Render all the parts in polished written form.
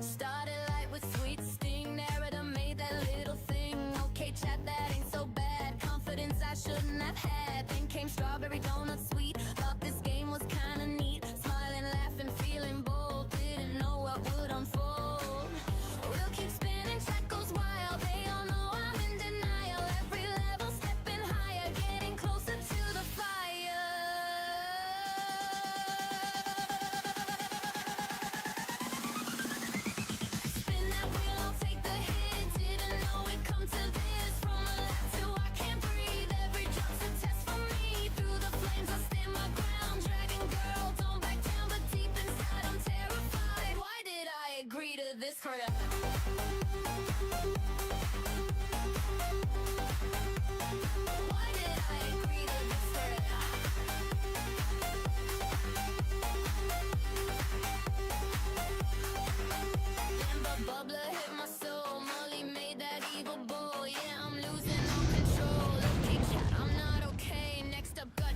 Started light with sweet sting, narrator made that little thing. Okay, chat, that ain't so bad. Confidence I shouldn't have had. Then came strawberry donut sweet. Thought this game was kinda neat. Smiling, laughing, feeling bold. Didn't know what would unfold. We'll keep spinning, chat goes wild. They all know I'm in denial. Every level stepping higher, getting closer to the fire. Spin that wheel, I'll take the hit. Didn't know it'd come to this. From alive to I can't breathe. Every drop's a test for me. Through the flames, I stand my ground. Dragon girl, don't back down, but deep inside I'm terrified. Why did I agree to this crap? Why did I agree to this crap? Amber bubbler hit my soul. Molly made that evil bowl. Yeah, I'm losing all control. Okay, chat, I'm not okay. Next up, gut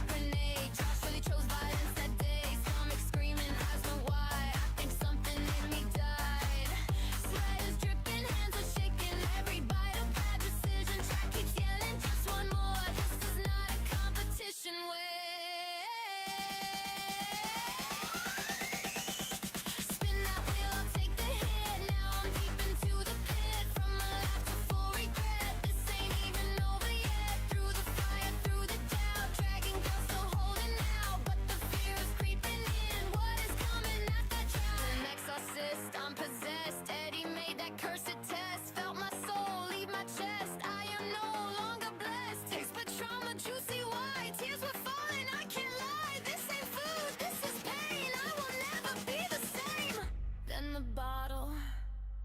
grenade. Josh really chose violence that day. Stomach screaming, eyes went wide. I think something in me died. Sweat is dripping, hands are shaking. Every bite a bad decision. Track keeps yelling, just one more. This is not a competition. Spin that wheel, I'll take the hit. Now I'm deep into the pit. From alive to full regret. This ain't even over yet. Through the fire, through the doubt. Dragon girl still holding out, but the fear is creeping in. What is coming at that trap? An exorcist, I'm possessed. Eddie made that cursed test. Felt my soul leave my chest. I am no longer blessed. Taste but trauma, juicy white. Tears were falling, I can't lie. This ain't food, this is pain. I will never be the same. Then the bottle,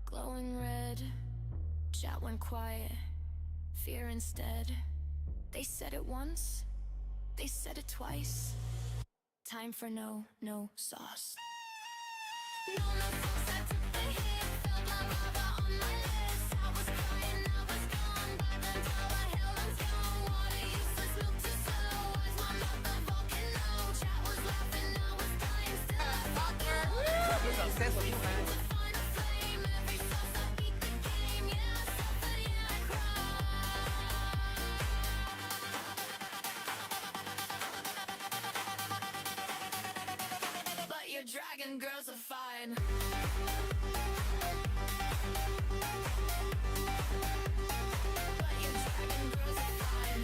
glowing red. Chat went quiet, fear instead. They said it once, they said it twice. Time for no sauce. No sauce, I took the hit. Felt like lava on my lips. I was crying, I was gone. By the tower, held on strong. Water useless, milk too slow. Eyes my mouth, the volcano. Chat was laughing, I was dying. Still I fought the to find a flame. Every sauce I beat the game. Yeah, I suffered, yeah, I cried. But your dragon girls are fine. But your dragon girls are fine.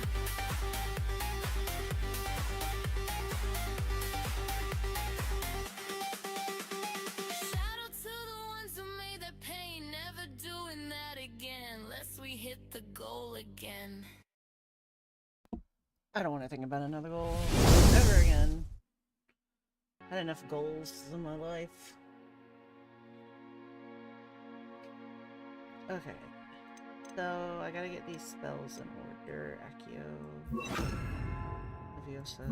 Shout out to the ones who made that pain. Never doing that again. Lest we hit the goal again. I don't want to think about another goal ever again. I had enough goals in my life. Okay. So, I gotta get these spells in order. Accio, Leviosa,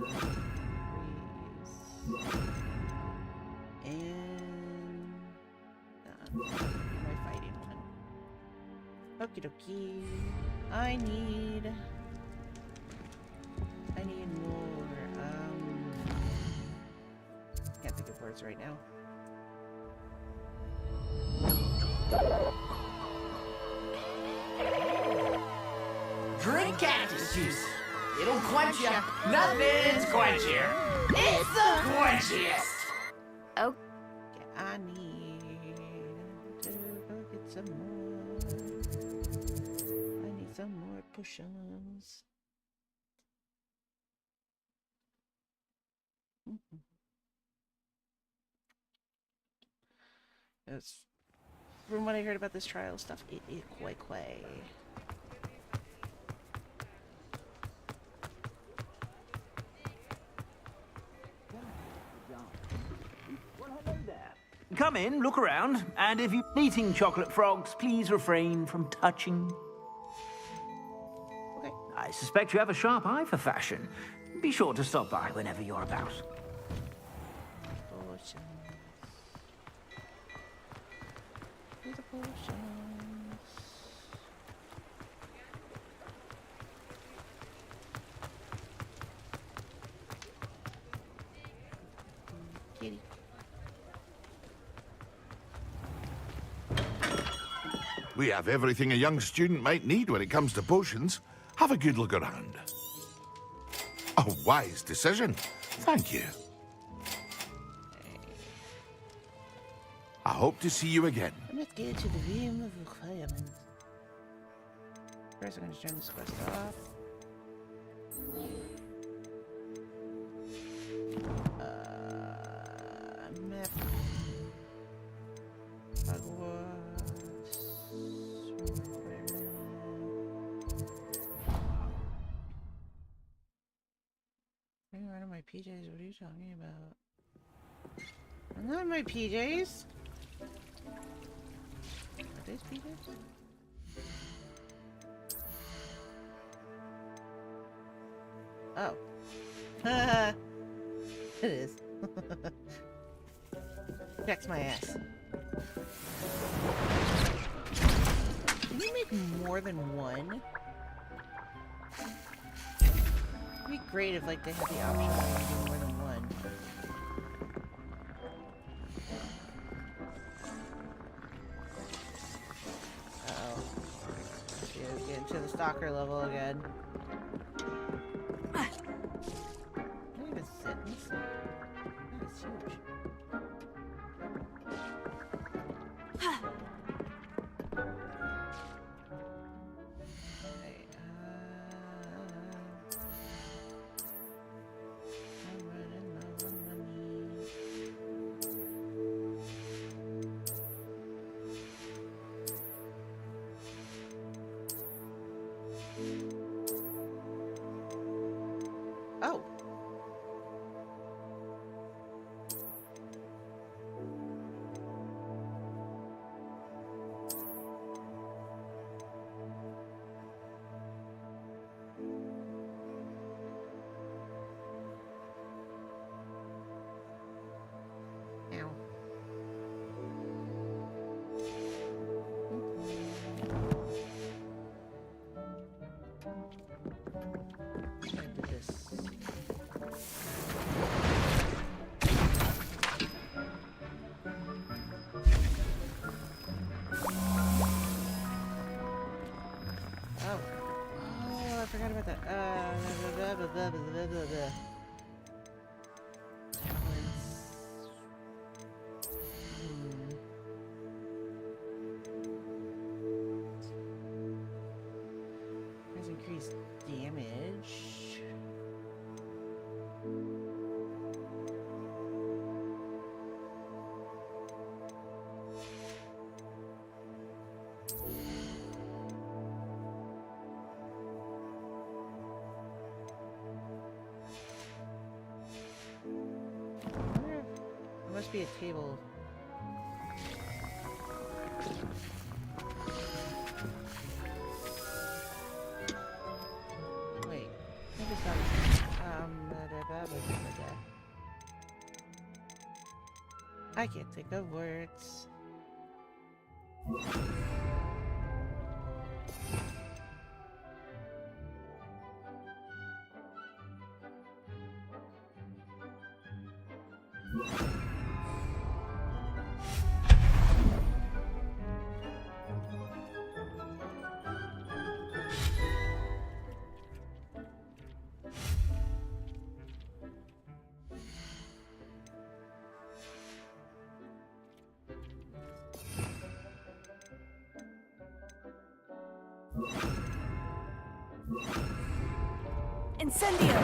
Freeze, and... my fighting one. Okie dokie. I need more, can't think of words right now. Drink cactus juice. It'll quench ya. Nothing's quenchier. It's the quenchiest. Oh, Okay, I need to go get some more. I need some more potions. It's, from what I heard about this trial stuff, it is quite. Come in, look around, and if you're eating chocolate frogs, please refrain from touching. Okay. I suspect you have a sharp eye for fashion. Be sure to stop by whenever you're about. Potions. Where's the potions? Kitty. We have everything a young student might need when it comes to potions. Have a good look around. A wise decision. Thank you. I hope to see you again. Let's get to the room of requirements. First, I'm going to turn this quest off. Map. Hogwarts. I'm out of my PJs. What are you talking about? I'm not in my PJs. Are these PJs? Oh. It is. Checks my ass. Can you make more than one? It'd be great if like they had the option of making more than one. Uh-oh. Let's get into the stalker level again. Oh. Ow. Oh, I forgot about that. Blah, blah, blah, blah, blah, blah, blah. Has increased damage. There must be a table. Wait, I think it's not. I can't think of words. Incendio!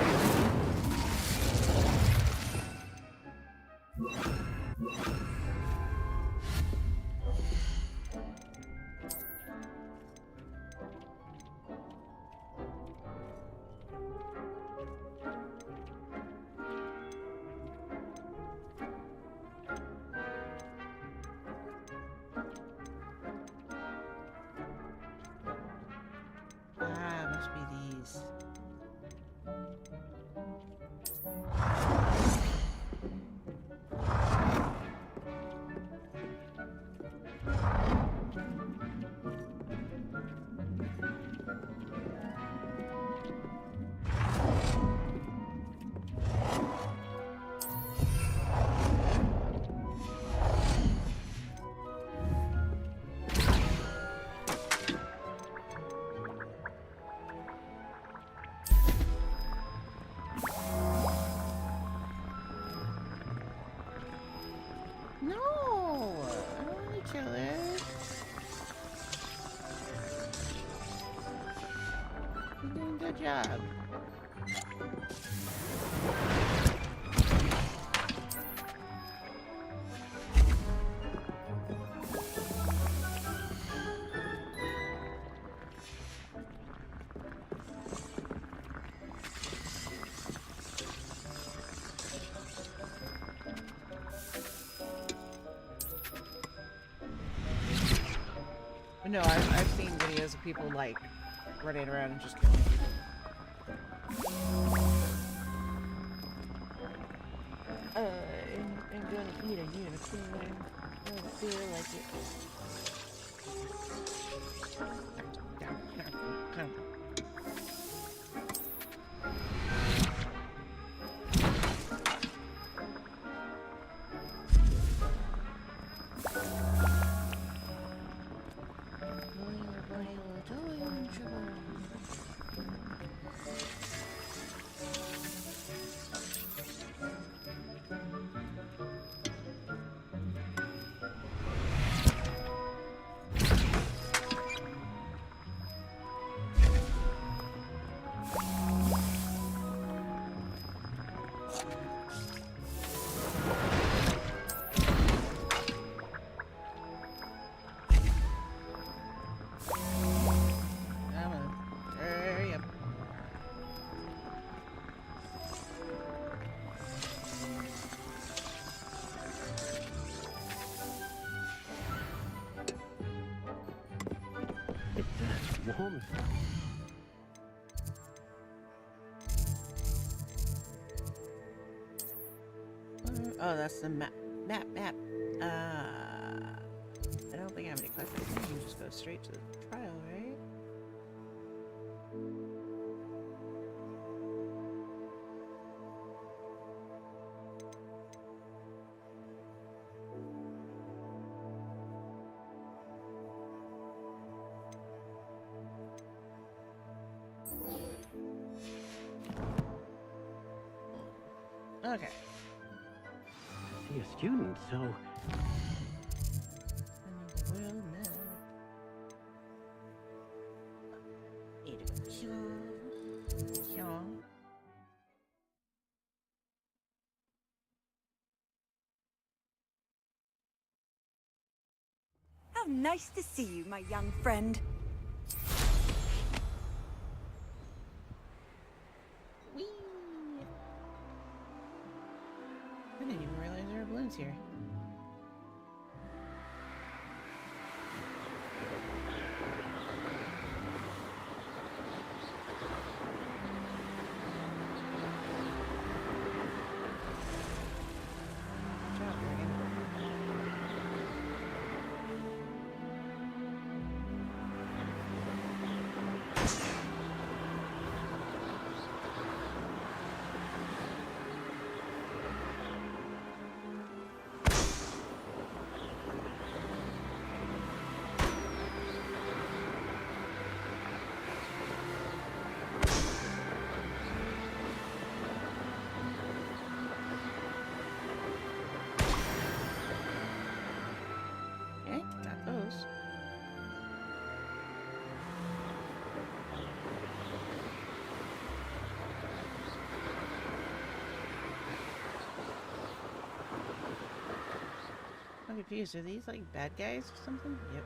Ah, must be these. Good job. No, I've seen videos of people like running around and just killing people. I'm gonna eat a unicorn. I don't feel like it. Warm. Oh, that's the map. Map. I don't think I have any questions. I think you can just go straight to the trial, right? Okay. See a student, so Well, no. Need to go here. How nice to see you, my young friend. Whee! I didn't even realize there were balloons here. Good job, Dragon. Okay, got those. I'm confused. Are these like bad guys or something? Yep.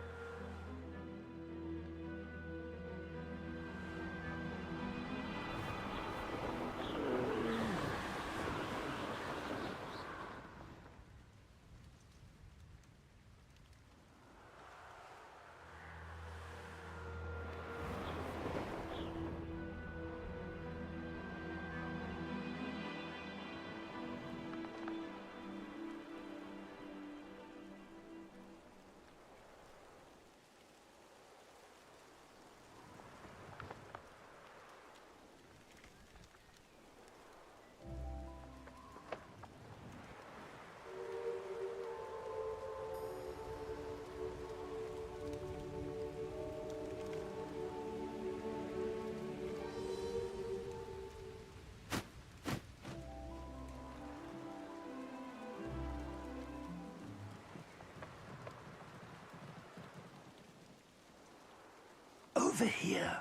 over here.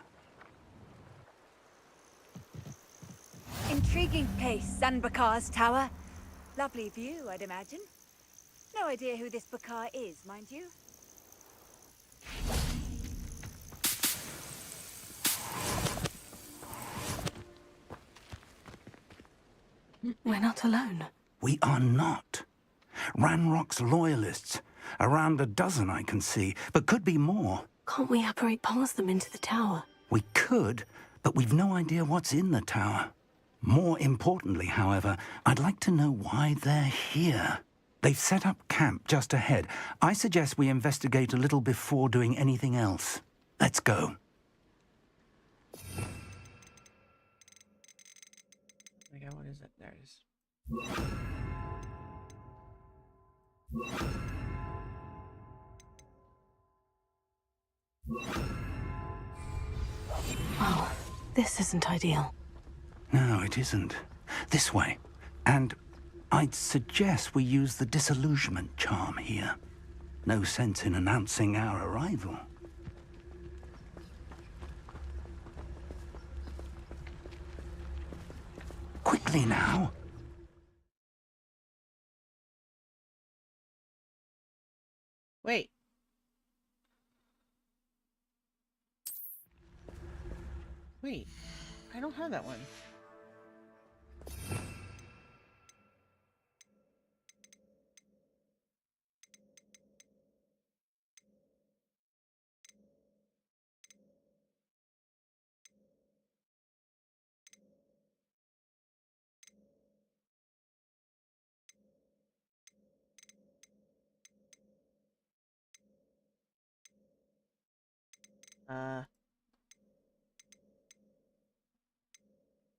Intriguing place, Sanbakar's tower. Lovely view, I'd imagine. No idea who this Bakar is, mind you. We're not alone. We are not. Ranrock's loyalists. Around a dozen I can see, but could be more. Can't we apparate past them into the tower? We could, but we've no idea what's in the tower. More importantly, however, I'd like to know why they're here. They've set up camp just ahead. I suggest we investigate a little before doing anything else. Let's go. Okay, what is it? There it is. Well, this isn't ideal. No, it isn't. This way. And I'd suggest we use the disillusionment charm here. No sense in announcing our arrival. Quickly now. Wait. Wait. I don't have that one.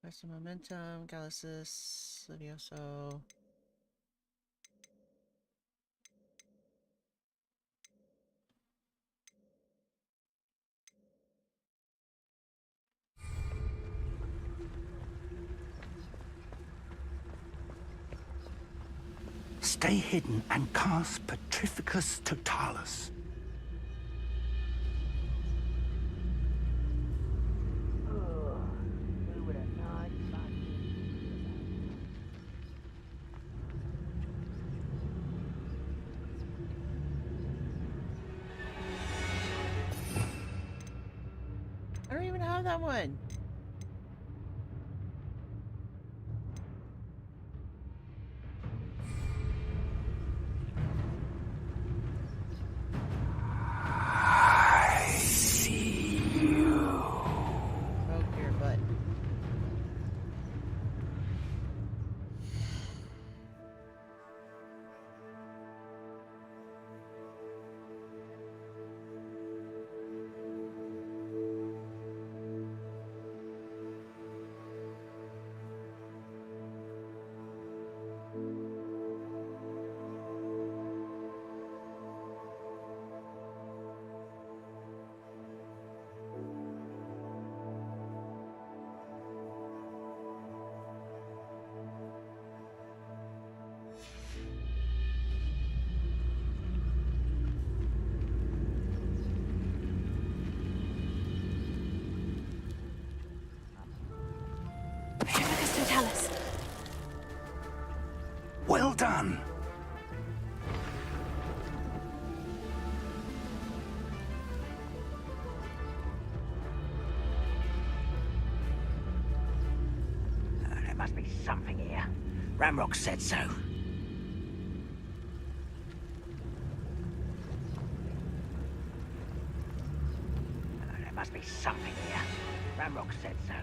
Rest of momentum, Galaxus, Levioso. Stay hidden and cast Petrificus Totalis. I don't even have that one. Totalis. Well done. There must be something here. Ramrock said so. There must be something here. Ramrock said so.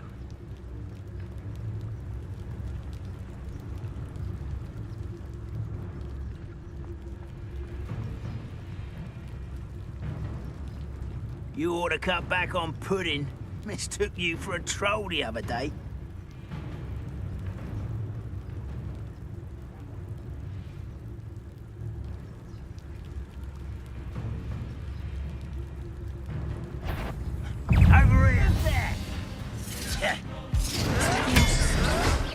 You ought to cut back on pudding. Mistook you for a troll the other day. Over here! There!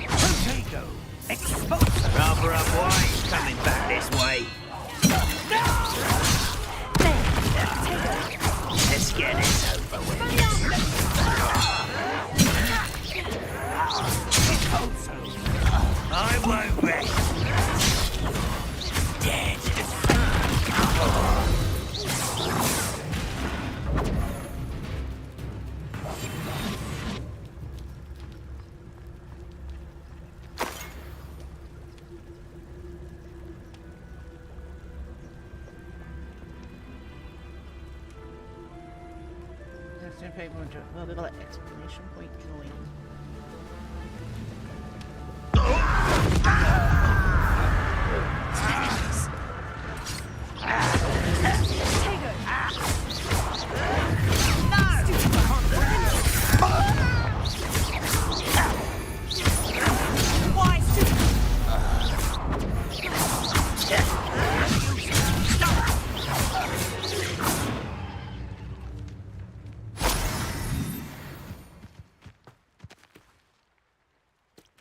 Potato! Exposed! Rather up wide coming back this way. Let's get this over with. Blah, blah, blah, exclamation point join.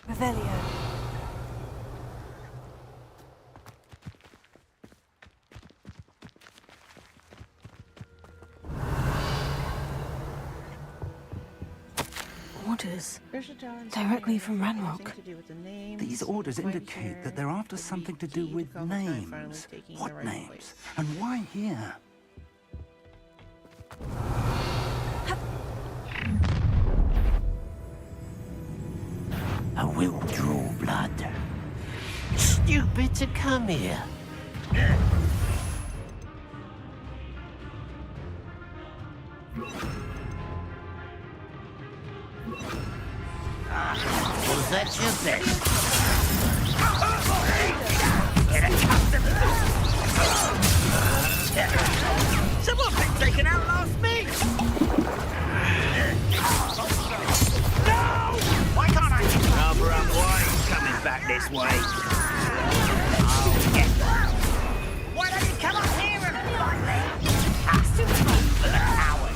Revelio. Orders. Directly from Ranrock. These orders indicate that they're after something to do with names. What names? And why here? I will draw blood. Stupid to come here. Was that your best? Someone been taken out last week! No! Why can't I cover up why he's coming back this way? I'll get that. Why don't you come up here and fight me? Coward!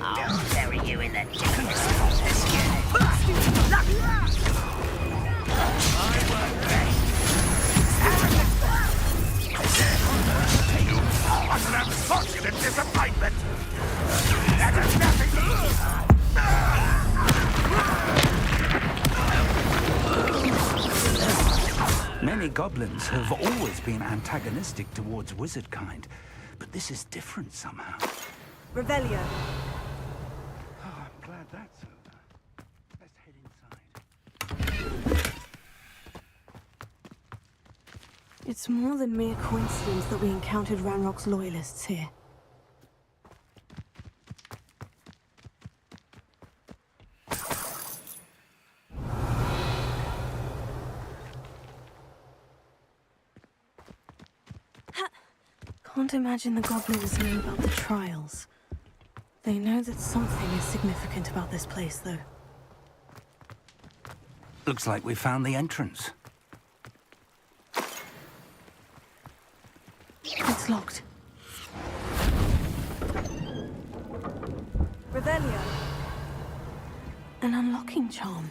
I'll bury you in the deepest What an unfortunate disappointment! That is nothing! Many goblins have always been antagonistic towards wizard kind, but this is different somehow. Revelio. Oh, I'm glad that's over. Let's head inside. It's more than mere coincidence that we encountered Ranrock's loyalists here. Can't imagine the goblins know about the trials. They know that something is significant about this place, though. Looks like we found the entrance. It's locked. Revelio. An unlocking charm.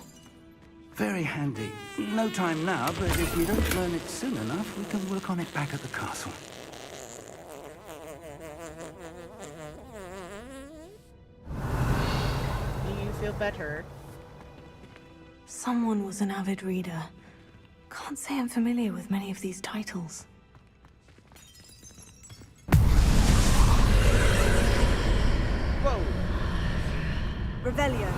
Very handy. No time now, but if we don't learn it soon enough, we can work on it back at the castle. Do you feel better? Someone was an avid reader. Can't say I'm familiar with many of these titles. Whoa! Revelio.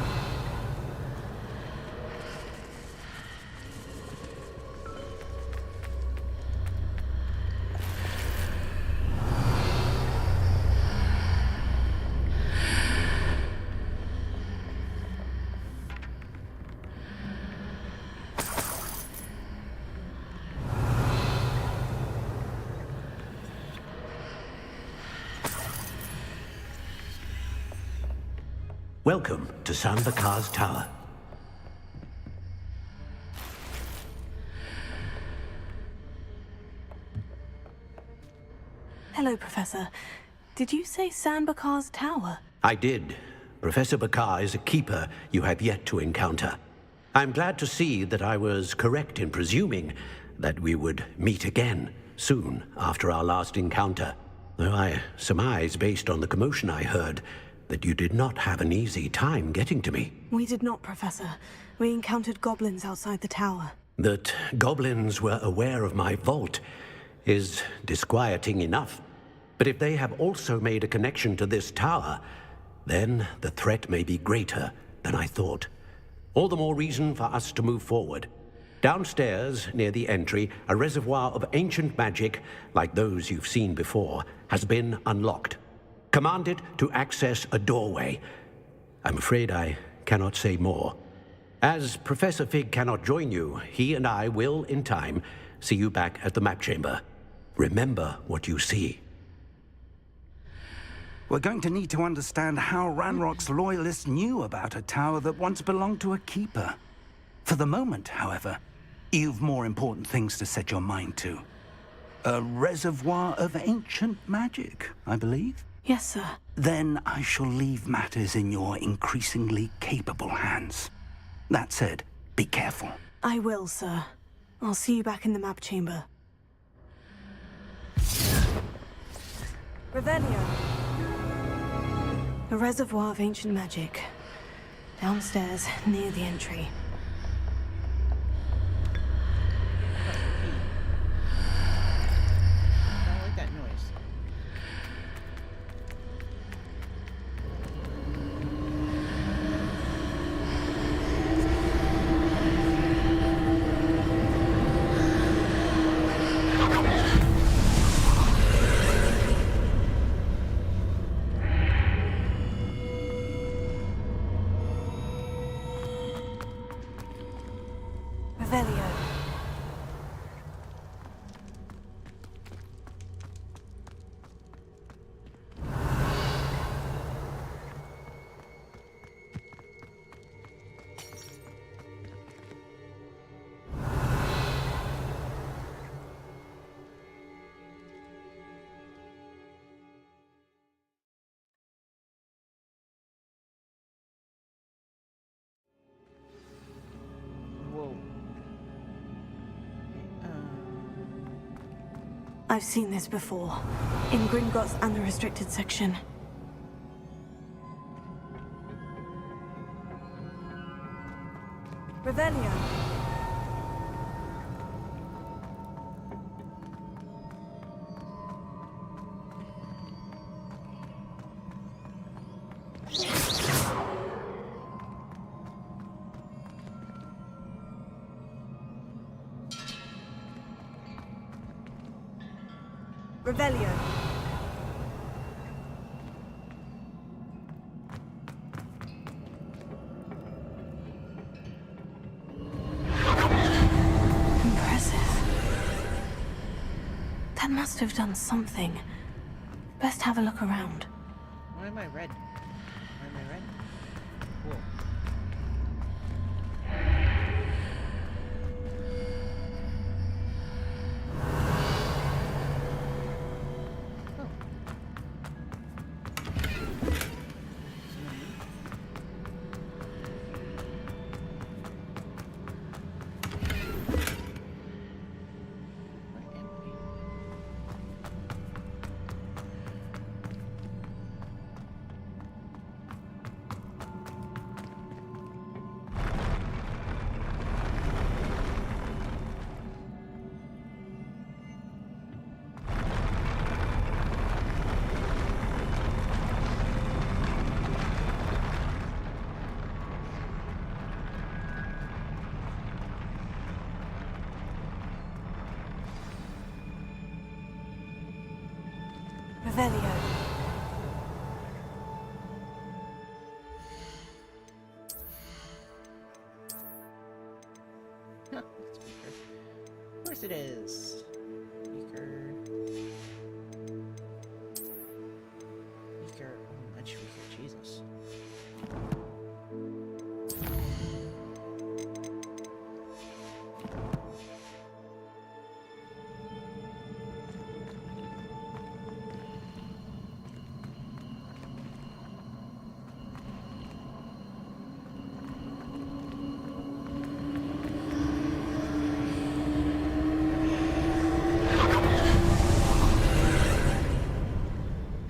Welcome to San Bakar's Tower. Hello, Professor. Did you say San Bakar's Tower? I did. Professor Bakar is a keeper you have yet to encounter. I'm glad to see that I was correct in presuming that we would meet again soon after our last encounter, though I surmise, based on the commotion I heard, that you did not have an easy time getting to me. We did not, Professor. We encountered goblins outside the tower. That goblins were aware of my vault is disquieting enough. But if they have also made a connection to this tower, then the threat may be greater than I thought. All the more reason for us to move forward. Downstairs, near the entry, a reservoir of ancient magic, like those you've seen before, has been unlocked. Command it to access a doorway. I'm afraid I cannot say more. As Professor Fig cannot join you, he and I will, in time, see you back at the map chamber. Remember what you see. We're going to need to understand how Ranrock's loyalists knew about a tower that once belonged to a keeper. For the moment, however, you've more important things to set your mind to. A reservoir of ancient magic, I believe? Yes, sir. Then I shall leave matters in your increasingly capable hands. That said, be careful. I will, sir. I'll see you back in the map chamber. Revelio. A reservoir of ancient magic. Downstairs, near the entry. I like that noise. Revelio. Whoa. I've seen this before. In Gringotts and the restricted section. Revelio. Revelio. Impressive. That must have done something. Best have a look around. Why am I red? Why am I red? Whoa. Revelio. Huh, it's a beaker. Of course it is. Beaker. Beaker. Oh, much beaker. Jesus.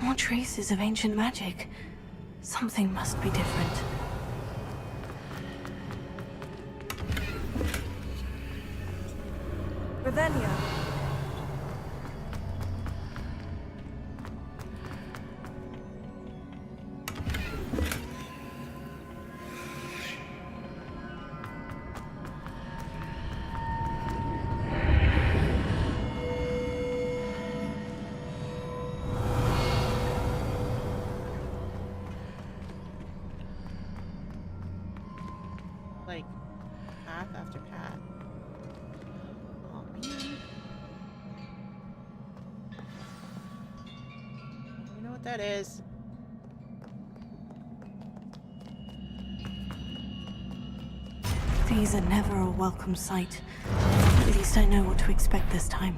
More traces of ancient magic. Something must be different. Revelio. like path after path. Oh man. You know what that is? These are never a welcome sight. At least I know what to expect this time.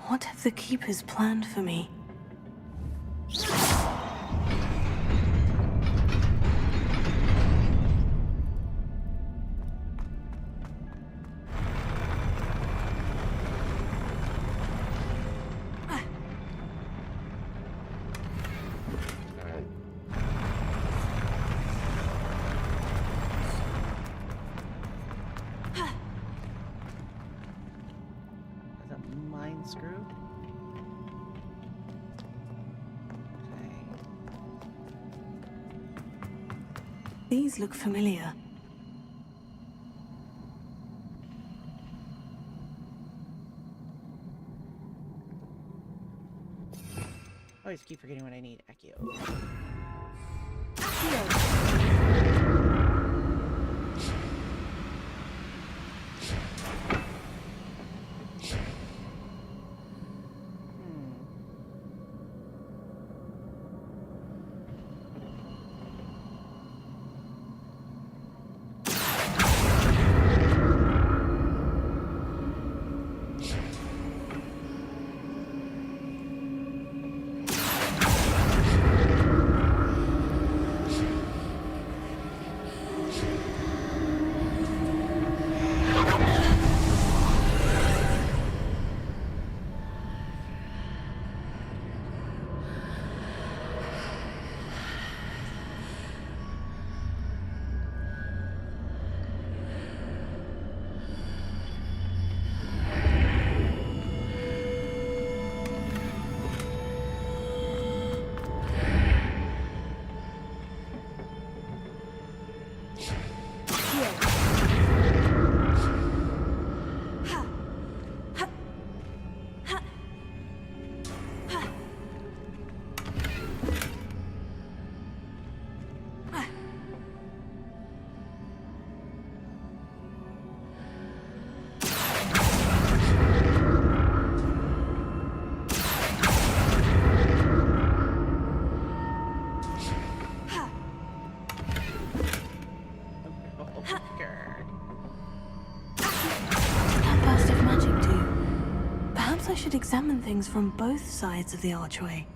What have the Keepers planned for me? Is that mine screwed? Okay. These look familiar. I always keep forgetting what I need. Accio. That burst of magic do? Perhaps I should examine things from both sides of the archway.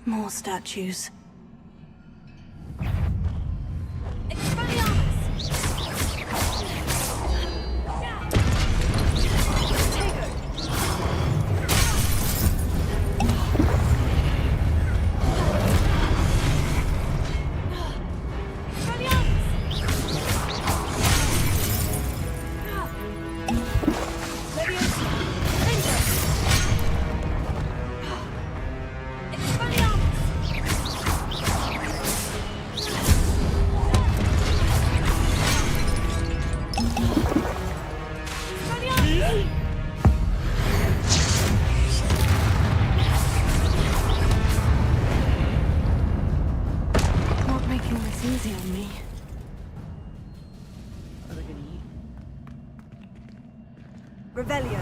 More statues. Not making this easy on me. What are they gonna eat? Revelio.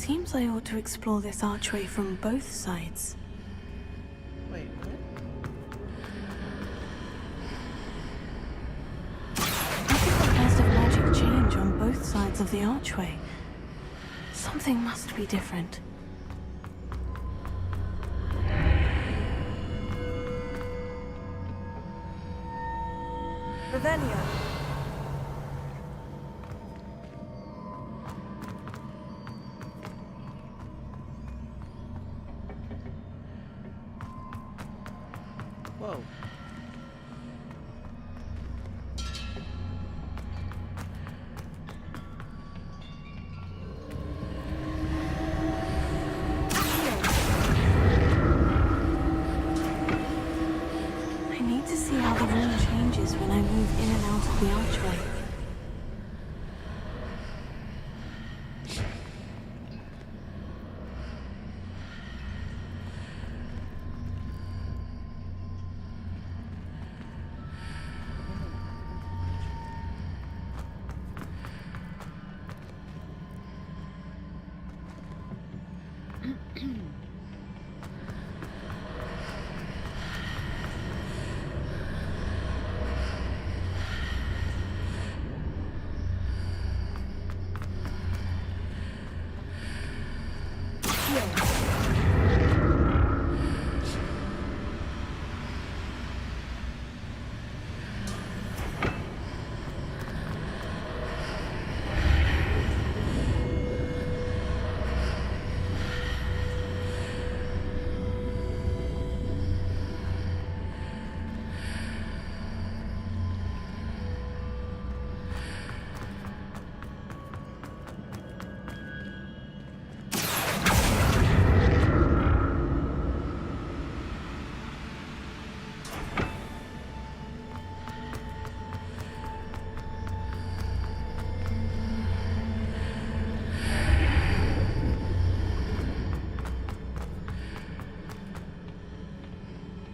seems I ought to explore this archway from both sides. Wait, what? I think the burst of magic change on both sides of the archway. Something must be different. Revelio. Whoa. I need to see how the room changes when I move in and out of the archway.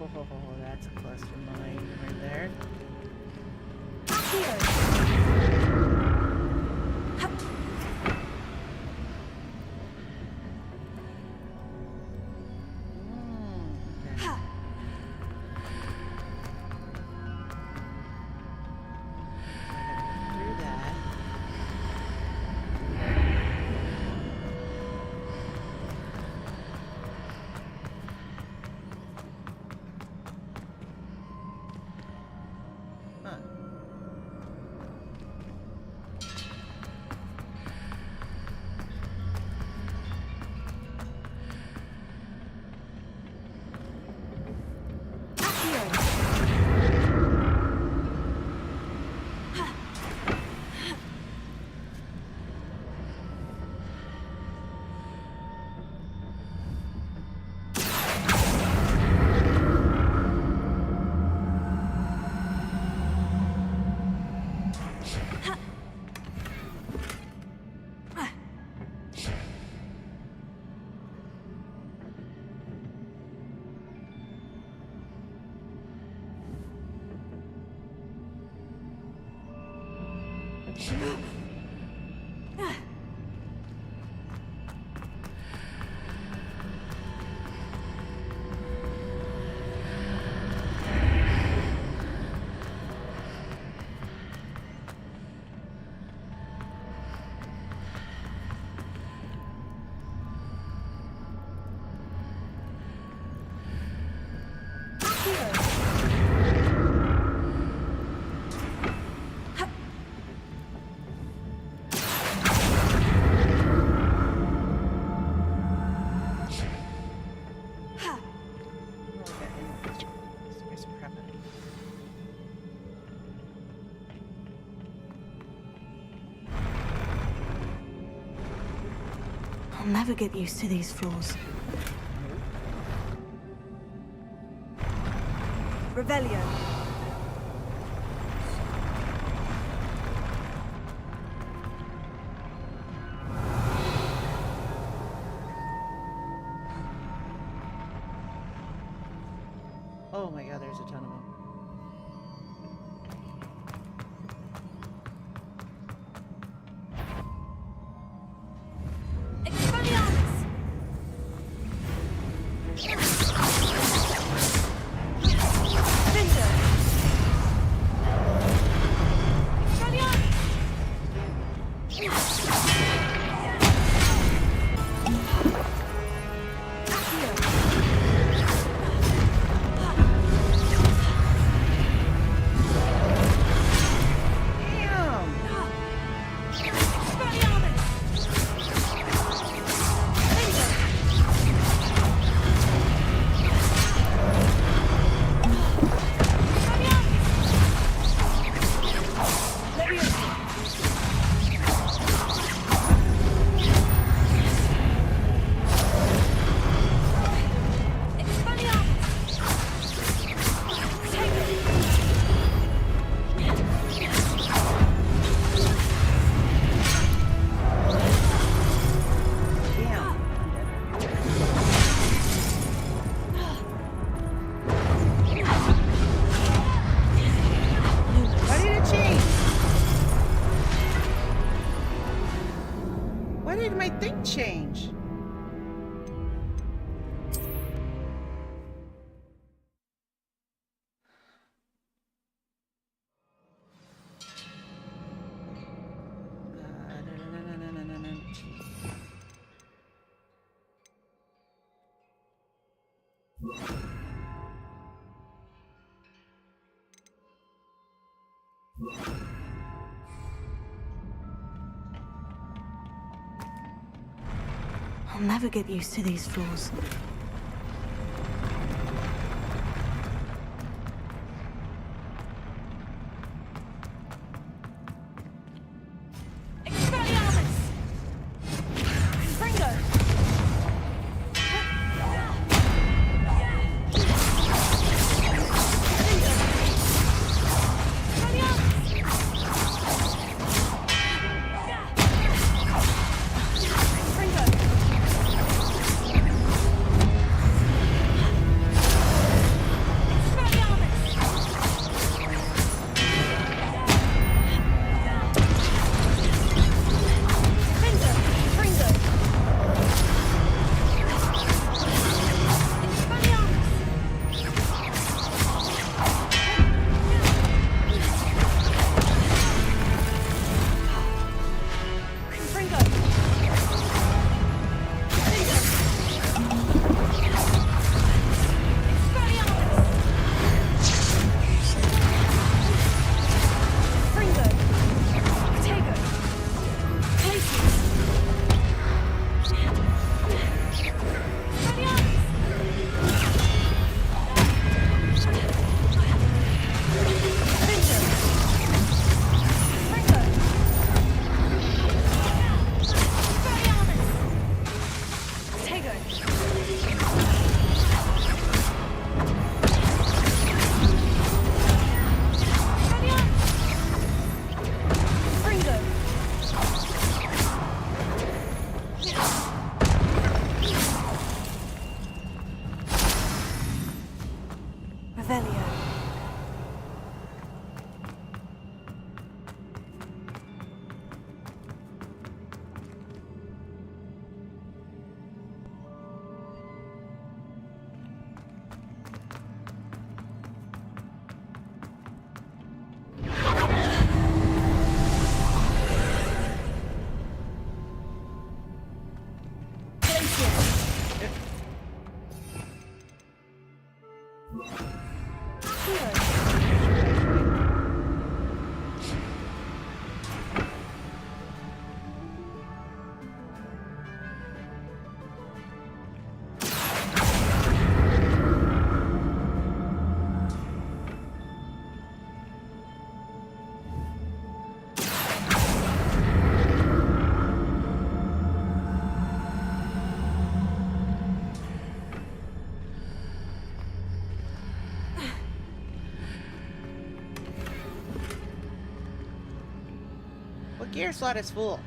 Oh, that's a cluster mine right there. Okay. Through that. Huh. I'll never get used to these floors. Revelio. Oh my god, there's a ton of them. Expelliarmus! Change. I'll never get used to these floors. What gear slot is full?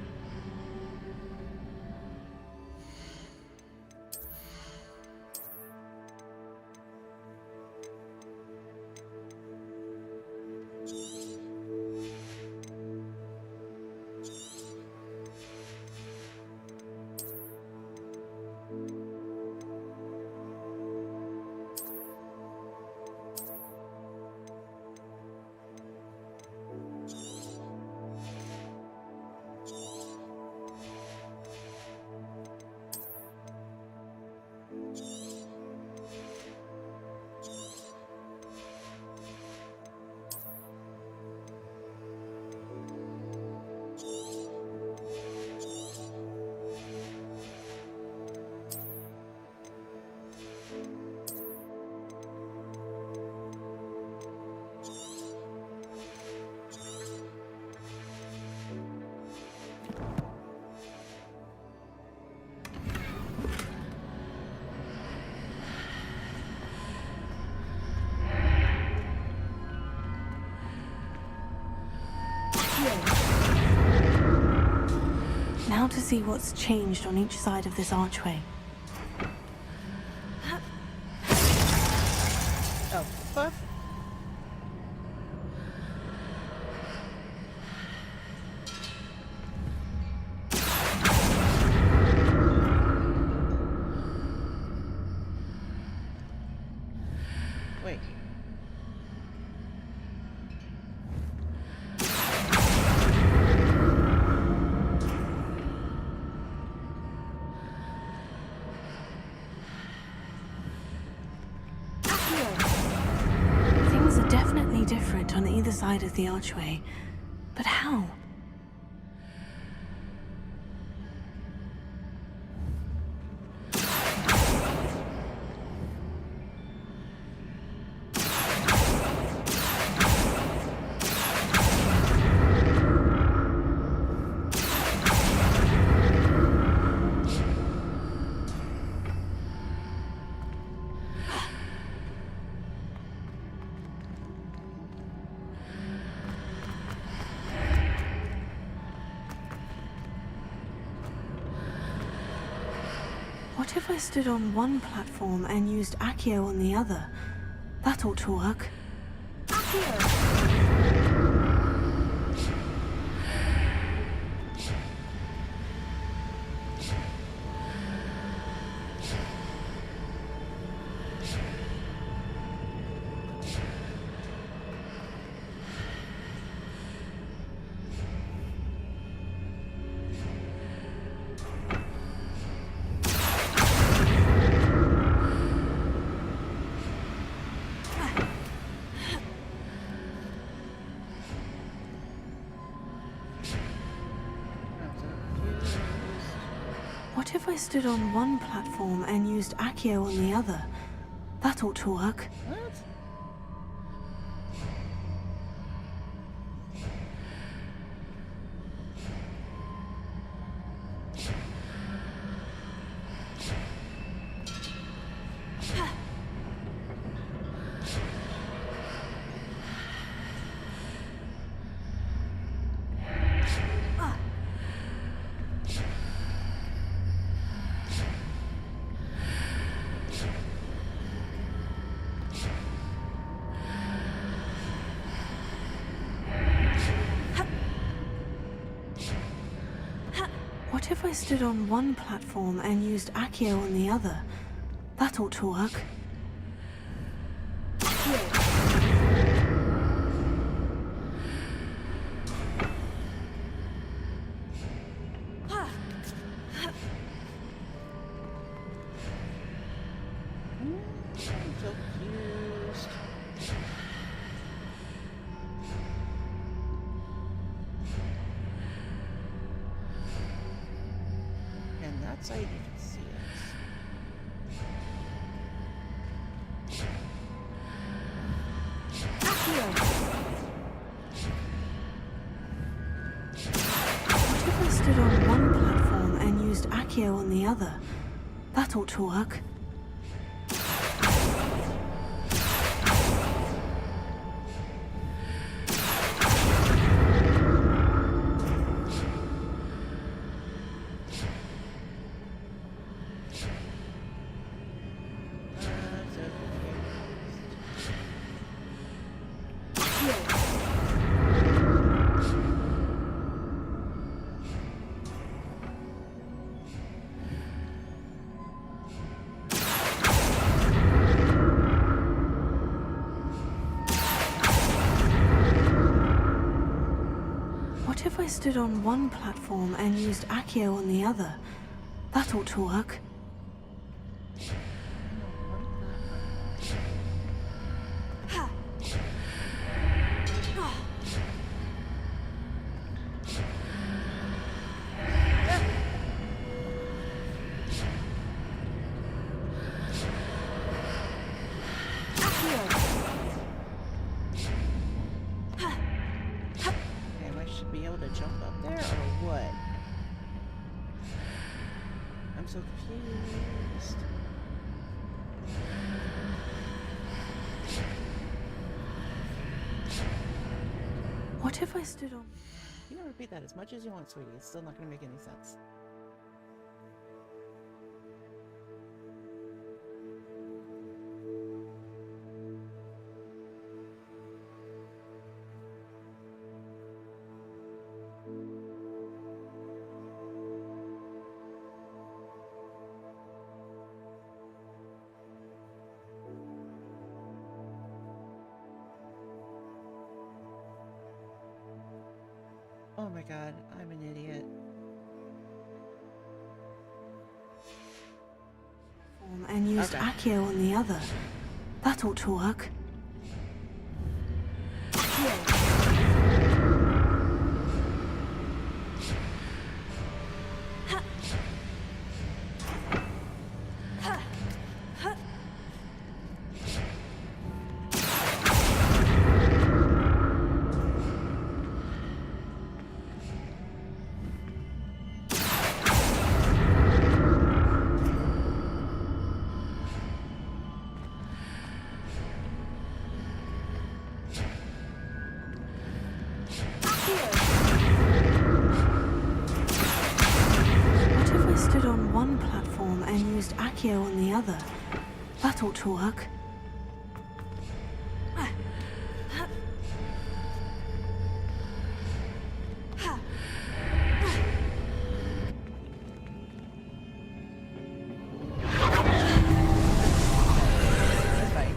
Now to see what's changed on each side of this archway. Oh, fuck. Wait. Things are definitely different on either side of the archway. But how? What if I stood on one platform and used Accio on the other? That ought to work. What if I stood on one platform and used Accio on the other? That ought to work. What? What if I stood on one platform and used Accio on the other? That ought to work. I'm so confused. And that's how you can see it. What if I stood on one platform and used Accio on the other? That ought to work. I'm so What if I stood on one platform and used Accio on the other? That ought to work. Okay, I should be able to jump up there or what? I'm so confused. What if I stood on... You can repeat that as much as you want, sweetie. It's still not going to make any sense. Oh my god, I'm an idiot. And used Okay. Accio on the other. That ought to work. What if I stood on one platform and used Accio on the other? That ought to work. That's fine.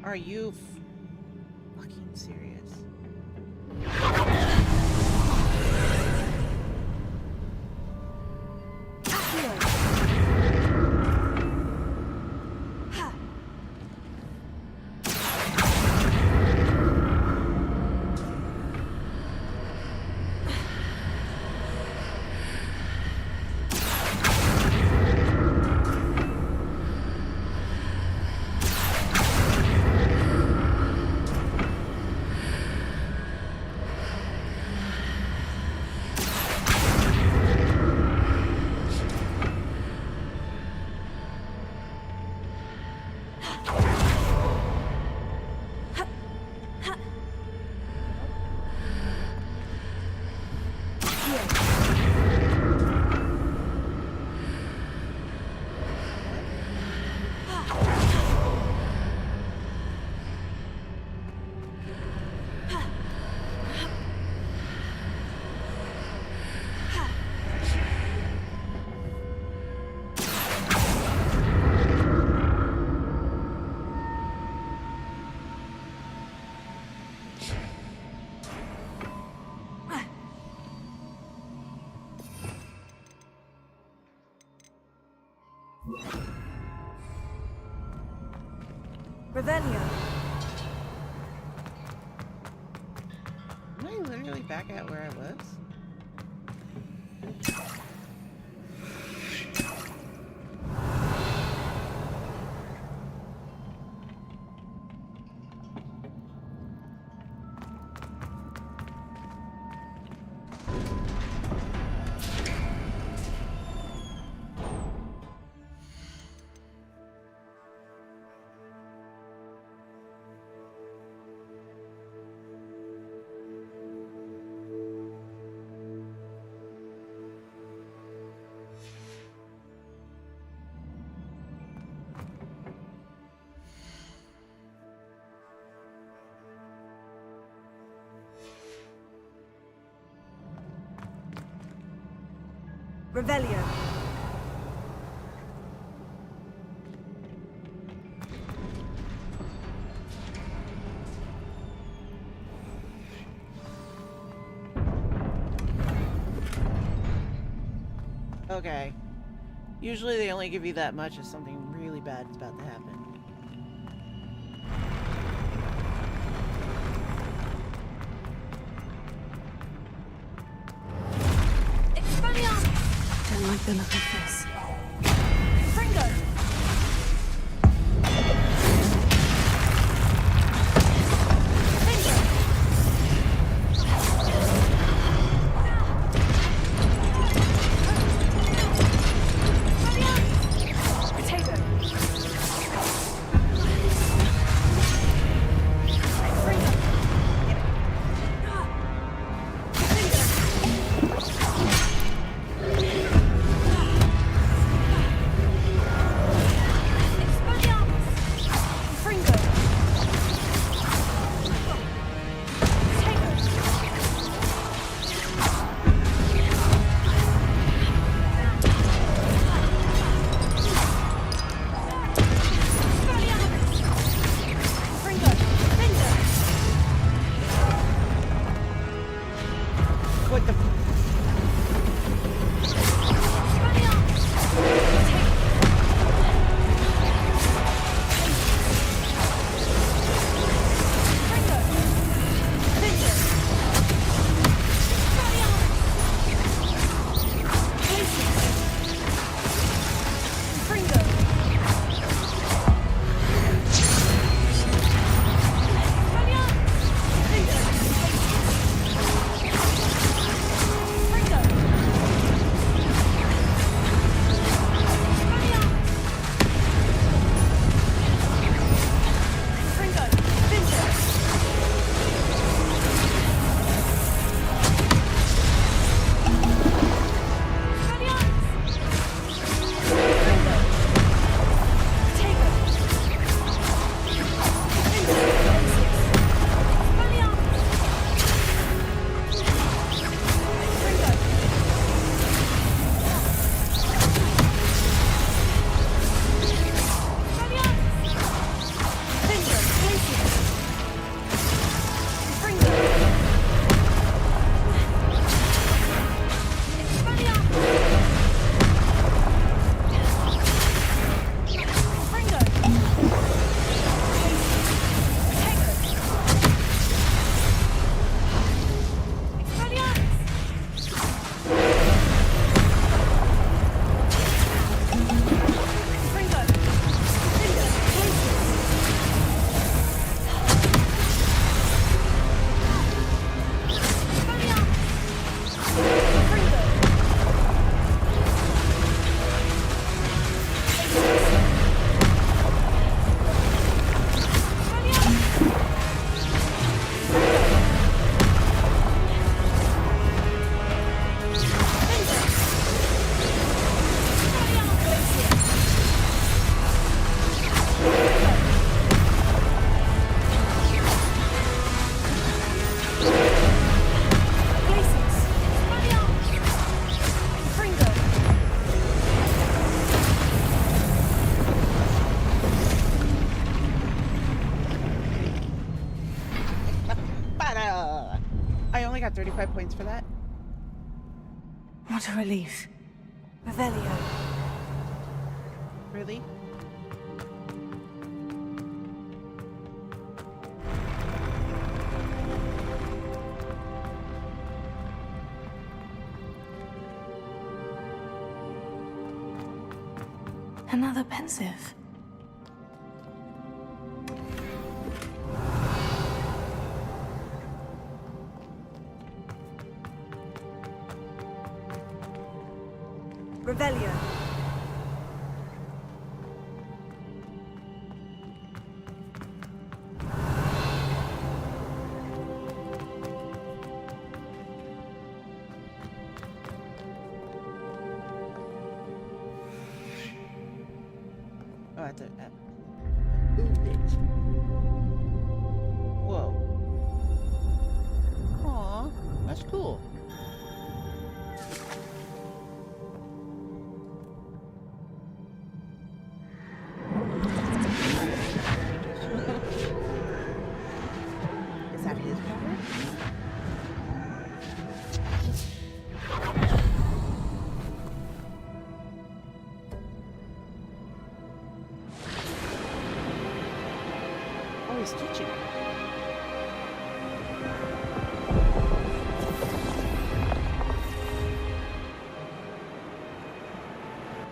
Are you fucking serious? Revelio. Am I literally back at where I was? Revelio. Okay. Usually they only give you that much if something really bad is about to happen. Don't like the look of this. Fringo. What the? I only got 35 points for that. What a relief. Revelio. Really? Another pensive. Revelio. Oh, I have to moved it. Whoa. Aw, that's cool. that his brother? Oh, he's teaching her.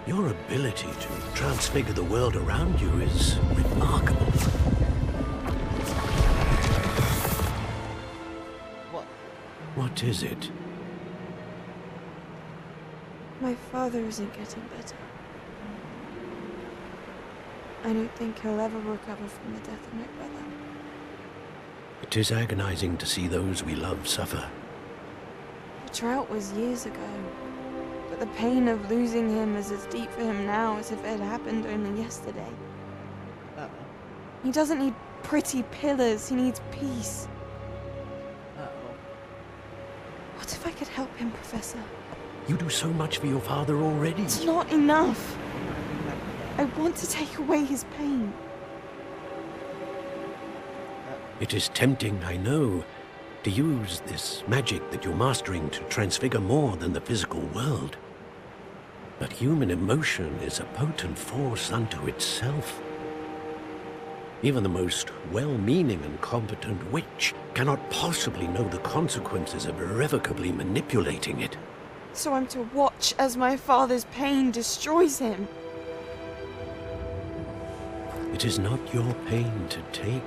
Your ability to transfigure the world around you is remarkable. What? What is it? My father isn't getting better. I don't think he'll ever recover from the death of my brother. It is agonizing to see those we love suffer. The drought was years ago, but the pain of losing him is as deep for him now as if it had happened only yesterday. Uh-oh. He doesn't need pretty pillars, he needs peace. Uh-oh. What if I could help him, Professor? You do so much for your father already. It's not enough. I want to take away his pain. It is tempting, I know, to use this magic that you're mastering to transfigure more than the physical world. But human emotion is a potent force unto itself. Even the most well-meaning and competent witch cannot possibly know the consequences of irrevocably manipulating it. So I'm to watch as my father's pain destroys him. It is not your pain to take.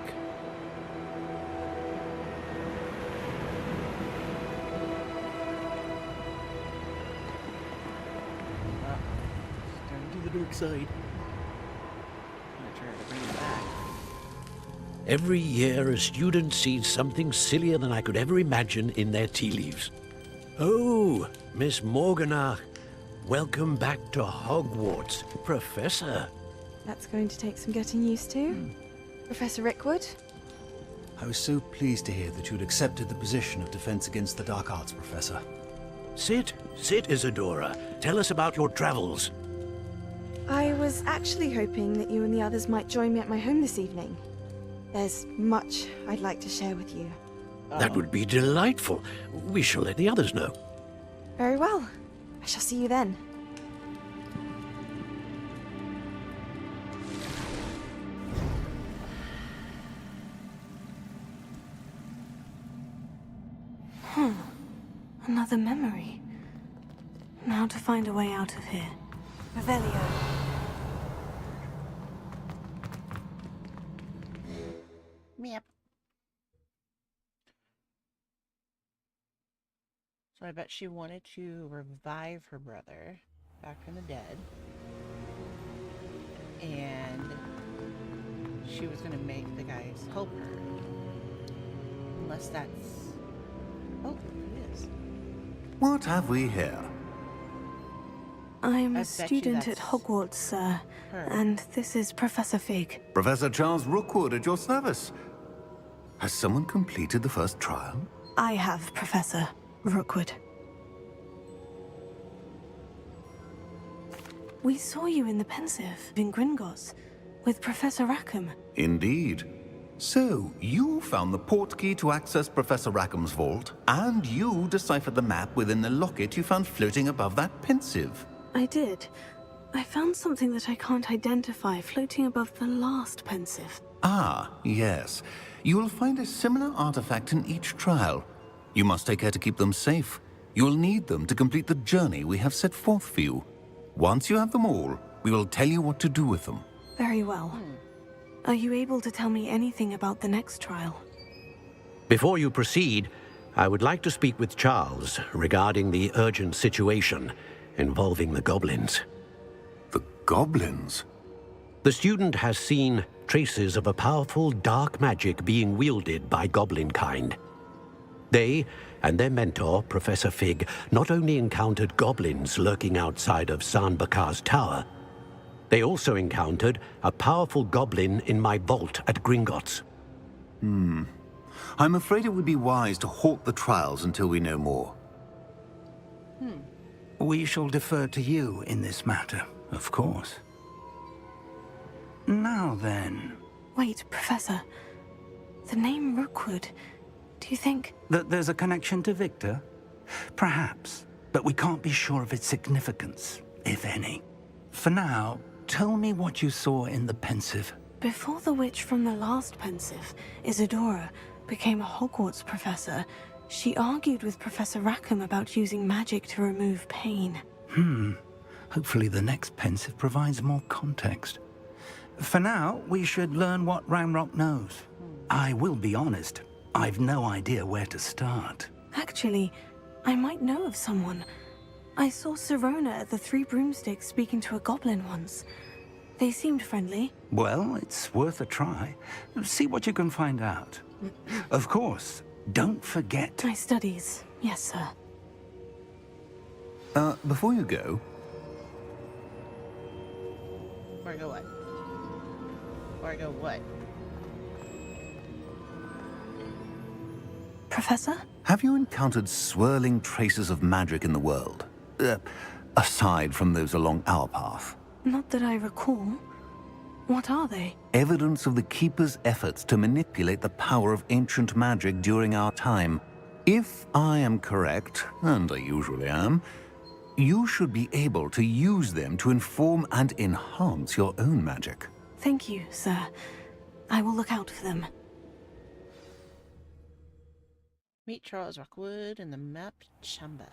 Turn to the dark side. I'm gonna try to bring it back. Every year, a student sees something sillier than I could ever imagine in their tea leaves. Oh, Miss Morganach, welcome back to Hogwarts, Professor. That's going to take some getting used to. Professor Rickwood? I was so pleased to hear that you'd accepted the position of Defense Against the Dark Arts, Professor. Sit, Isadora. Tell us about your travels. I was actually hoping that you and the others might join me at my home this evening. There's much I'd like to share with you. That would be delightful. We shall let the others know. Very well. I shall see you then. Another memory. Now to find a way out of here. Revelio. Meow. So I bet she wanted to revive her brother back from the dead. And she was going to make the guys help her. Unless that's... Oh, it is. What have we here? I'm I a bet you student at that's Hogwarts, sir. her. And this is Professor Fig. Professor Charles Rookwood at your service. Has someone completed the first trial? I have, Professor Rookwood. We saw you in the Pensive in Gringotts with Professor Rackham. Indeed. So, you found the portkey to access Professor Rackham's vault, and you deciphered the map within the locket you found floating above that Pensive. I did. I found something that I can't identify floating above the last Pensive. Ah, yes. You will find a similar artifact in each trial. You must take care to keep them safe. You will need them to complete the journey we have set forth for you. Once you have them all, we will tell you what to do with them. Very well. Are you able to tell me anything about the next trial? Before you proceed, I would like to speak with Charles regarding the urgent situation involving the goblins. The goblins? The student has seen traces of a powerful dark magic being wielded by goblin kind. They and their mentor, Professor Fig, not only encountered goblins lurking outside of San Bakar's tower, they also encountered a powerful goblin in my vault at Gringotts. I'm afraid it would be wise to halt the trials until we know more. We shall defer to you in this matter, of course. Now then. Wait, Professor. The name Rookwood. Do you think? That there's a connection to Victor? Perhaps, but we can't be sure of its significance, if any. For now, tell me what you saw in the pensive. Before the witch from the last pensive, Isadora, became a Hogwarts professor, she argued with Professor Rackham about using magic to remove pain. Hopefully the next pensive provides more context. For now, we should learn what Ranrock knows. I will be honest, I've no idea where to start. Actually, I might know of someone. I saw Sirona at the Three Broomsticks speaking to a goblin once. They seemed friendly. Well, it's worth a try. See what you can find out. Of course, don't forget... My studies. Yes, sir. Before you go... Or go what? Or go what? Professor? Have you encountered swirling traces of magic in the world? Aside from those along our path? Not that I recall. What are they? Evidence of the Keeper's efforts to manipulate the power of ancient magic during our time. If I am correct, and I usually am, you should be able to use them to inform and enhance your own magic. Thank you, sir. I will look out for them. Meet Charles Rockwood in the map chamber.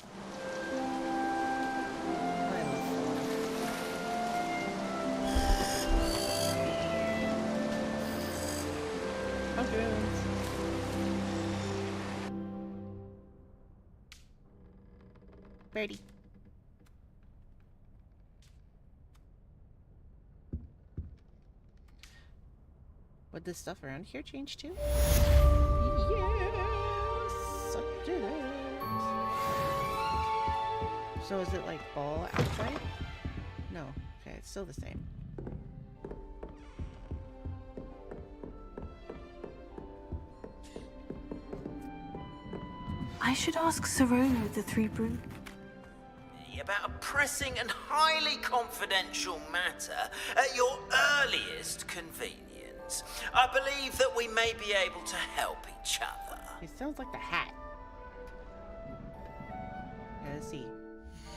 Hogwarts. Birdie. Would this stuff around here change too? Yes! I did it! So is it like ball outside? No. Okay, it's still the same. I should ask Sirona of the Three Broom... About a pressing and highly confidential matter at your earliest convenience. I believe that we may be able to help each other. It sounds like the hat. Okay, let's see.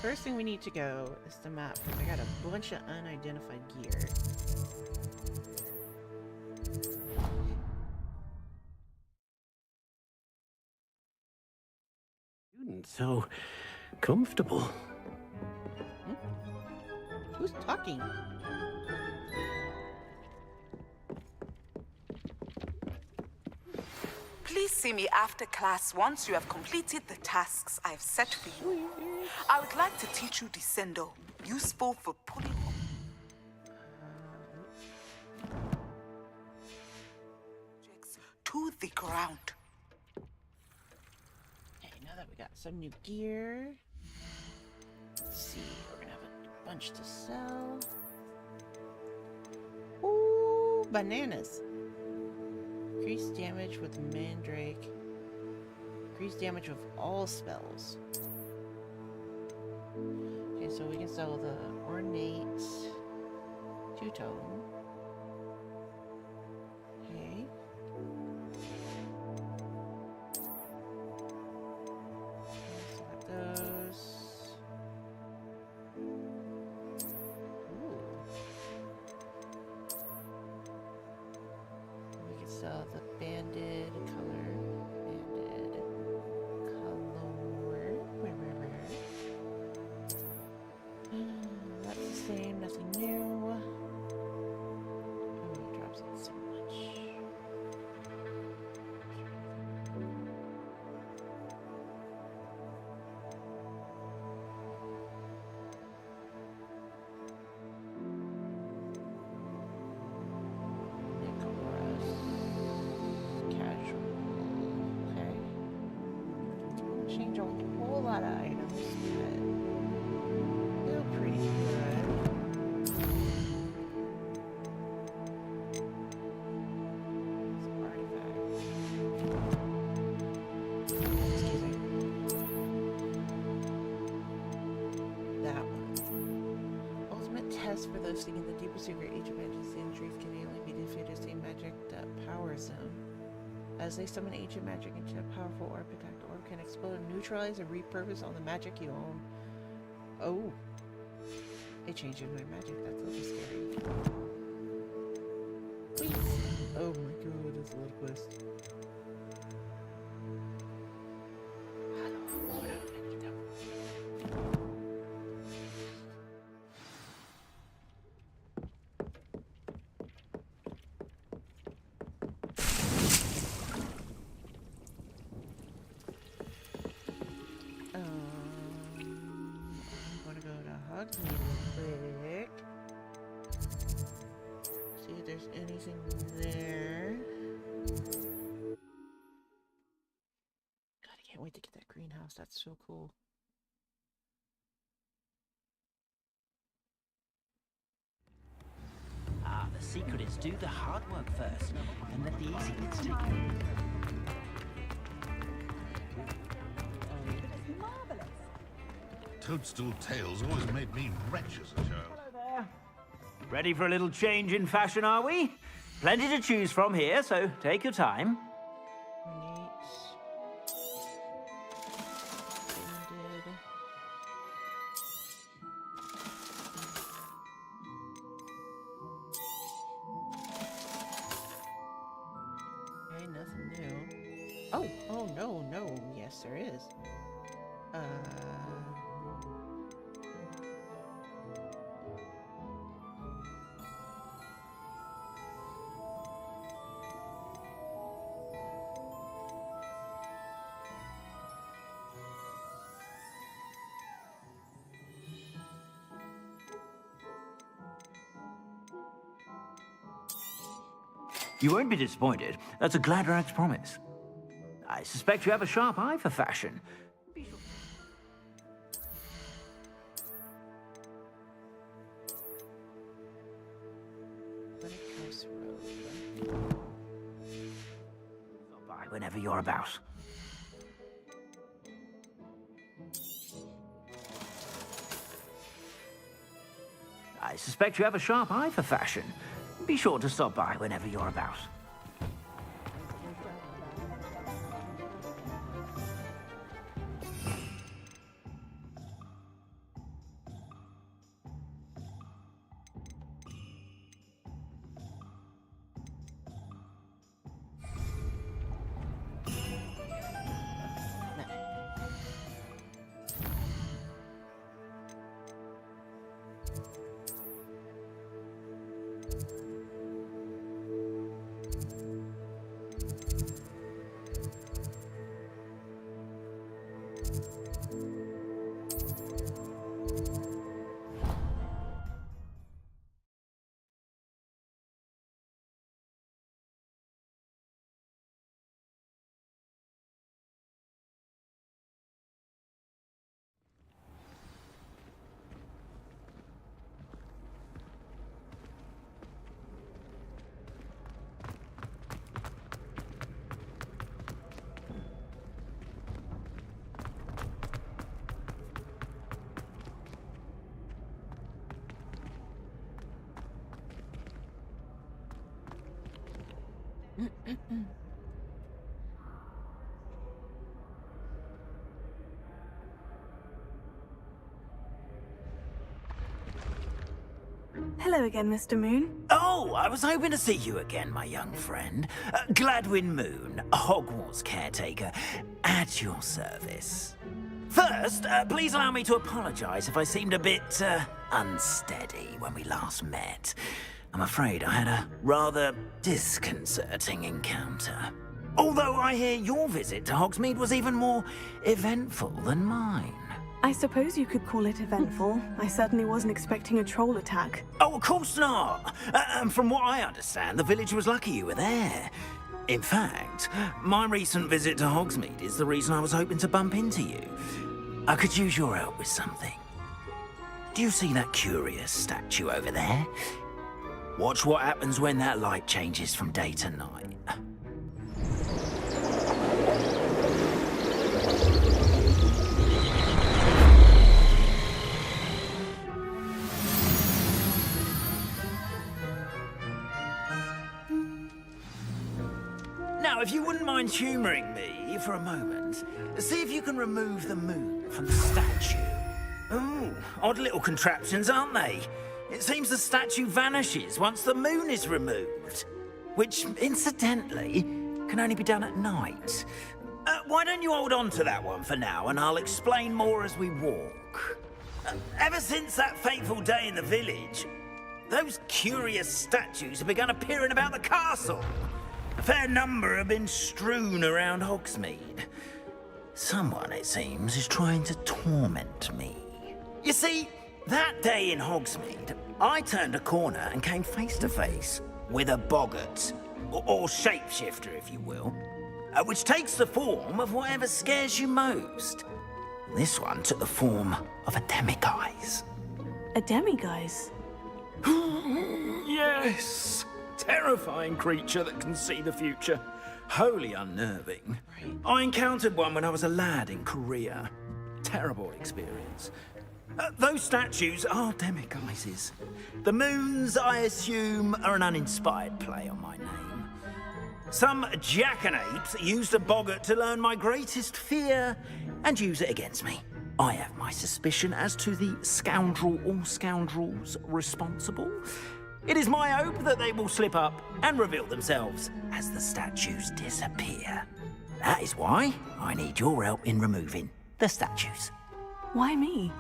First thing we need to go is the map. I got a bunch of unidentified gear. So comfortable. Who's talking? Please see me after class once you have completed the tasks I've set for you. I would like to teach you Descendo, useful for pulling objects to the ground. Okay, now that we got some new gear, let's see, we're gonna have a bunch to sell. Ooh, bananas. Increase damage with Mandrake. Increase damage with all spells. Okay, so we can sell the Ornate Two-Tone. Okay. Select those. Sell the banded color. Banded color. Where? That's the same, nothing new. Oh, it drops it so much. Change a whole lot of items, but feel pretty good. Some artifacts. Excuse me. That one. Ultimate test for those seeking the deeper secret. Each of Majesty's and truth can only be defeated. Same magic that powers them. As they summon ancient magic into a powerful artifact, the orb can explode and neutralize and repurpose all the magic you own. Oh. It changes my magic. That's a little scary. Whee! Oh my god, that's a little quest. Hogsmeade real quick. See if there's anything there. God, I can't wait to get that greenhouse. That's so cool. The secret is do the hard work first, and let the easy bits take over. Toadstool Tales always made me wretched as a child. Hello there. Ready for a little change in fashion, are we? Plenty to choose from here, so take your time. Okay, nothing new. Oh, no. Yes, there is. You won't be disappointed. That's a Gladrag's promise. I suspect you have a sharp eye for fashion. Stop by whenever you're about. I suspect you have a sharp eye for fashion. Be sure to stop by whenever you're about. Hello again, Mr. Moon. Oh, I was hoping to see you again, my young friend. Gladwin Moon, Hogwarts caretaker, at your service. First, please allow me to apologize if I seemed a bit unsteady when we last met. I'm afraid I had a rather disconcerting encounter. Although I hear your visit to Hogsmeade was even more eventful than mine. I suppose you could call it eventful. I certainly wasn't expecting a troll attack. Oh, of course not. And from what I understand, the village was lucky you were there. In fact, my recent visit to Hogsmeade is the reason I was hoping to bump into you. I could use your help with something. Do you see that curious statue over there? Watch what happens when that light changes from day to night. Now, if you wouldn't mind mind humouring me for a moment? See if you can remove the moon from the statue. Ooh, odd little contraptions, aren't they? It seems the statue vanishes once the moon is removed. Which, incidentally, can only be done at night. Why don't you hold on to that one for now, and I'll explain more as we walk. Ever since that fateful day in the village, those curious statues have begun appearing about the castle. A fair number have been strewn around Hogsmeade. Someone, it seems, is trying to torment me. You see, that day in Hogsmeade, I turned a corner and came face to face with a boggart, or shapeshifter, if you will, which takes the form of whatever scares you most. This one took the form of a demiguise. A demiguise? Yes! Terrifying creature that can see the future. Wholly unnerving. Right. I encountered one when I was a lad in Korea. Terrible experience. Those statues are demiguises. The moons, I assume, are an uninspired play on my name. Some jackanapes used a boggart to learn my greatest fear and use it against me. I have my suspicion as to the scoundrel or scoundrels responsible. It is my hope that they will slip up and reveal themselves as the statues disappear. That is why I need your help in removing the statues. Why me?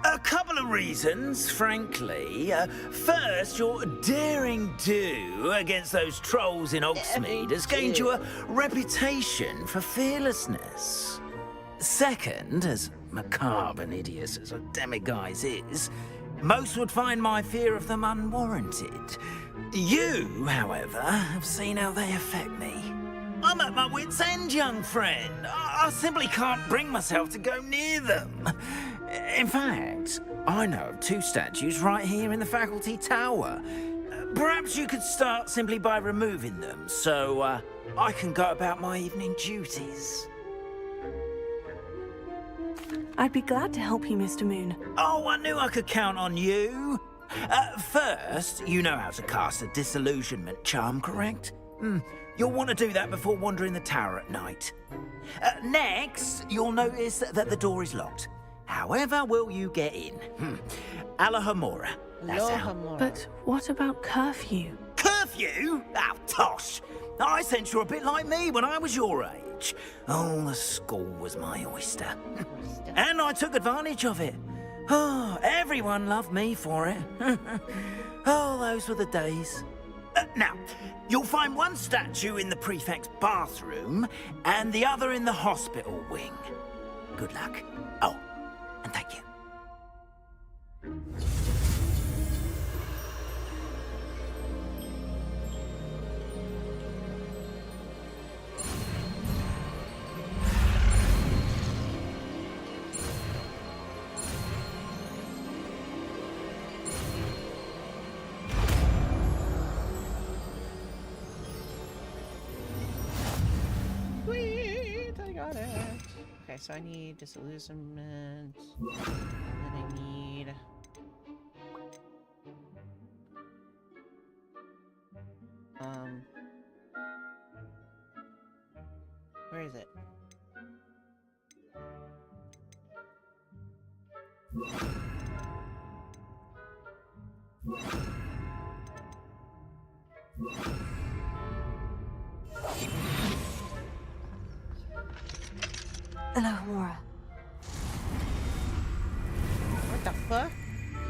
A couple of reasons, frankly. First, your daring do against those trolls in Hogsmeade has gained you a reputation for fearlessness. Second, as macabre and hideous as a demiguise is, most would find my fear of them unwarranted. You, however, have seen how they affect me. I'm at my wit's end, young friend. I simply can't bring myself to go near them. In fact, I know of 2 statues right here in the faculty tower. Perhaps you could start simply by removing them, so I can go about my evening duties. I'd be glad to help you, Mr. Moon. Oh, I knew I could count on you. First, you know how to cast a disillusionment charm, correct? You'll want to do that before wandering the tower at night. Next, you'll notice that the door is locked. However will you get in? Alahomora. That's how. But what about curfew? Curfew? Oh, tosh. I sense you're a bit like me when I was your age. Oh, the school was my oyster. And I took advantage of it. Oh, everyone loved me for it. Oh, those were the days. Now, you'll find one statue in the prefect's bathroom and the other in the hospital wing. Good luck. Oh, and thank you. Sweet, I got it. Okay, so I need disillusionment, and then I need where is it? Alahomora. What the fuck?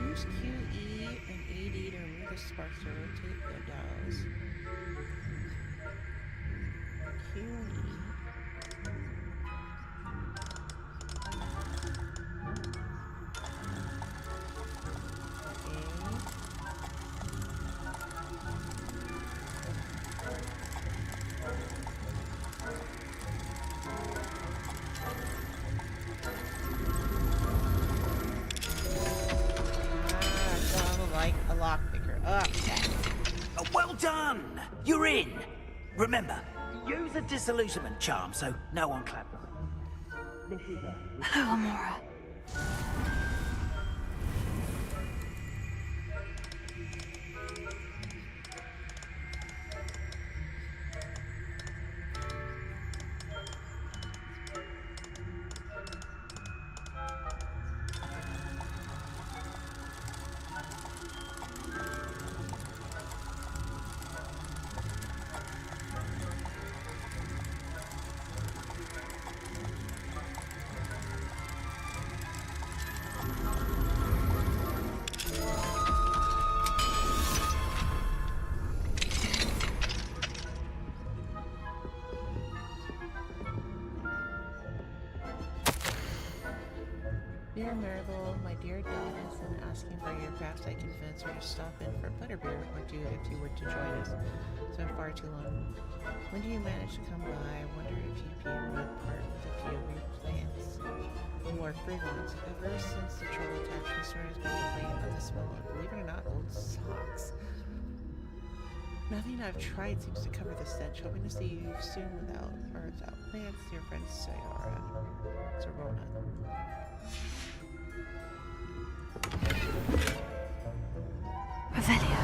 Use QE and AD to remove the sparks to rotate the dials. QE. Like a lockpicker. Oh, well done! You're in! Remember, use a disillusionment charm so no one claps. Alahomora. Dear Maribel, my dear Dad isn't asking for your. Perhaps I convince her to stop in for a butterbeer or two if you were to join us. It's been far too long. When do you manage to come by? I wonder if you'd be able to part with a few of your plants. More free ones. Ever since the troll attack, Mr. has been complaining about the smell of, believe it or not, old socks. Nothing I've tried seems to cover the stench. Hoping to see you soon without plants. Your friend Sayara. Serona. Revelio.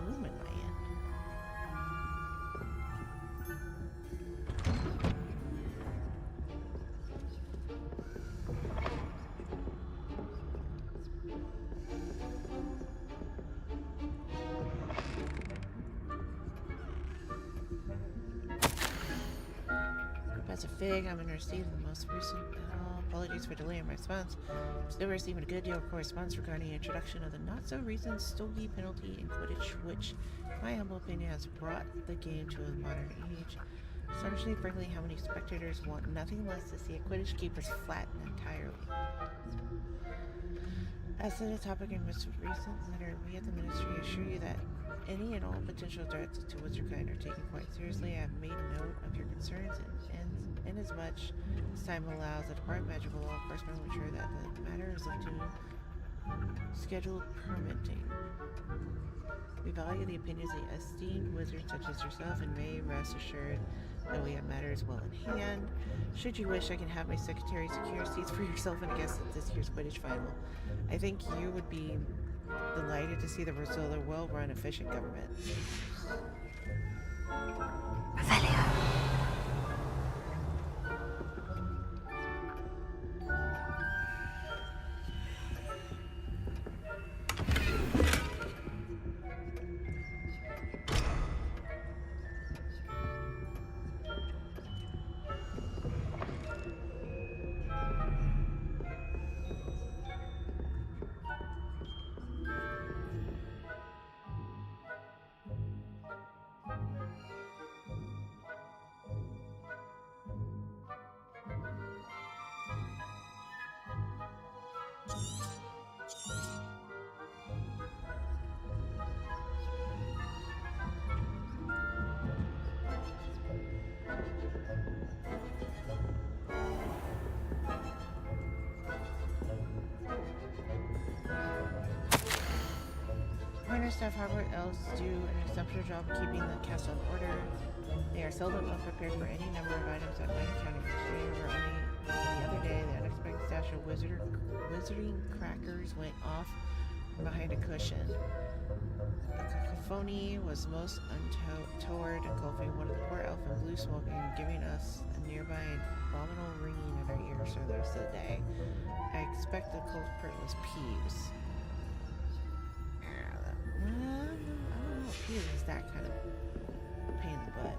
Room in my end. Professor Fig, I'm in receipt of the most recent. Apologies for delaying my response. I'm still receiving a good deal of correspondence regarding the introduction of the not-so-recent Stogie penalty in Quidditch, which, in my humble opinion, has brought the game to a modern age. Astonishingly, frankly, how many spectators want nothing less to see a Quidditch keeper's flattened entirely. As to the topic in Mr. Recent letter, we at the Ministry assure you that any and all potential threats to Wizardkind are taken quite seriously. I have made note of your concerns, and inasmuch as time allows, the Department of Magical Law Enforcement will ensure that the matter is up to scheduled permitting. We value the opinions of esteemed wizards such as yourself, and may rest assured that we have matters well in hand. Should you wish, I can have my secretary secure seats for yourself and guests at this year's Quidditch final. I think you would be delighted to see the result of a well-run, efficient government. Revelio. Minor staff, however, elves do an exceptional job of keeping the castle in order. They are seldom unprepared for any number of items that might encounter each day. Only the other day, the unexpected stash of wizarding crackers went off from behind a cushion. The cacophony was most untoward, engulfing one of the poor elf in blue smoke and giving us a nearby abominable ringing in our ears for the rest of the day. I expect the culprit was Peeves. I don't know if Peeves is that kind of pain in the butt.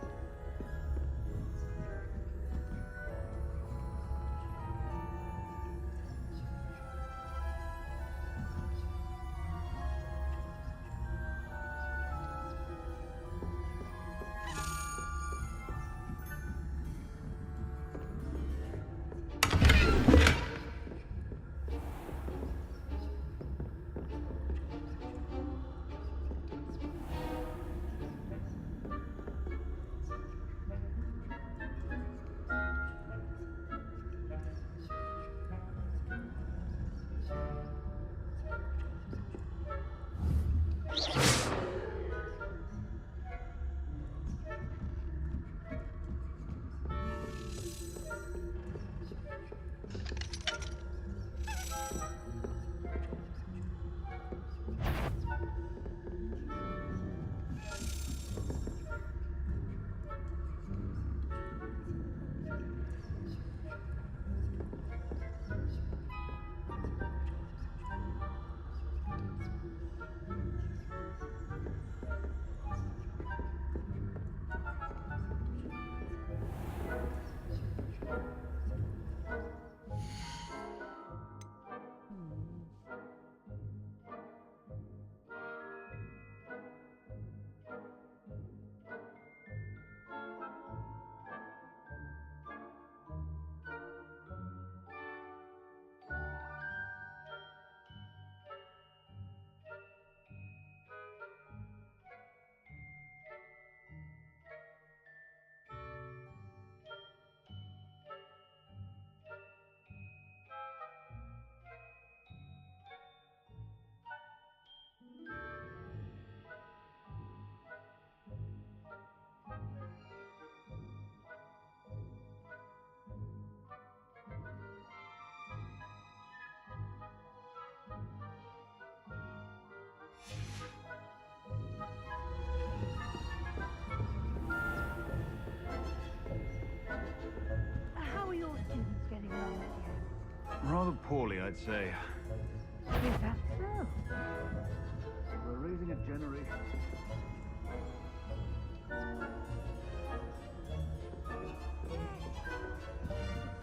Rather poorly, I'd say. Is that so? We're raising a generation.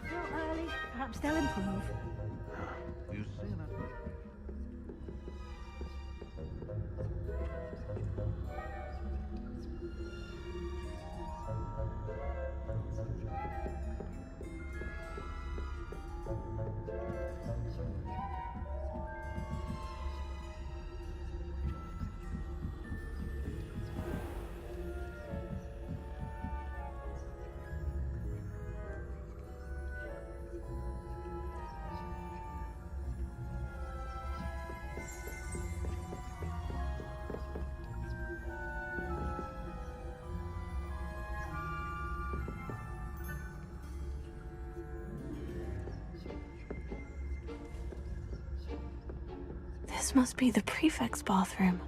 Still early. Perhaps they'll improve. You say that? This must be the prefect's bathroom.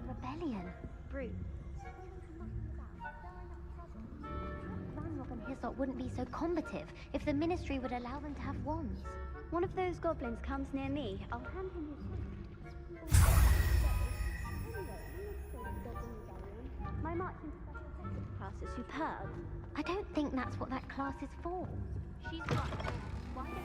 Rebellion. Brute. Ranrock and Hyssop wouldn't be so combative if the Ministry would allow them to have wands. One of those goblins comes near me, I'll hand him his My marching class is superb. I don't think that's what that class is for. She's right. Why don't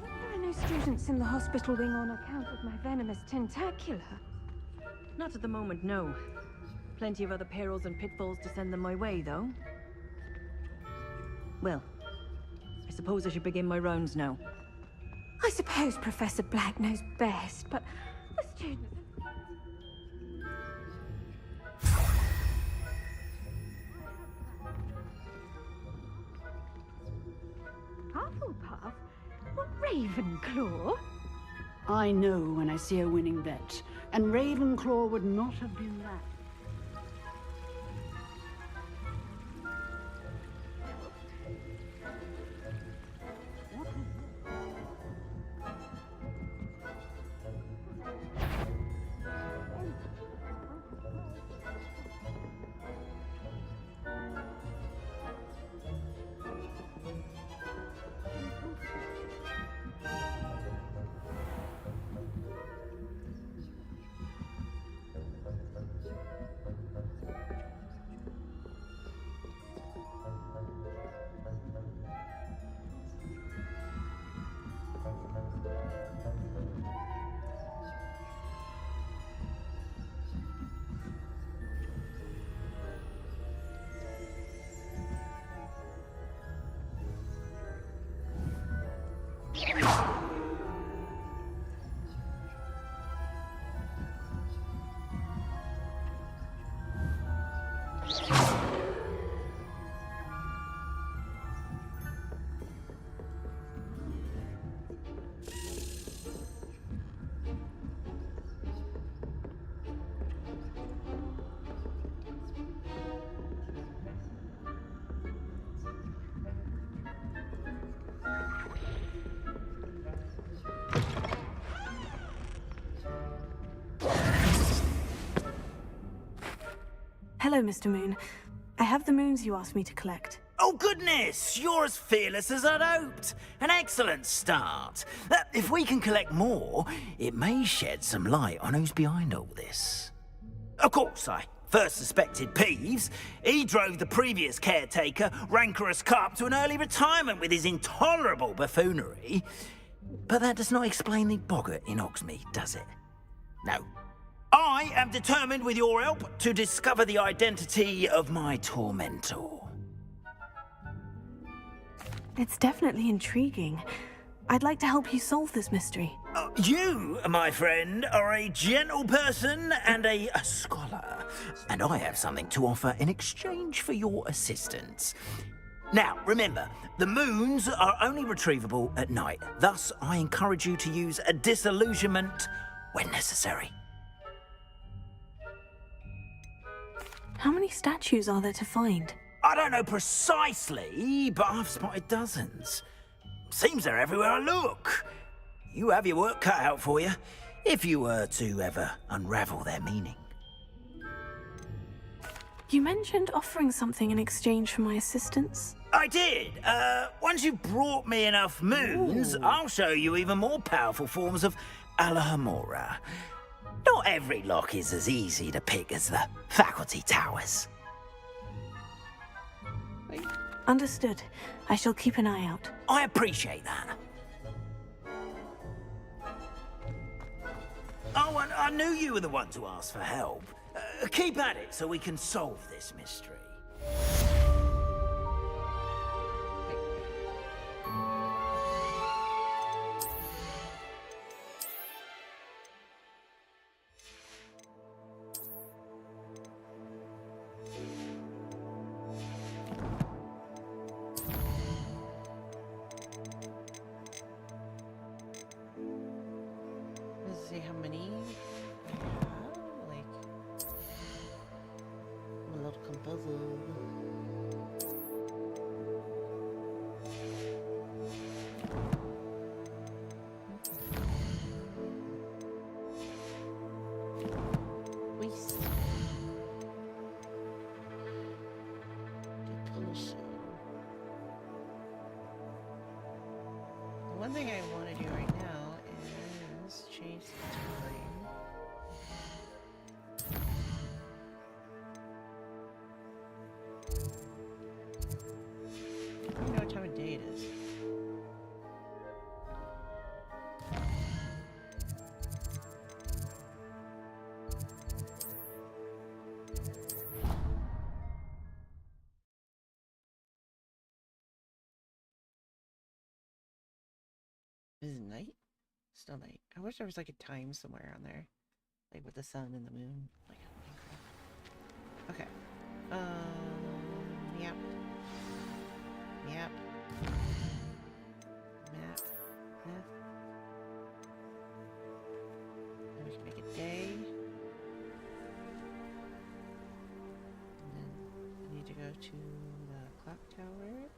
There are no students in the hospital wing on account of my venomous tentacula. Not at the moment, no. Plenty of other perils and pitfalls to send them my way, though. Well, I suppose I should begin my rounds now. I suppose Professor Black knows best, but the students... Hufflepuff? What, Ravenclaw? I know when I see a winning bet, and Ravenclaw would not have been that. Hello, Mr. Moon. I have the moons you asked me to collect. Oh, goodness! You're as fearless as I'd hoped. An excellent start. If we can collect more, it may shed some light on who's behind all this. Of course, I first suspected Peeves. He drove the previous caretaker, Rancorous Carp, to an early retirement with his intolerable buffoonery. But that does not explain the boggart in Hogsmeade, does it? No. I am determined, with your help, to discover the identity of my tormentor. It's definitely intriguing. I'd like to help you solve this mystery. You, my friend, are a gentle person and a scholar, and I have something to offer in exchange for your assistance. Now, remember, the moons are only retrievable at night. Thus, I encourage you to use a disillusionment when necessary. How many statues are there to find? I don't know precisely, but I've spotted dozens. Seems they're everywhere I look. You have your work cut out for you, if you were to ever unravel their meaning. You mentioned offering something in exchange for my assistance. I did. Once you've brought me enough moons, I'll show you even more powerful forms of Alohomora. Not every lock is as easy to pick as the faculty towers. Understood. I shall keep an eye out. I appreciate that. Oh, and I knew you were the one to ask for help. Keep at it so we can solve this mystery. Let's see how many I have. Like, I'm a little confuzzled. Waste. Depulso. The one thing I want to do right now is change the time. I don't know what time of day it is. Is it night? Still night. I wish there was like a time somewhere on there. Like with the sun and the moon. Like, okay. Yep. Yep. Map. Map. And we can make it day. And then I need to go to the clock tower.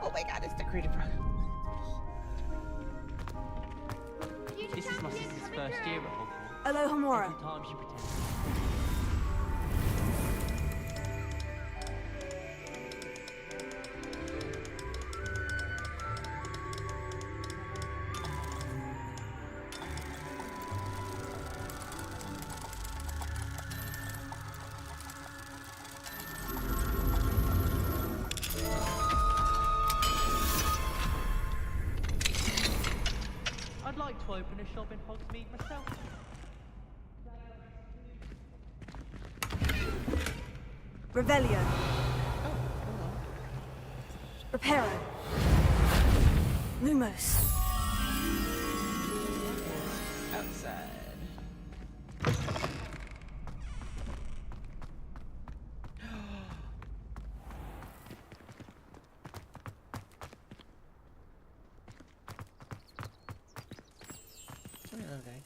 Oh my god, it's the creative rock. This is my sister's first year at Hogwarts. Alohomora. Every time she pretends. I'd like to open a shop in Hogsmeade myself. Revelio. Reparo. Lumos. Outside. Come here, little guy.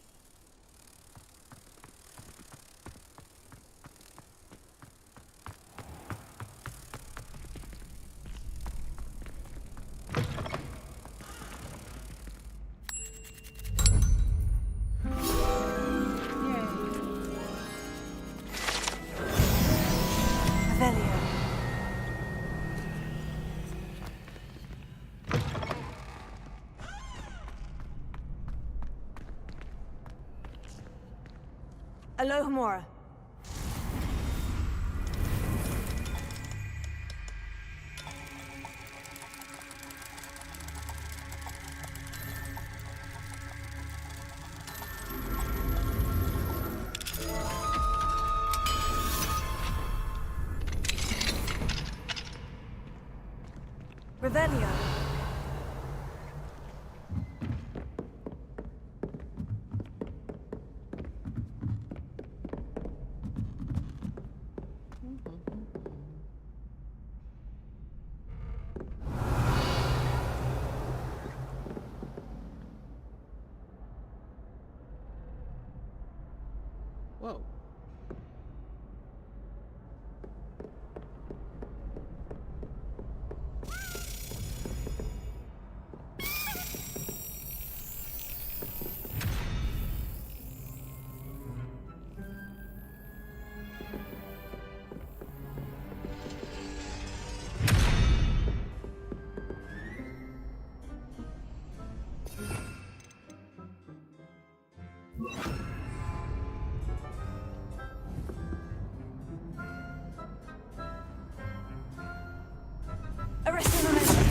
Alohomora. Revelio. Whoa. Arresting momentum.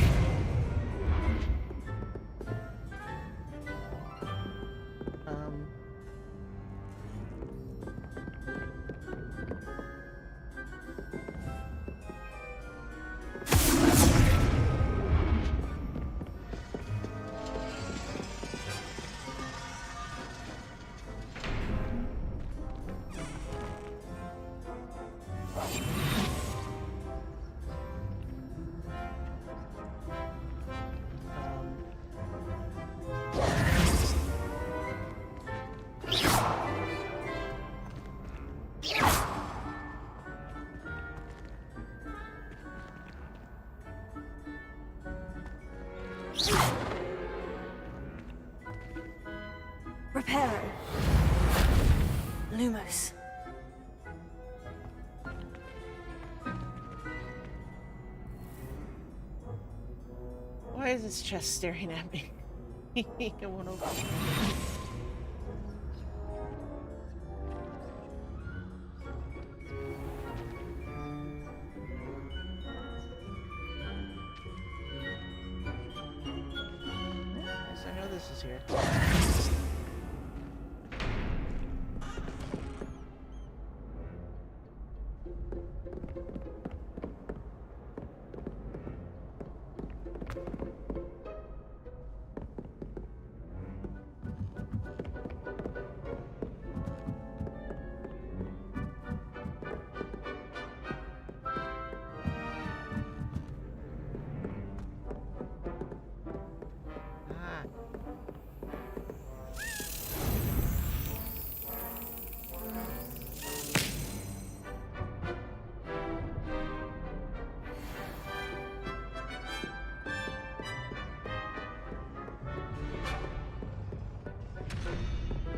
Reparo. Lumos. Why is this chest staring at me? It won't open. Yes, I know this is here.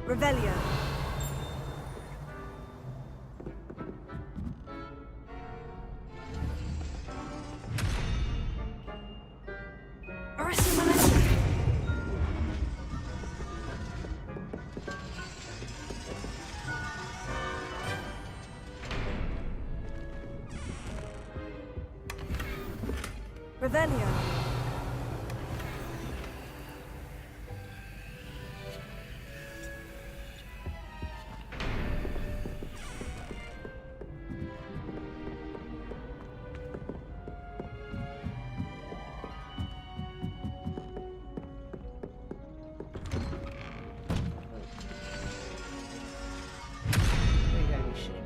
Revelio. Arresting momentum. Revelio. You gotta be shitting me.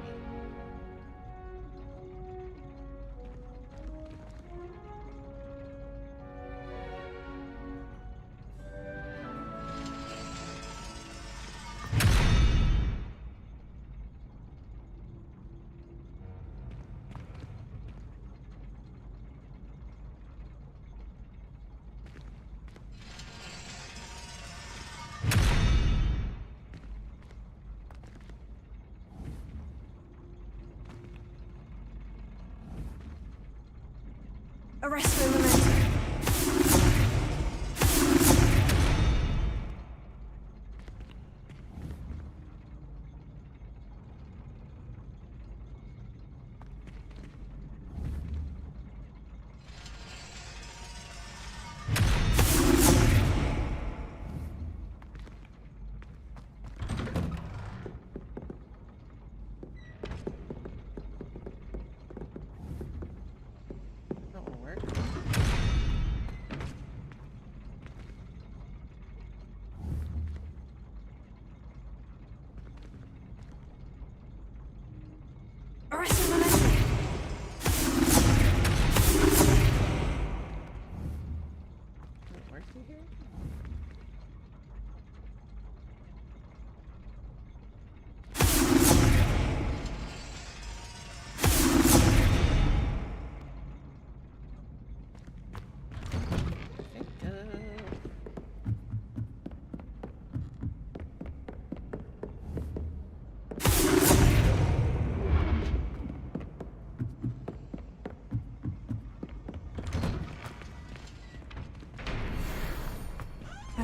Arresting momentum.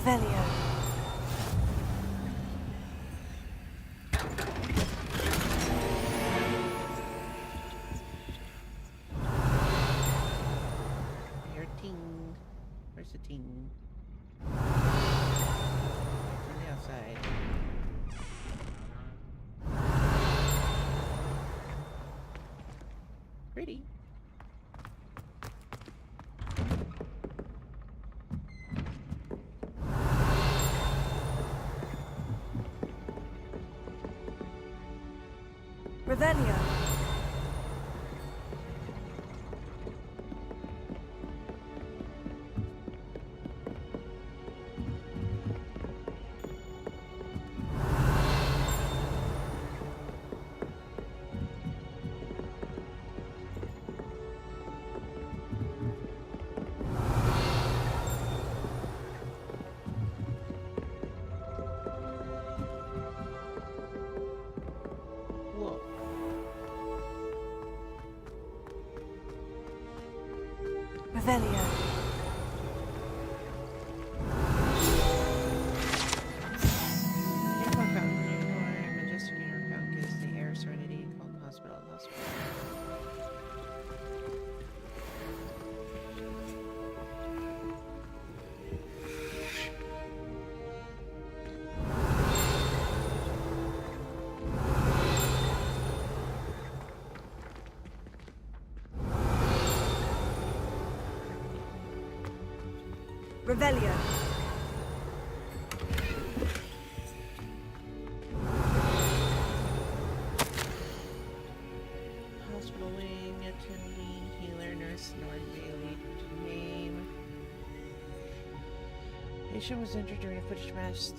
Revelio. Your ting. Where's the ting? On the outside. Pretty. Revelio. Whoa. Revelio. Unicorn Fountain, Unicorn, Majestic Unicorn Fountain gives the air serenity, called hospital, hospital. Revelio. Hospital wing, attending, healer, nurse, North Bailey, name. Patient was injured during a footage match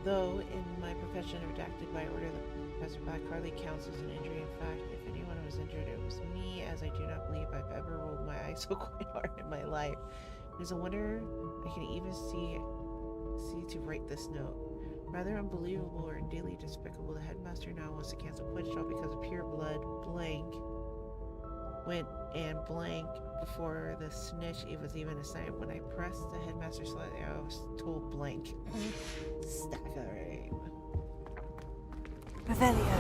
though in my profession redacted by order of Professor Black hardly counts as an injury. In fact, if anyone was injured, it was me, as I do not believe I've ever rolled my eyes so quite hard in my life. It is a wonder I can even see to write this note. Rather unbelievable or indeedly despicable, the headmaster now wants to cancel Quidditch all because of pure blood. Blank went and blank before the snitch it was even assigned. When I pressed the headmaster slightly, I was told blank. Stack alright. Revelio.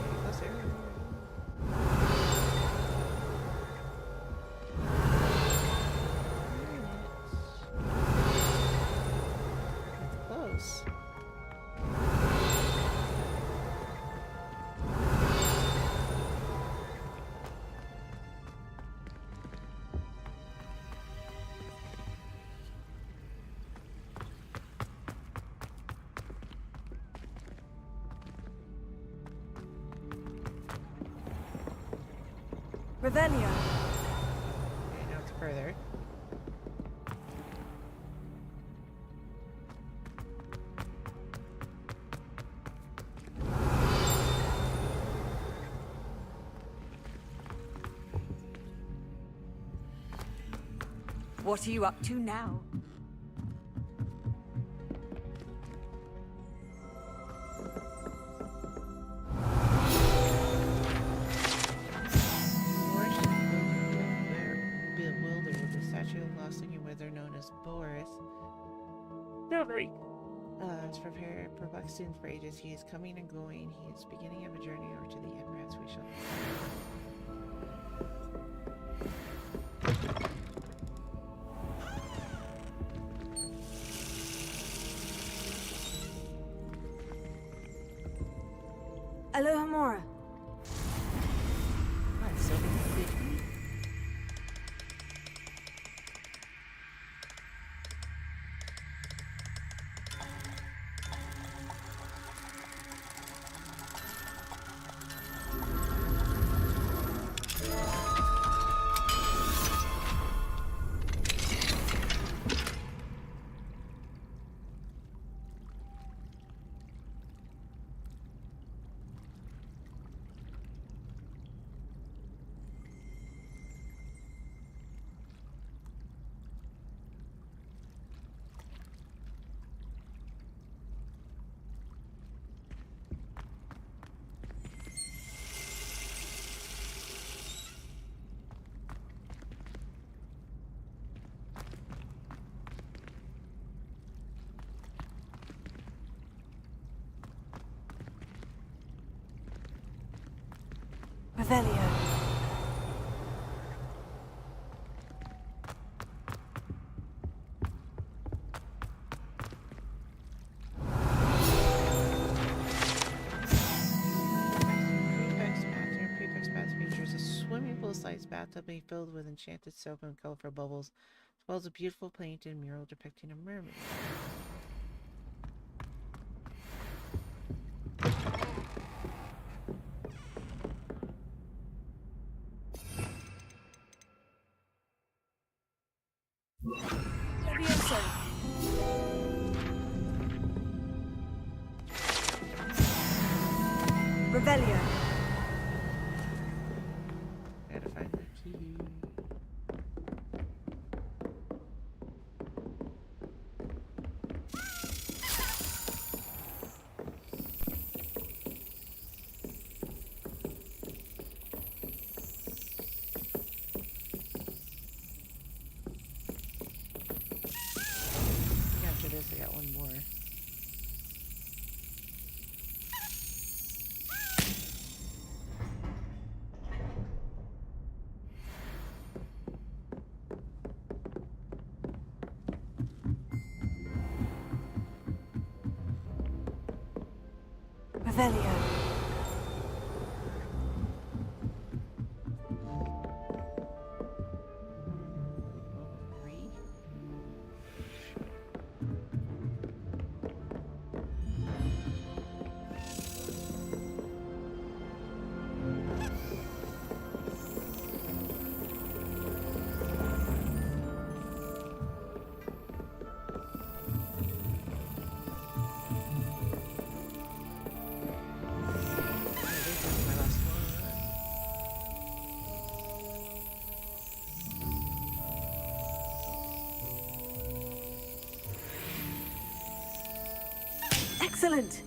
Closer. That's close. Revelio. Okay, now it's further. What are you up to now? Bewildered with the statue of lost looking wizard known as Boris. Nobody. Has prepared perplexed students for ages. He is coming and going. He is beginning of a journey over to the Emirates. We shall. Alohomora. What, so big? Revelio. Prefix bath features a swimming pool-sized bathtub being filled with enchanted soap and colorful bubbles, as well as a beautiful painted mural depicting a mermaid. Revelio. Gotta find the key. After this, I got one more. Revelio. Excellent.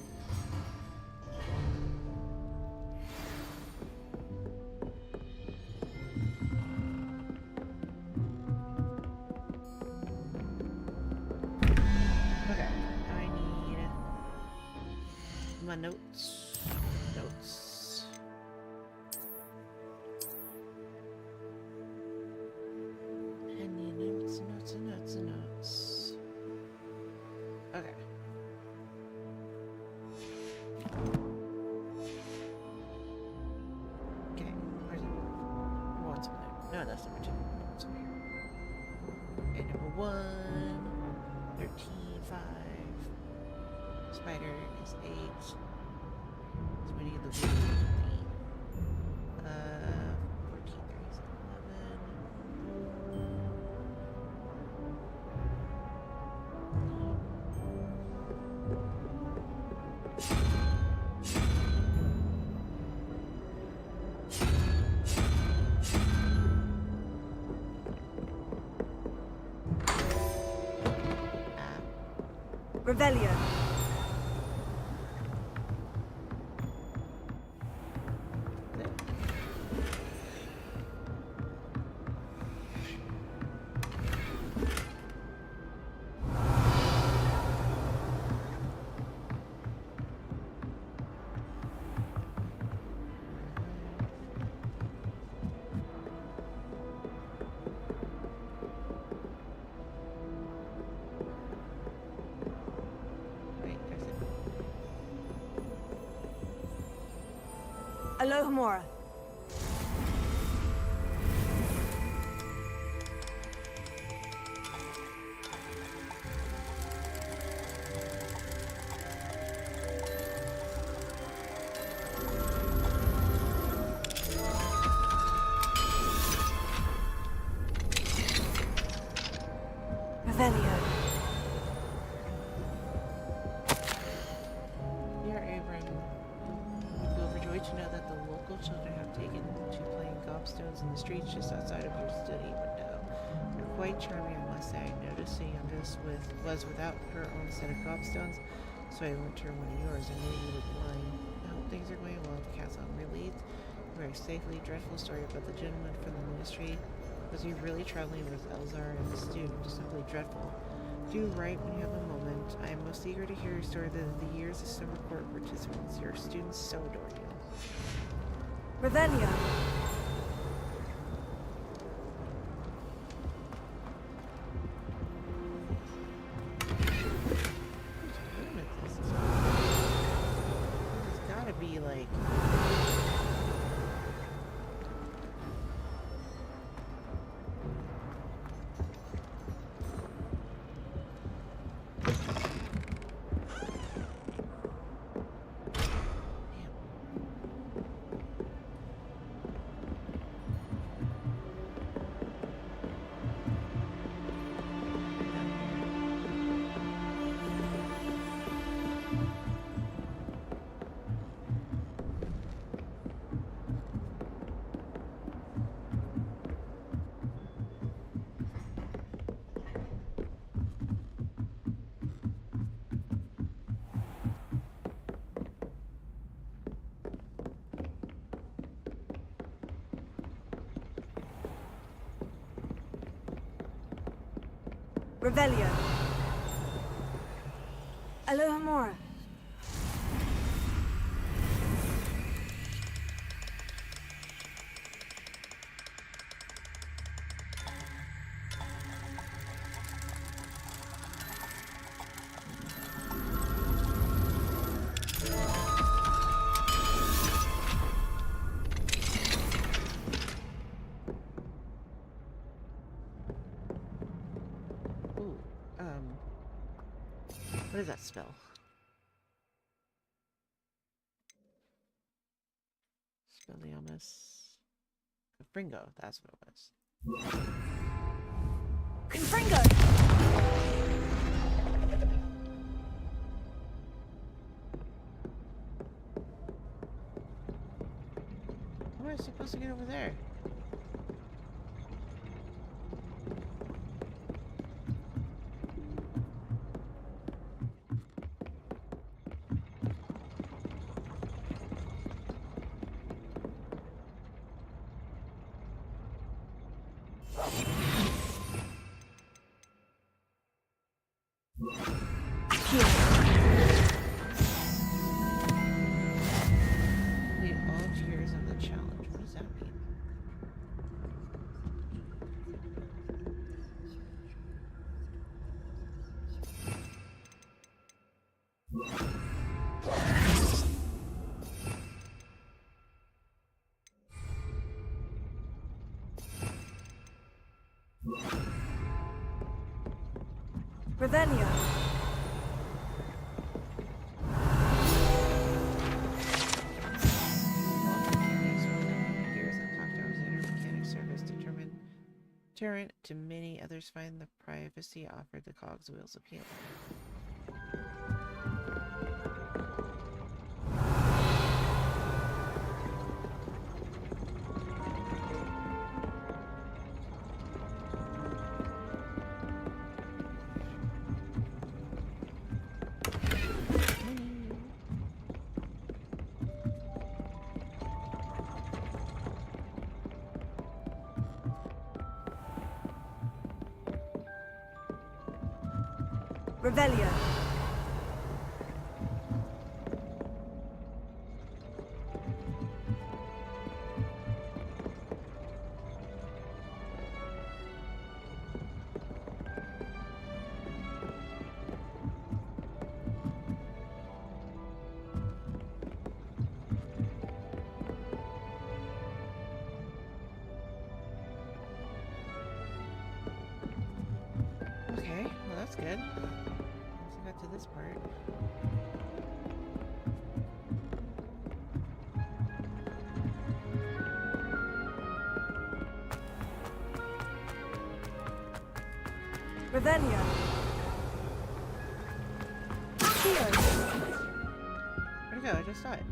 Okay, I need my notes. Notes. I need notes. Okay. Okay, where's it? Number one's over there. No, that's number two. It's over here. Okay, number 1, 13, 5. Spider is 8. So we need the blue 14. 14, 3 is 11. Revelio. Alohomora. Revelio. Dear Abram, we feel overjoyed to know that the local children have taken to playing gobstones in the streets just outside of your study window. They're quite charming, I must say. I noticed the youngest was without her own set of gobstones, so I lent her one of yours. I knew you would blind. I hope things are going well. Castle, I'm relieved. Very safely. Dreadful story about the gentleman from the ministry. Was he really traveling with Elzar and the student? Simply dreadful. Do write when you have a moment. I am most eager to hear your story of the years of summer court participants. Your students so adore you. Revelio. It's gotta be like. Revelio. Alohomora. Ooh, what is that spell? Spelliarmus. Confringo, that's what it was. Confringo! How am I supposed to get over there? Complete all tiers of the challenge. What does that mean? Revelio. Gears and clock towers inner mechanic service deterrent to many others find the privacy offered the cog's wheels appealing. Revelio. Okay, well that's good. Once I got to this part. Revelio. Accio. Where'd it go? I just saw it.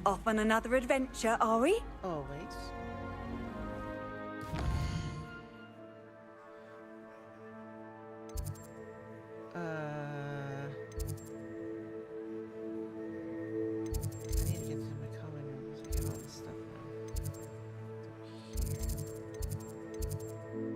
Off on another adventure, are we? Always. I need to get to my common room so I get all this stuff now. It's up here.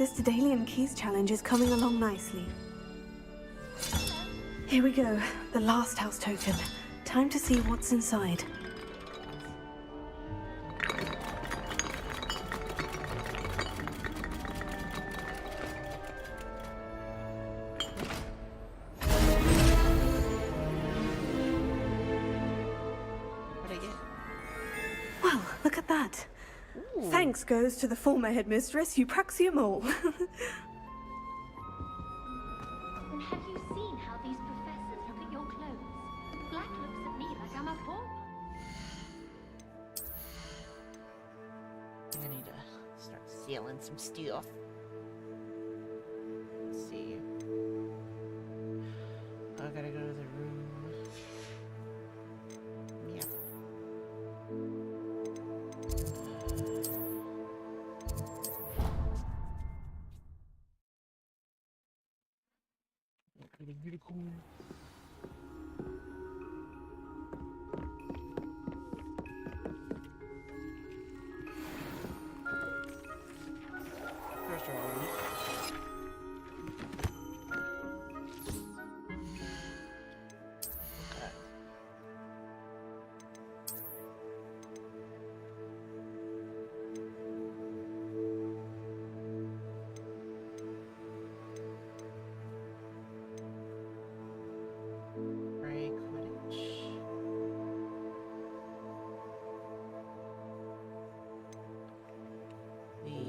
This Daedalian Keys challenge is coming along nicely. Here we go. The last house token. Time to see what's inside. What'd I get? Well, look at that. Thanks goes to the former headmistress, Eupraxia Mole. And have you seen how these professors look at your clothes? Black looks at me like I'm a pauper. I need to start sealing some stuff. Let's see. I gotta go to the room. Yeah. Really cool. First of all, okay. Ray Quidditch. The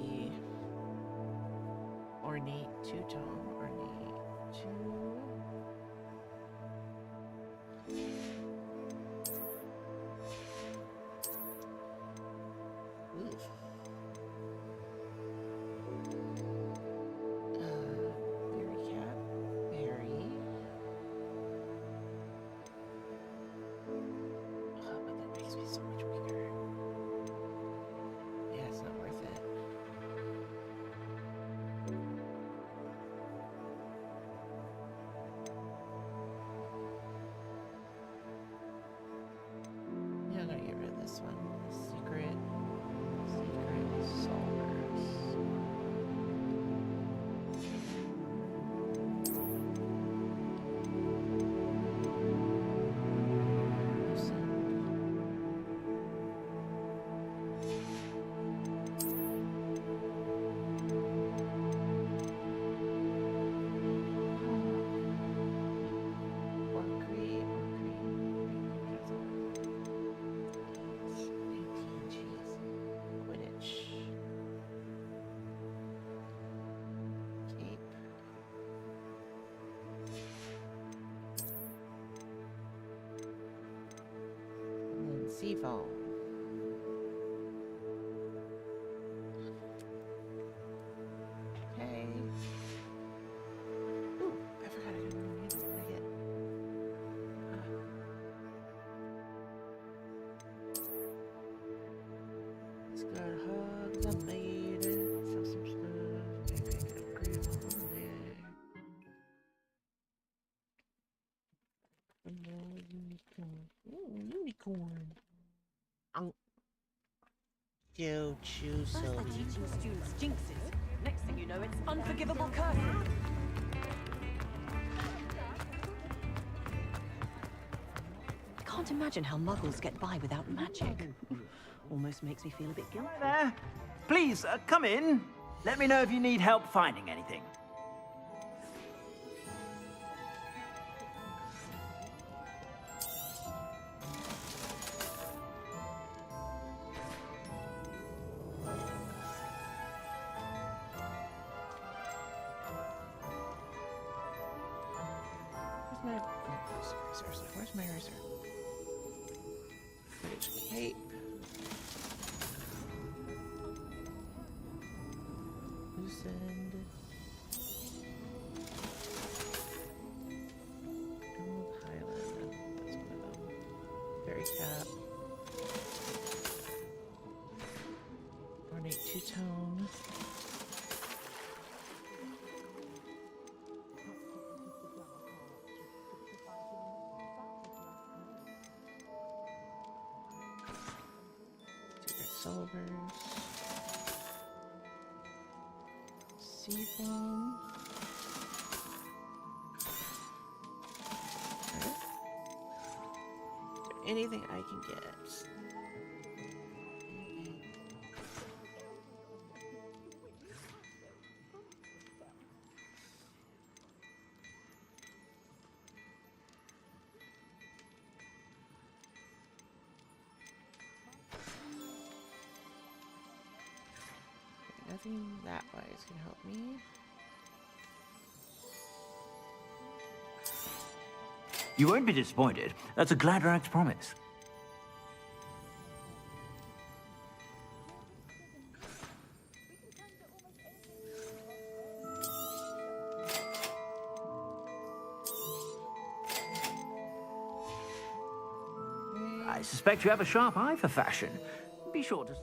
ornate two-tone, ornate two. Ooh. Berry cat, berry. Oh, but that makes me so much weaker. Yeah, it's not worth it. Yeah, I'm gonna get rid of this one. Secret solvers. Seafoam. Okay. Ooh, I forgot I didn't really need what I get. Let's go to Hugs. I made it. Sell some stuff. Maybe I can upgrade one there. Unicorn. Ooh, unicorn. Joe Chew First so they're teaching students jinxes. Next thing you know, it's unforgivable curses. I can't imagine how muggles get by without magic. Almost makes me feel a bit guilty. There. Please, come in. Let me know if you need help finding anything. Where's my eraser? Quidditch cape. Loosened. Gold Highland. That's one of them. Berry cap. Ornate two-tone. Solvers. seafoam. Okay. Is there anything I can get? Nothing that wise can help me. You won't be disappointed. That's a Gladrax promise. I suspect you have a sharp eye for fashion. Be sure to...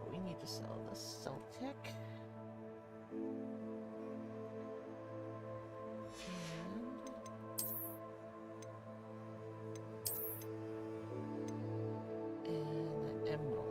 We need to sell the Celtic. And an emerald.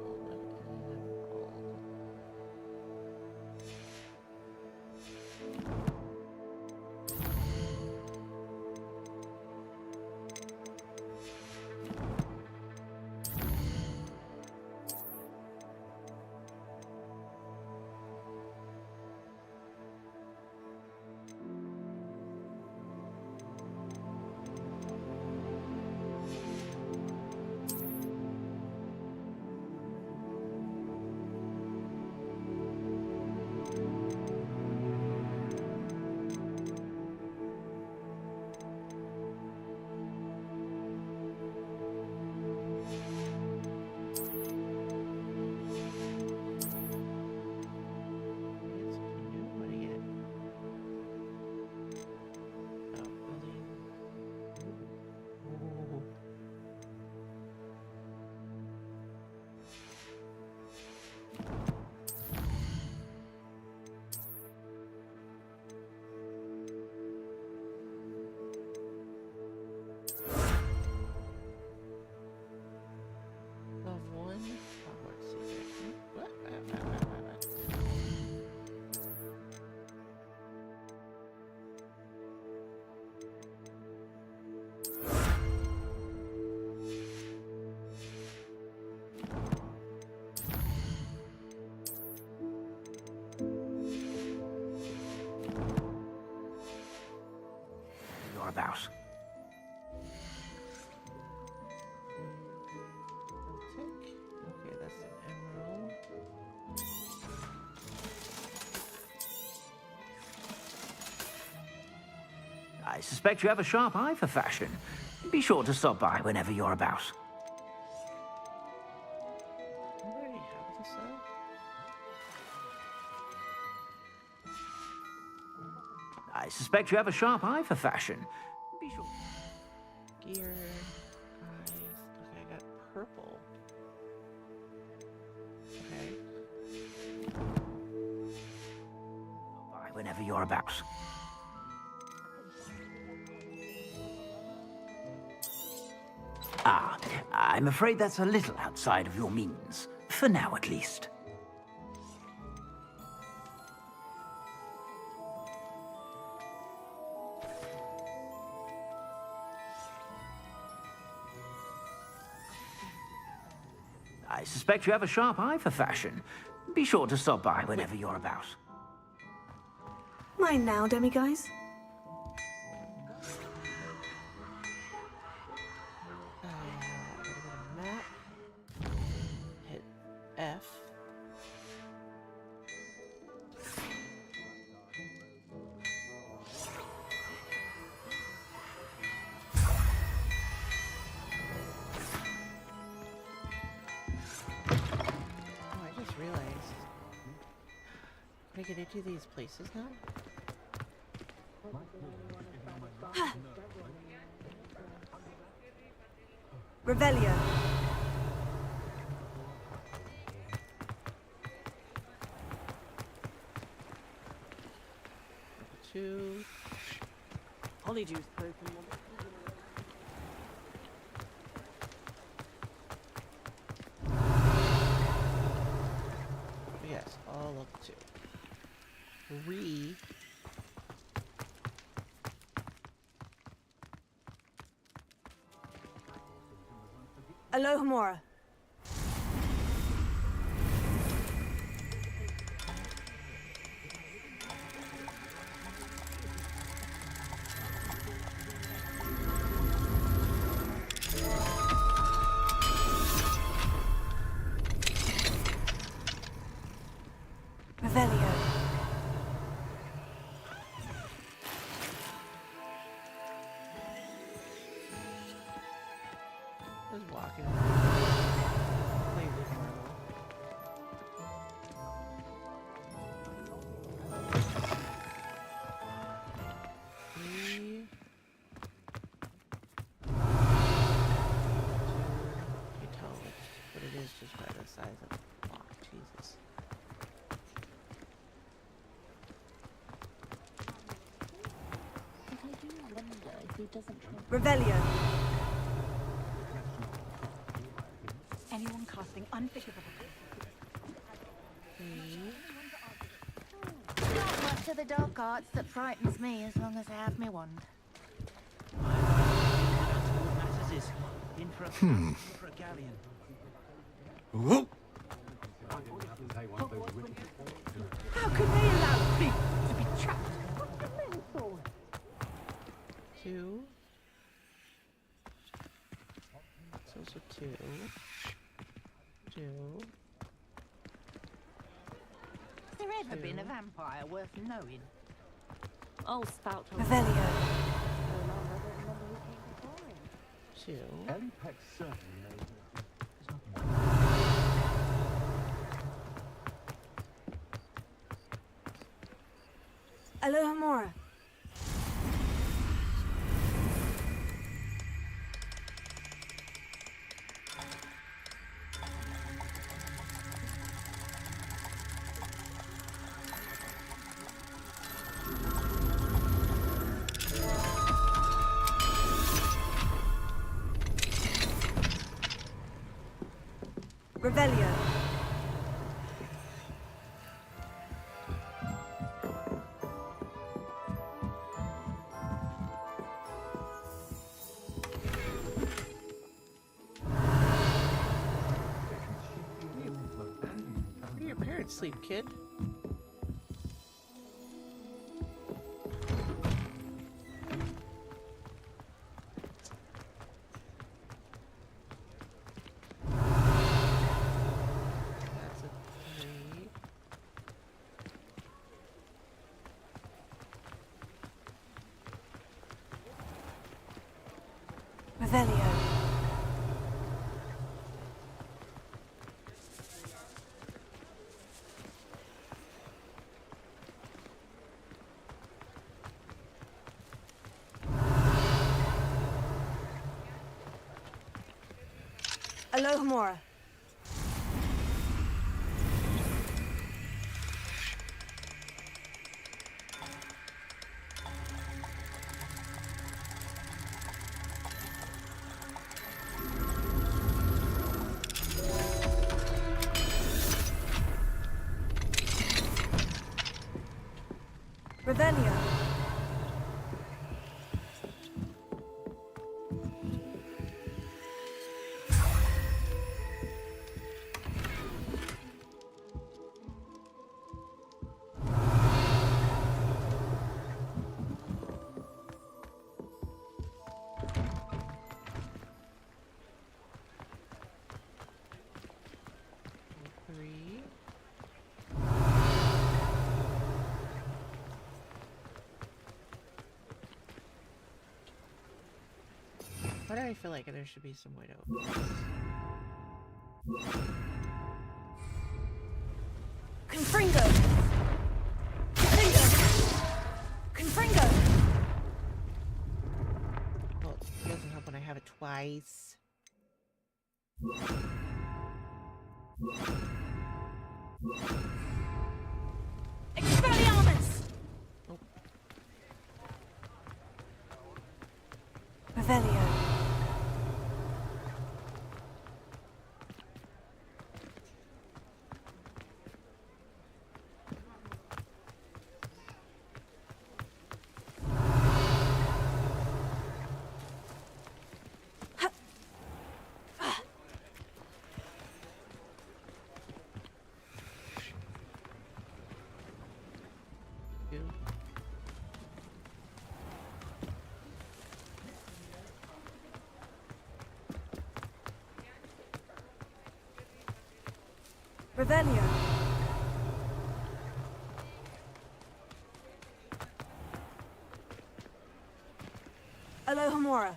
Hogwarts secret. What? You're about. Okay, that's an emerald. I suspect you have a sharp eye for fashion. Be sure to stop by whenever you're about. I already have this up. I suspect you have a sharp eye for fashion. Be sure. Gear, eyes. Okay, I got purple. Okay. Stop by whenever you're about. Ah, I'm afraid that's a little outside of your means. For now, at least. I suspect you have a sharp eye for fashion. Be sure to stop by whenever you're about. Mine now, demiguise. Map. Hit F. Oh, I just realized. Can I get into these places now? Revelio. Two. Polyjuice broken one. Yes, all up to 3. Alohomora. Revelio. Just walking. Completely normal. Three. Two. You tell what it is just by the size of the block. Jesus. But I do wonder if he doesn't try. Revelio. Anyone casting unforgivable. Not much of the dark arts that frightens me as long as I have my wand. Matters is in for a galleon. Whoop. How could they allow me to be trapped? Mental. 2. It's also 2. 2. Has there ever been a vampire worth knowing? I'll spout on. Revelio. 2. Apex certainly knows. Alohomora. Revelio. Where do your parents sleep, kid? That's a 3. Revelio. Alohomora. Revelio. Three. Why do I feel like there should be some way to open this? Confringo. Confringo. Confringo. I have it twice. Expelliarmus! Revelio. Revelio. Alohomora.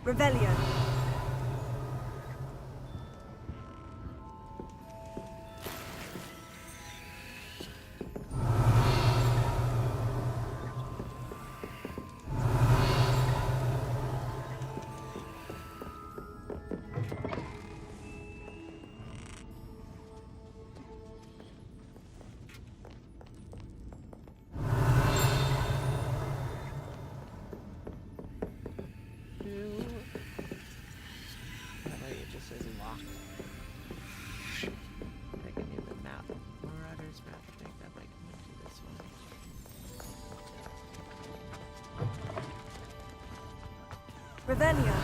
Revelio. It just says lock. I can do the map. Marauders map. I think that might come into this one. Revelio.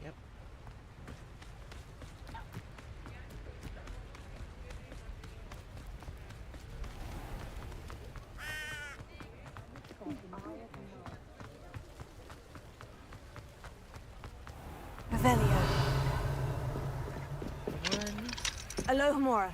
Yep. Revelio. Alohomora.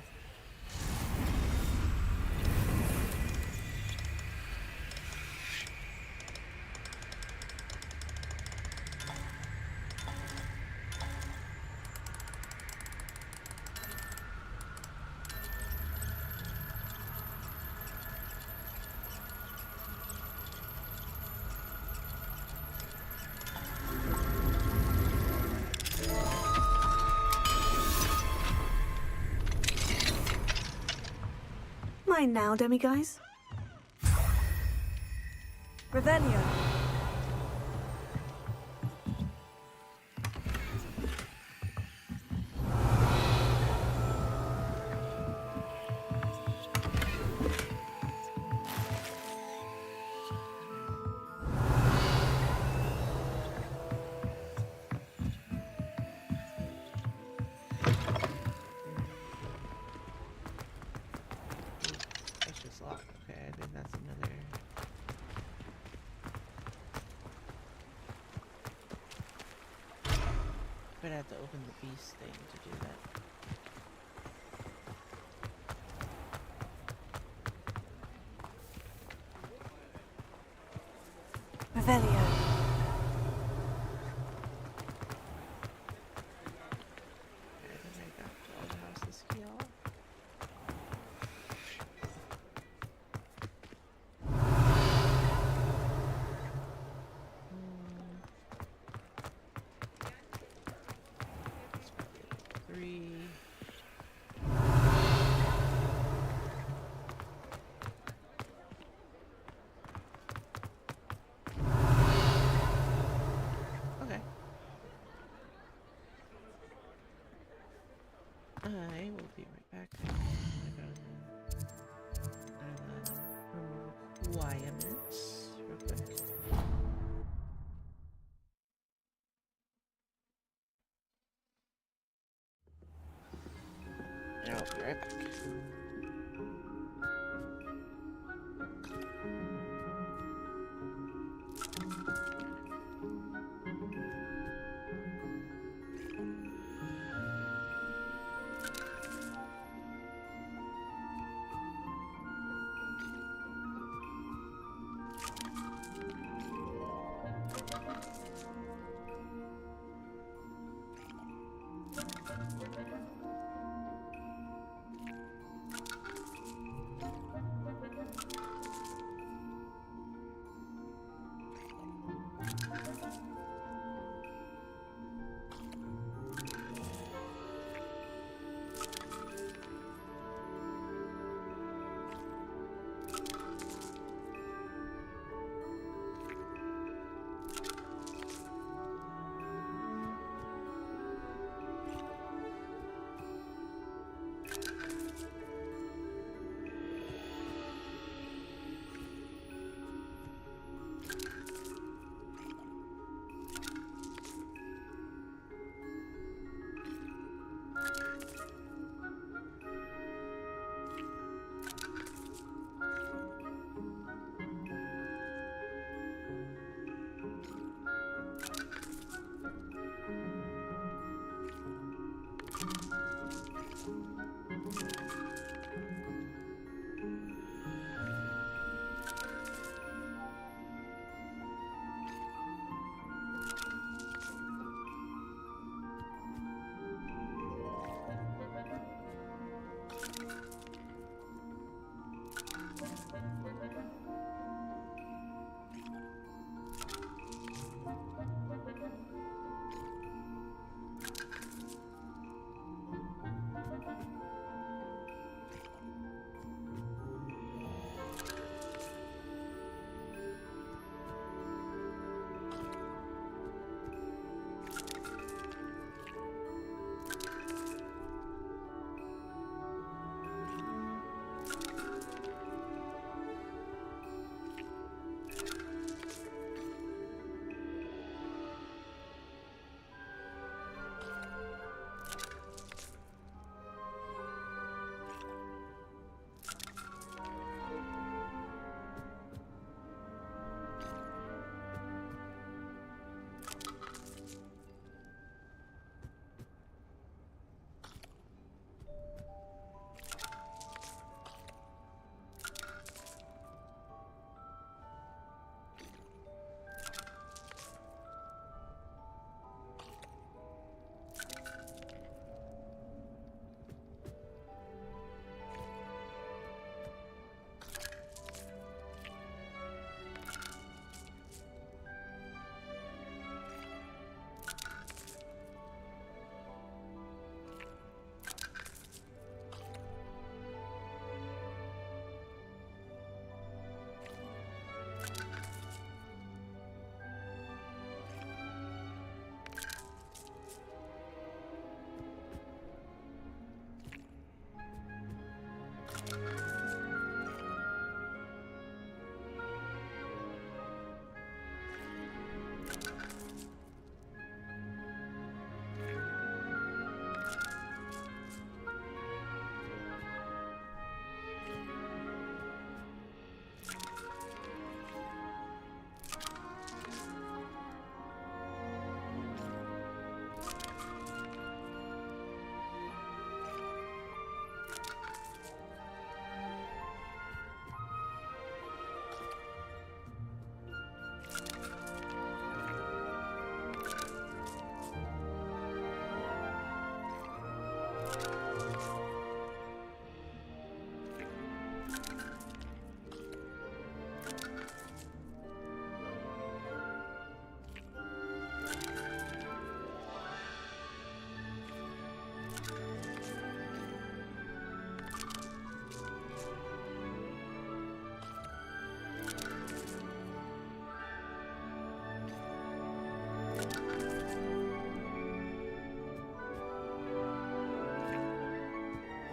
Mine now, demiguise. Revelio. Okay, I think that's another. But I have to open the beast thing to do that. Revelio. I think I got all the houses here. Three. I'll be right back.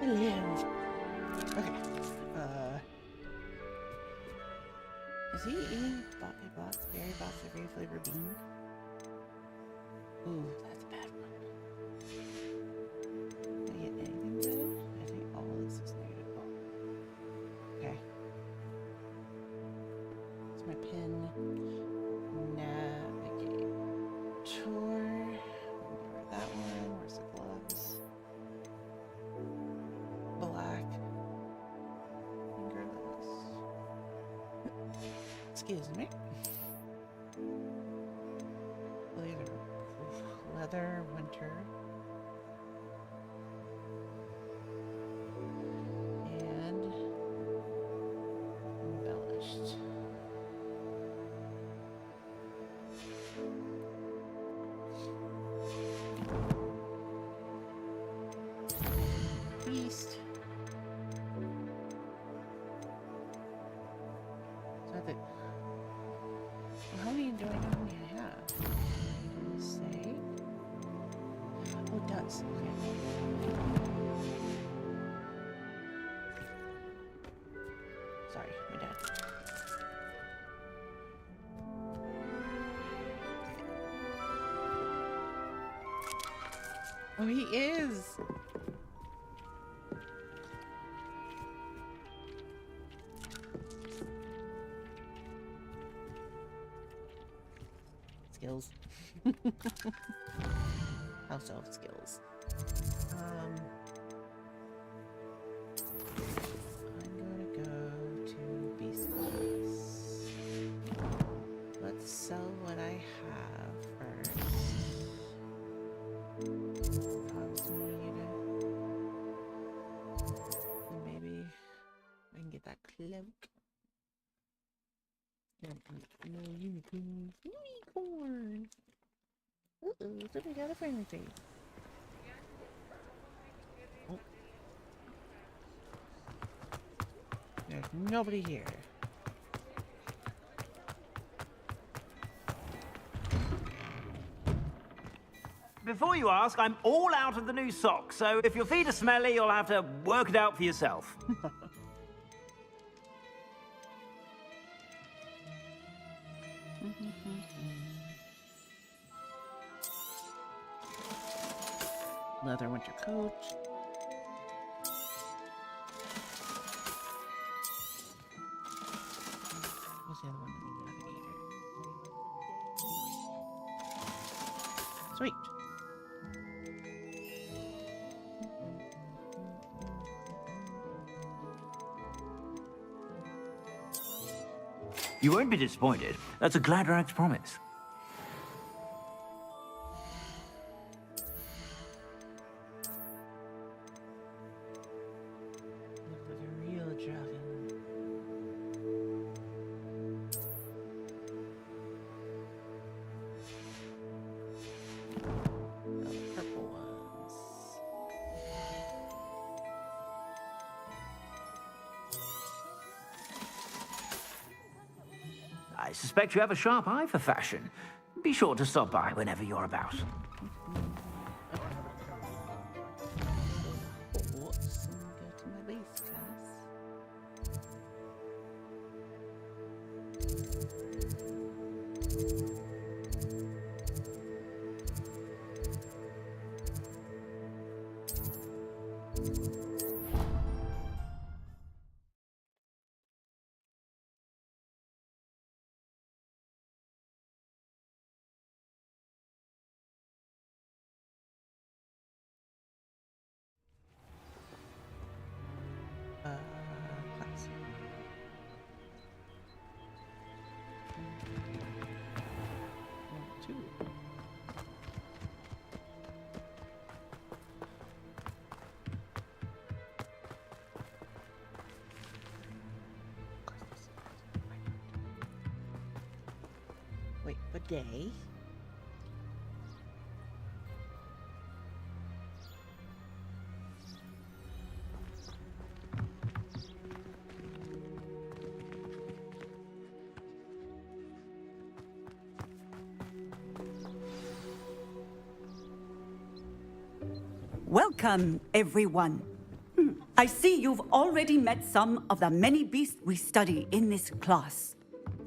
Hello. Okay. Is he eating a berry box every flavor bean? Ooh, that's a bad one. Did I get anything good? I think Excuse me. Leather, winter. And embellished. Beast. So that. Well, how many do I know how many I have? Say. Oh, it does. Okay. Sorry, my dad. Oh, he is. Skills. House elf skills. I'm gonna go to beast class. Let's sell what I have first. Cosmo unit. And maybe I can get that cloak. No unicorn. Unicorn! Uh-oh, somebody got a friendly face. Oh. There's nobody here. Before you ask, I'm all out of the new socks, so if your feet are smelly, you'll have to work it out for yourself. Leather winter coat. What's the other one? Navigator. Sweet. You won't be disappointed. That's a Gladrag's promise. Look like a real dragon. Oh, the purple ones. I suspect you have a sharp eye for fashion. Be sure to stop by whenever you're about. Hogwarts and go to my base class. Class. Two. Wait, what day? Welcome, everyone. I see you've already met some of the many beasts we study in this class.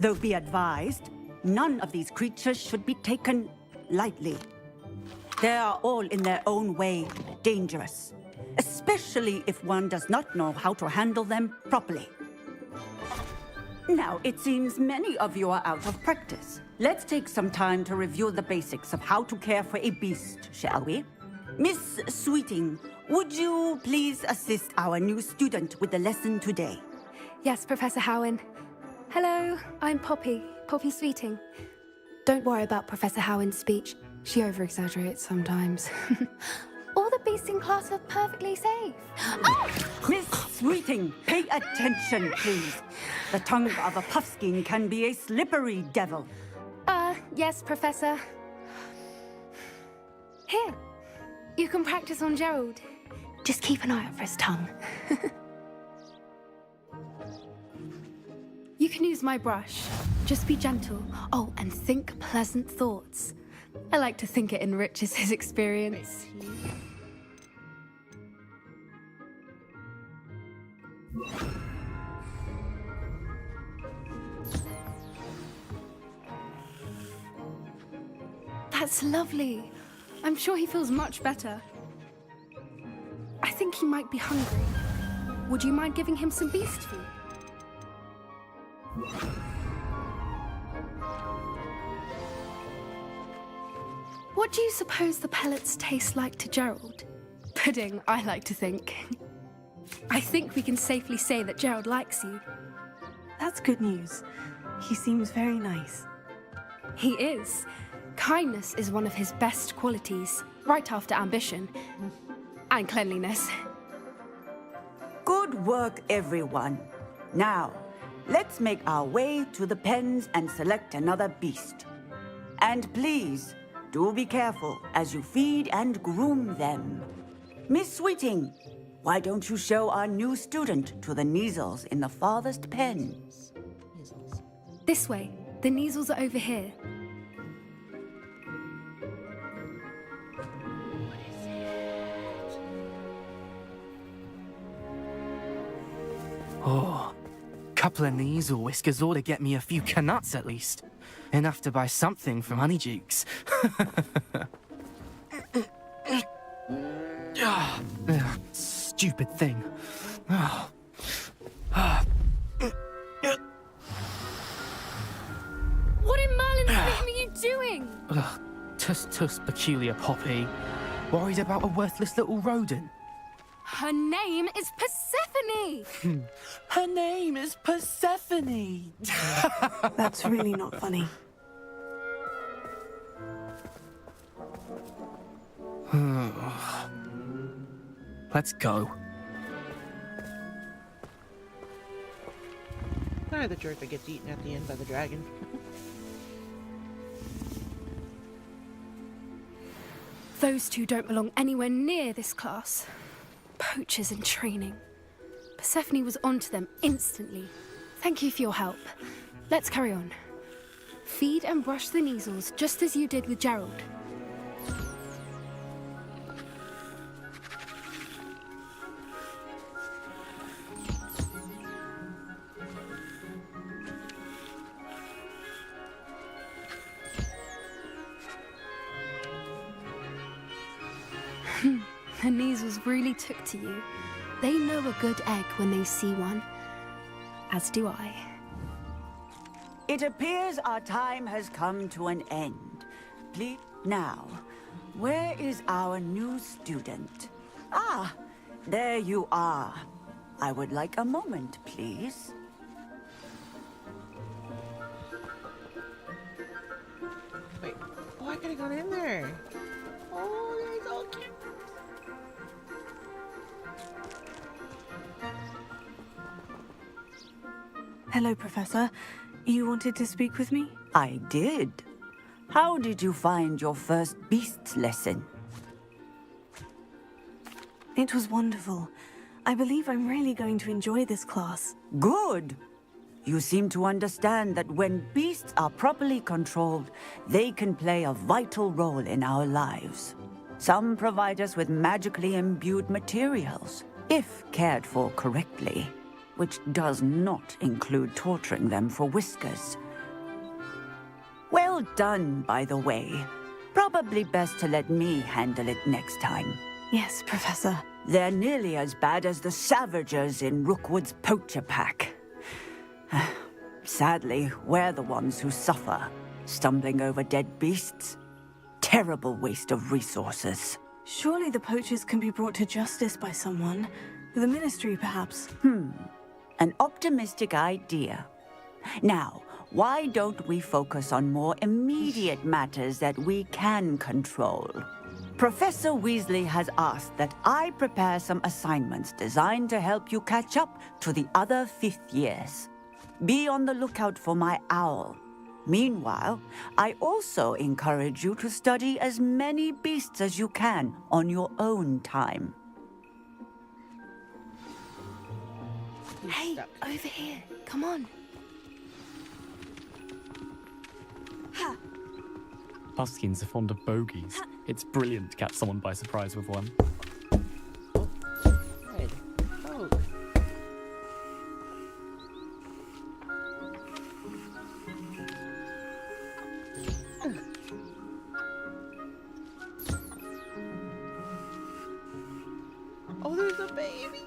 Though be advised, none of these creatures should be taken lightly. They are all in their own way dangerous, especially if one does not know how to handle them properly. Now, it seems many of you are out of practice. Let's take some time to review the basics of how to care for a beast, shall we? Miss Sweeting, would you please assist our new student with the lesson today? Yes, Professor Howen. Hello, I'm Poppy Sweeting. Don't worry about Professor Howard's speech. She over-exaggerates sometimes. All the beasts in class are perfectly safe. Oh! Miss Sweeting, pay attention, please. The tongue of a puffskein can be a slippery devil. Yes, Professor. Here, you can practice on Gerald. Just keep an eye out for his tongue. You can use my brush. Just be gentle. Oh, and think pleasant thoughts. I like to think it enriches his experience. That's lovely. I'm sure he feels much better. I think he might be hungry. Would you mind giving him some beast food? What do you suppose the pellets taste like to Gerald? Pudding, I like to think. I think we can safely say that Gerald likes you. That's good news. He seems very nice. He is. Kindness is one of his best qualities, right after ambition. And cleanliness. Good work, everyone. Now, let's make our way to the pens and select another beast. And please, do be careful as you feed and groom them. Miss Sweeting, why don't you show our new student to the Neasels in the farthest pen? This way. The Neasels are over here. Oh, couple of Neasel whiskers ought to get me a few canuts at least. Enough to buy something from Honeydukes. Stupid thing. What in Merlin's name are you doing? Tuss, peculiar Poppy. Worried about a worthless little rodent? Her name is Persephone! Her name is Persephone! That's really not funny. Let's go. Kind of the jerk that gets eaten at the end by the dragon. Those two don't belong anywhere near this class. Poachers in training. Persephone was onto them instantly. Thank you for your help. Let's carry on. Feed and brush the Neasels just as you did with Gerald. The Neasels really took to you. They know a good egg when they see one. As do I. It appears our time has come to an end. Please, now, where is our new student? Ah, there you are. I would like a moment, please. Wait, oh, I could have gone in there. Oh, they're so cute. Hello, Professor. You wanted to speak with me? I did. How did you find your first beasts lesson? It was wonderful. I believe I'm really going to enjoy this class. Good. You seem to understand that when beasts are properly controlled, they can play a vital role in our lives. Some provide us with magically imbued materials, if cared for correctly, which does not include torturing them for whiskers. Well done, by the way. Probably best to let me handle it next time. Yes, Professor. They're nearly as bad as the Savagers in Rookwood's poacher pack. Sadly, we're the ones who suffer, stumbling over dead beasts. Terrible waste of resources. Surely the poachers can be brought to justice by someone. The Ministry, perhaps. An optimistic idea. Now, why don't we focus on more immediate matters that we can control? Professor Weasley has asked that I prepare some assignments designed to help you catch up to the other fifth years. Be on the lookout for my owl. Meanwhile, I also encourage you to study as many beasts as you can on your own time. Hey, over here. Come on. Puskins are fond of bogies. It's brilliant to catch someone by surprise with one. Red. Oh. Oh, there's a baby.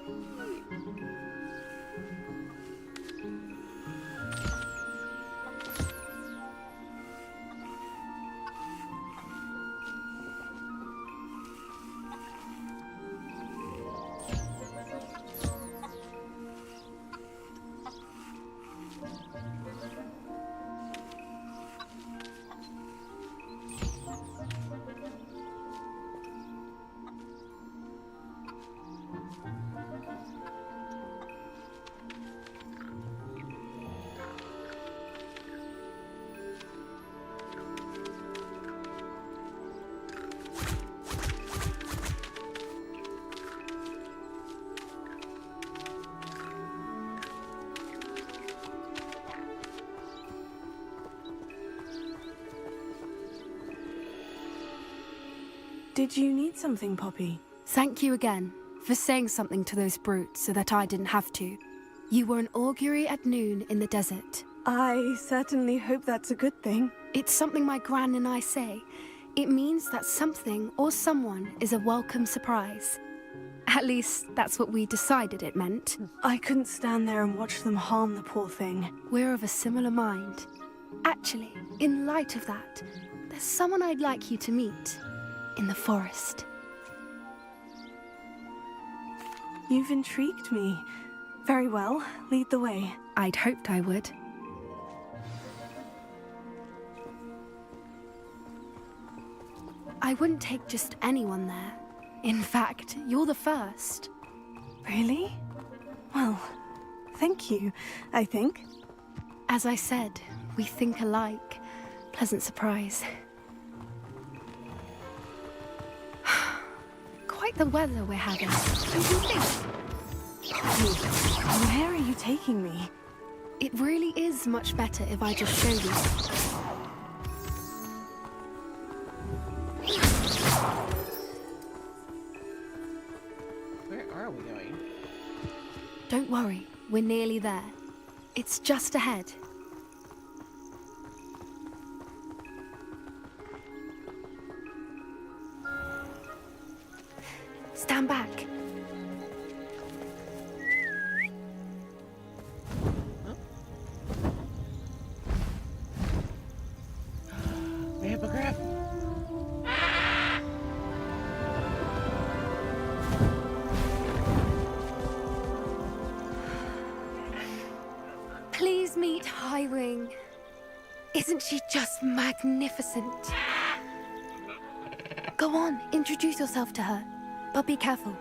Did you need something, Poppy? Thank you again for saying something to those brutes so that I didn't have to. You were an augury at noon in the desert. I certainly hope that's a good thing. It's something my gran and I say. It means that something or someone is a welcome surprise. At least, that's what we decided it meant. I couldn't stand there and watch them harm the poor thing. We're of a similar mind. Actually, in light of that, there's someone I'd like you to meet. In the forest. You've intrigued me. Very well, lead the way. I'd hoped I would. I wouldn't take just anyone there. In fact, you're the first. Really? Well, thank you, I think. As I said, we think alike. Pleasant surprise. Quite the weather we're having, don't you think? Poppy, where are you taking me? It really is much better if I just show you. Where are we going? Don't worry, we're nearly there. It's just ahead. Stand back. Hippogriff. Please meet Highwing. Isn't she just magnificent? Go on, introduce yourself to her. But be careful.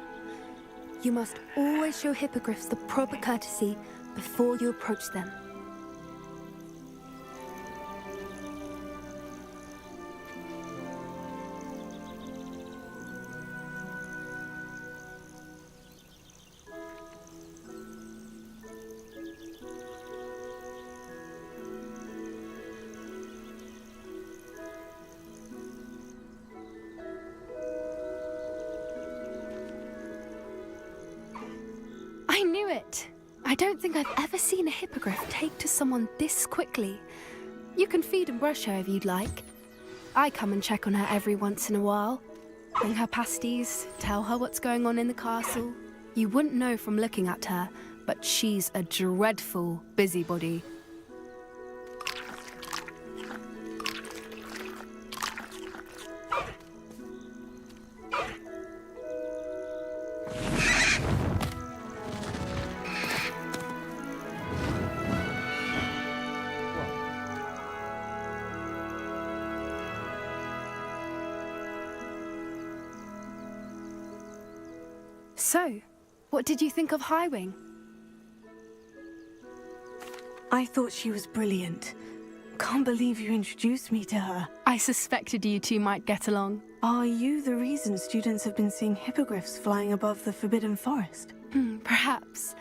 You must always show hippogriffs the proper courtesy before you approach them. I knew it! I don't think I've ever seen a hippogriff take to someone this quickly. You can feed and brush her if you'd like. I come and check on her every once in a while. Bring her pasties, tell her what's going on in the castle. You wouldn't know from looking at her, but she's a dreadful busybody. So, what did you think of Highwing? I thought she was brilliant. Can't believe you introduced me to her. I suspected you two might get along. Are you the reason students have been seeing hippogriffs flying above the Forbidden Forest? Perhaps.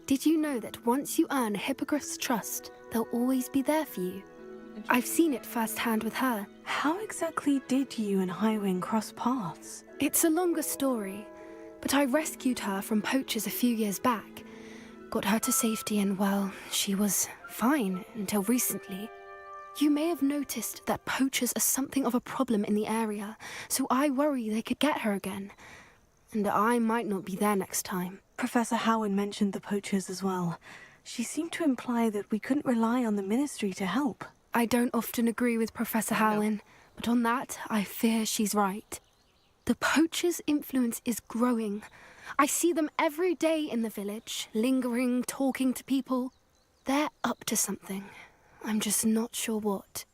Did you know that once you earn a hippogriff's trust, they'll always be there for you? I've seen it firsthand with her. How exactly did you and Highwing cross paths? It's a longer story, but I rescued her from poachers a few years back. Got her to safety and, well, she was fine until recently. You may have noticed that poachers are something of a problem in the area, so I worry they could get her again. And I might not be there next time. Professor Howard mentioned the poachers as well. She seemed to imply that we couldn't rely on the Ministry to help. I don't often agree with Professor Howlin, but on that, I fear she's right. The poachers' influence is growing. I see them every day in the village, lingering, talking to people. They're up to something. I'm just not sure what.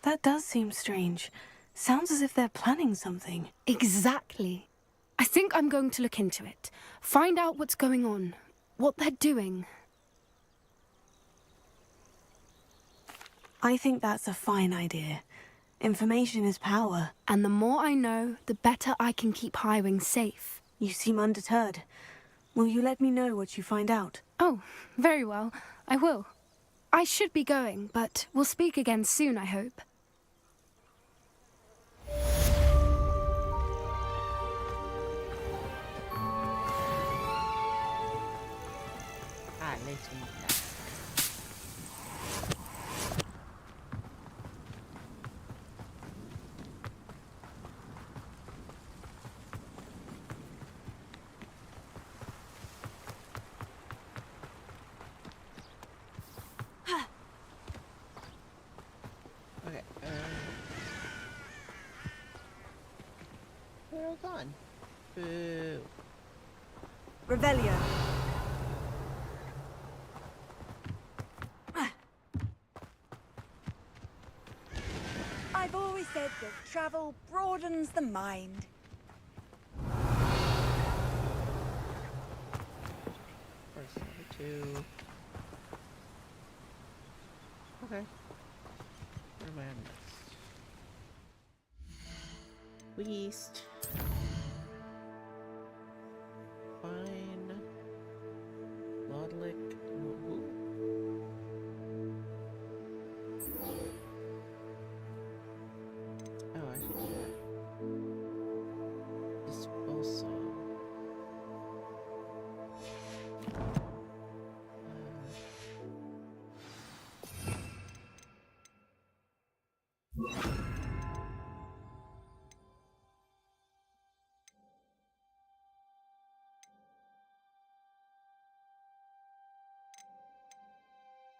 That does seem strange. Sounds as if they're planning something. Exactly. I think I'm going to look into it. Find out what's going on, what they're doing. I think that's a fine idea. Information is power. And the more I know, the better I can keep Highwing safe. You seem undeterred. Will you let me know what you find out? Oh, very well. I will. I should be going, but we'll speak again soon, I hope. Listen. Okay. We're all gone. Boo. Revelio. I've always said that travel broadens the mind. First number 2. Okay. Where am I on next? Least. Fine. Lodlick. Ooh. Oh, I should do that. This also.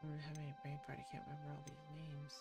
I'm having a brain fart. I can't remember all these names.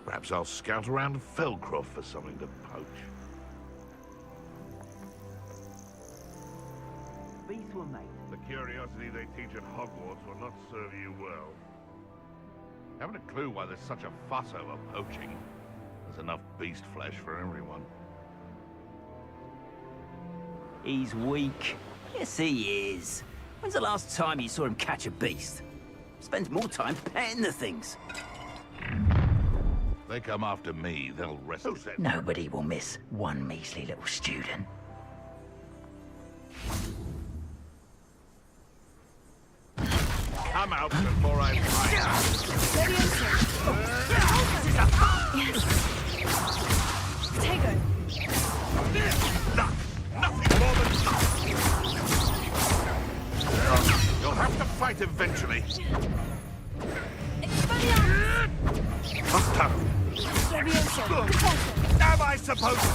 Perhaps I'll scout around Felcroft for something to poach. Beasts were made. The curiosity they teach at Hogwarts will not serve you well. Haven't a clue why there's such a fuss over poaching. There's enough beast flesh for everyone. He's weak. Yes, he is. When's the last time you saw him catch a beast? Spends more time petting the things. They come after me, they'll wrestle. Nobody will miss one measly little student. Come out before I fight. Yes. Potato. Nothing more than you'll have to fight eventually. Buster! Levioso. Contortion. Am I supposed to?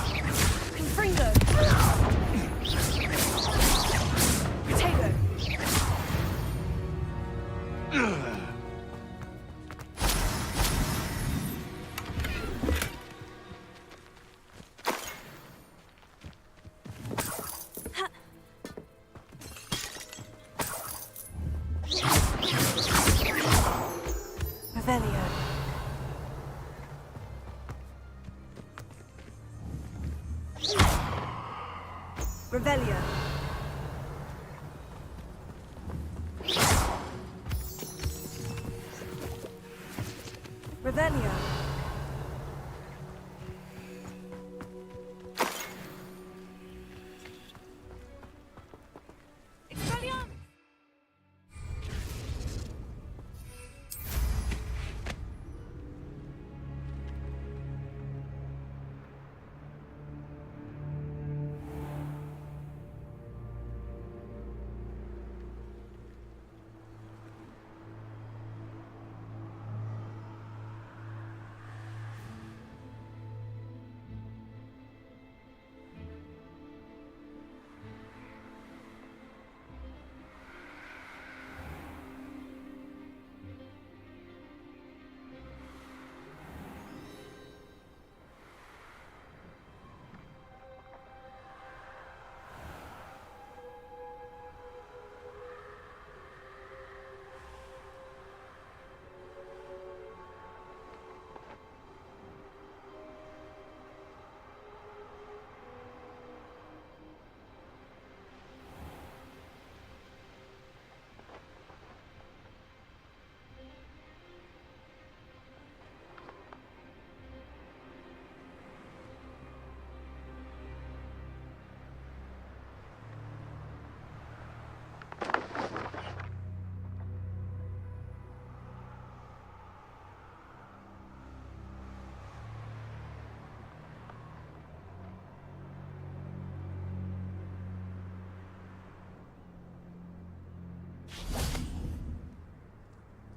Confringo. Potato. Revelio. Revelio. Revelio.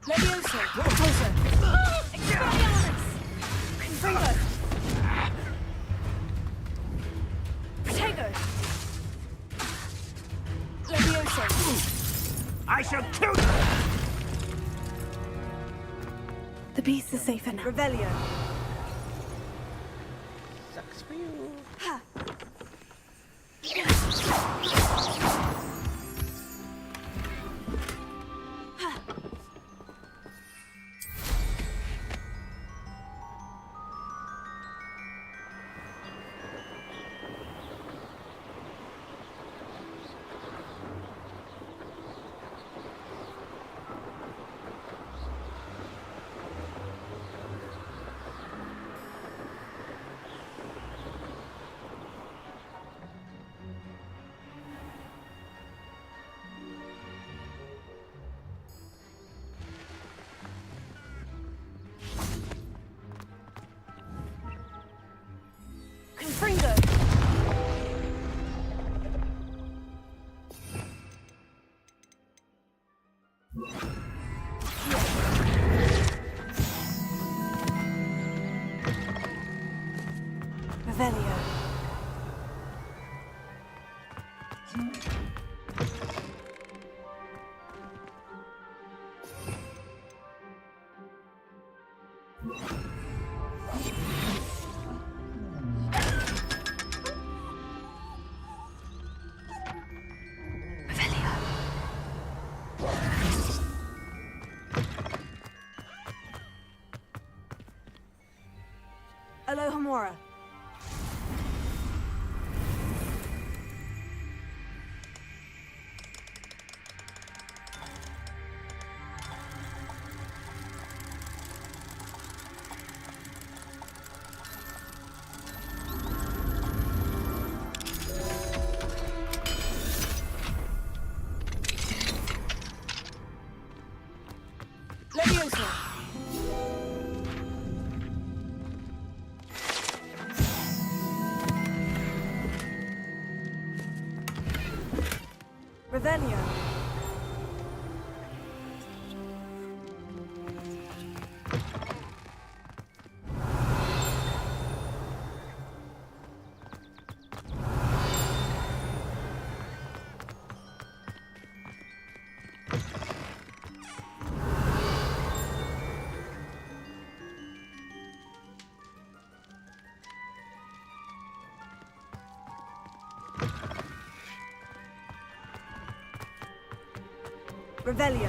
Levioso. Closer. Expelliarmus. Confringo. Protego. Levioso. I shall kill you! The beast is safer now. Revelio. Sucks for you. Ha. Confringo. Revelio. Alohomora. Leviosa! Revelio. Revelio.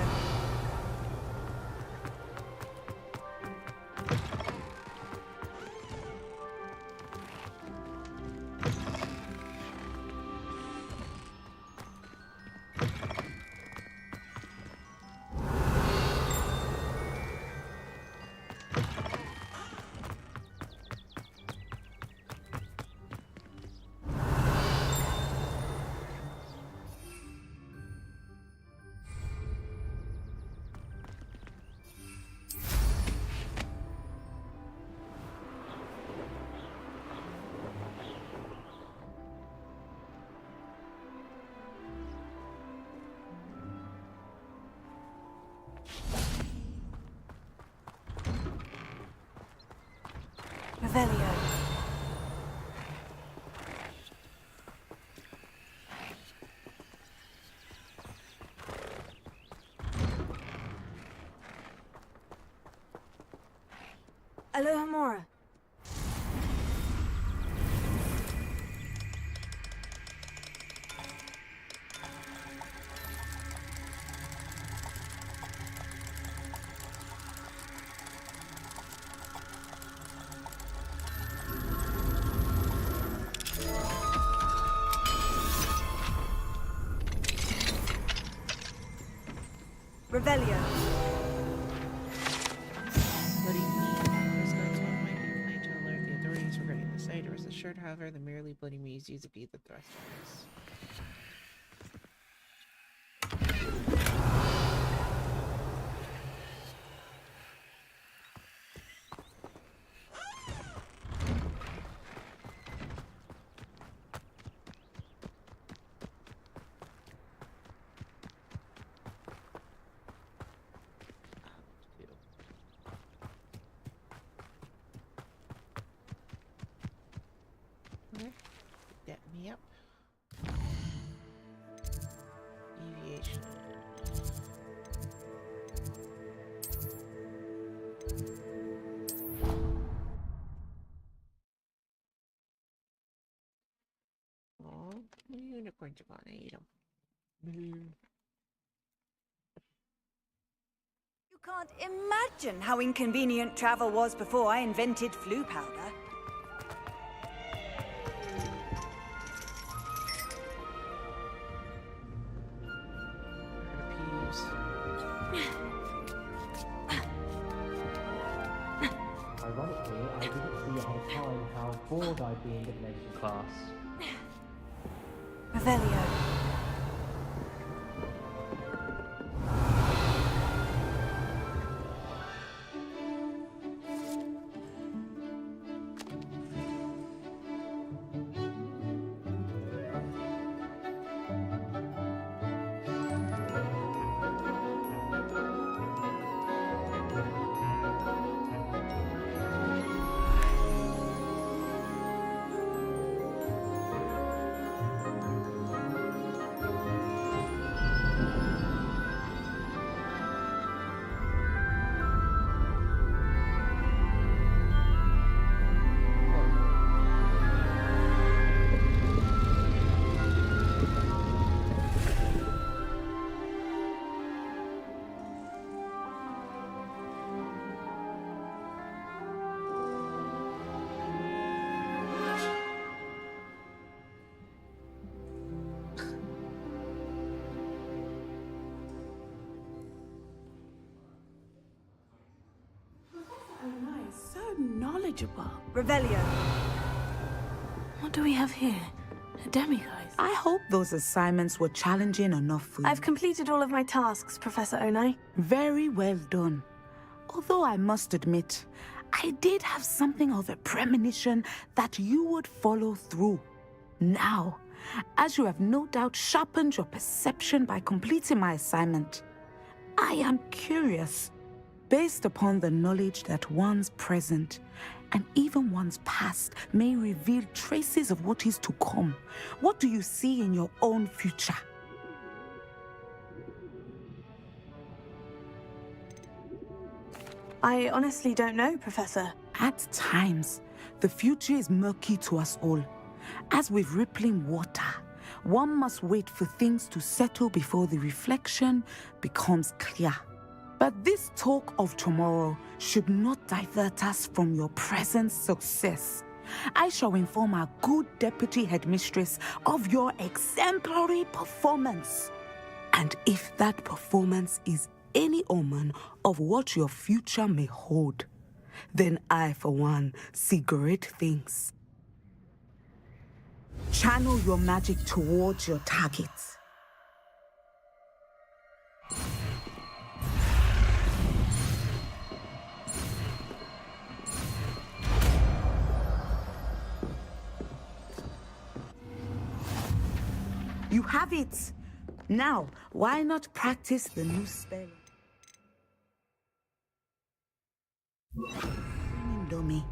Revelio. Alohomora. Revelio. What do you mean? This night's one might be planning to alert the authorities regarding the site, or is assured, however, the merely Bloody Maze used to be the thrusters. Okay. Get me up. Deviation. Oh, unicorns are gonna eat them. You can't imagine how inconvenient travel was before I invented flu powder. Ironically, I didn't see at the time how bored I'd be in divination class. Revelio. Knowledgeable. Revelio. What do we have here? A demiguise. I hope those assignments were challenging enough for you. I've completed all of my tasks, Professor Onai. Very well done. Although I must admit, I did have something of a premonition that you would follow through. Now, as you have no doubt sharpened your perception by completing my assignment, I am curious, based upon the knowledge that one's present and even one's past may reveal traces of what is to come. What do you see in your own future? I honestly don't know, Professor. At times, the future is murky to us all. As with rippling water, one must wait for things to settle before the reflection becomes clear. But this talk of tomorrow should not divert us from your present success. I shall inform our good deputy headmistress of your exemplary performance. And if that performance is any omen of what your future may hold, then I, for one, see great things. Channel your magic towards your targets. You have it! Now, why not practice the new spell? Dummy.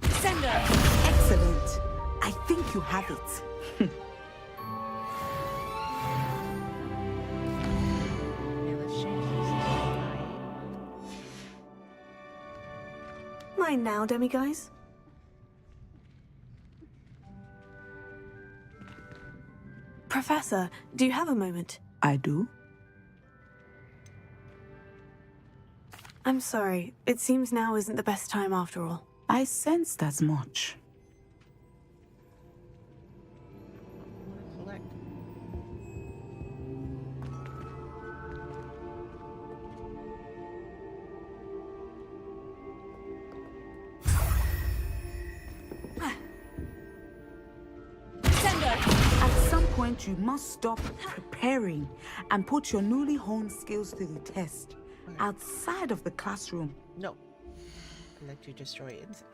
Sender! Excellent. I think you have it. Mine now, demiguise. Professor, do you have a moment? I do. I'm sorry. It seems now isn't the best time after all. I sensed as much. Collect. At some point, you must stop preparing and put your newly honed skills to the test. Outside of the classroom. No. I'll let you destroy it.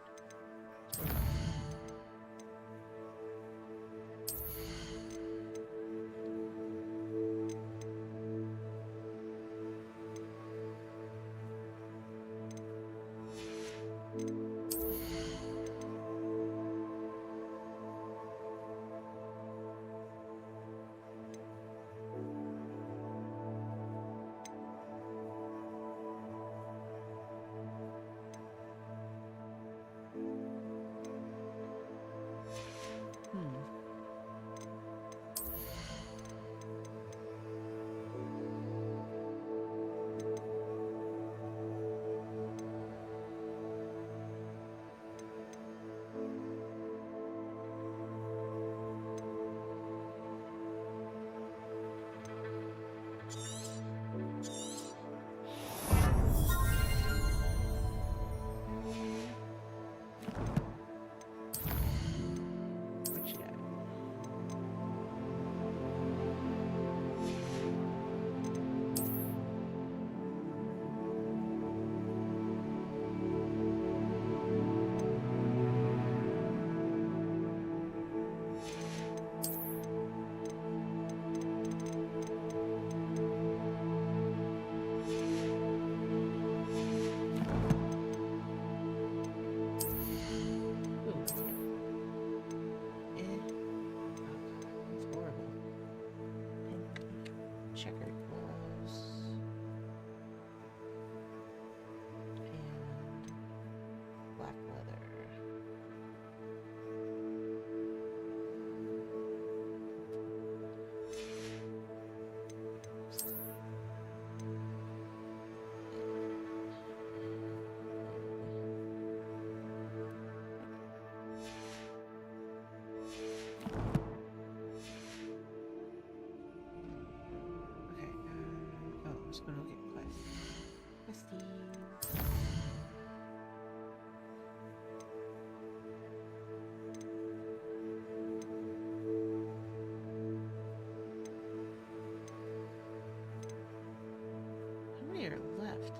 Checkered walls. And black leather. Just gonna get questies. How many are left?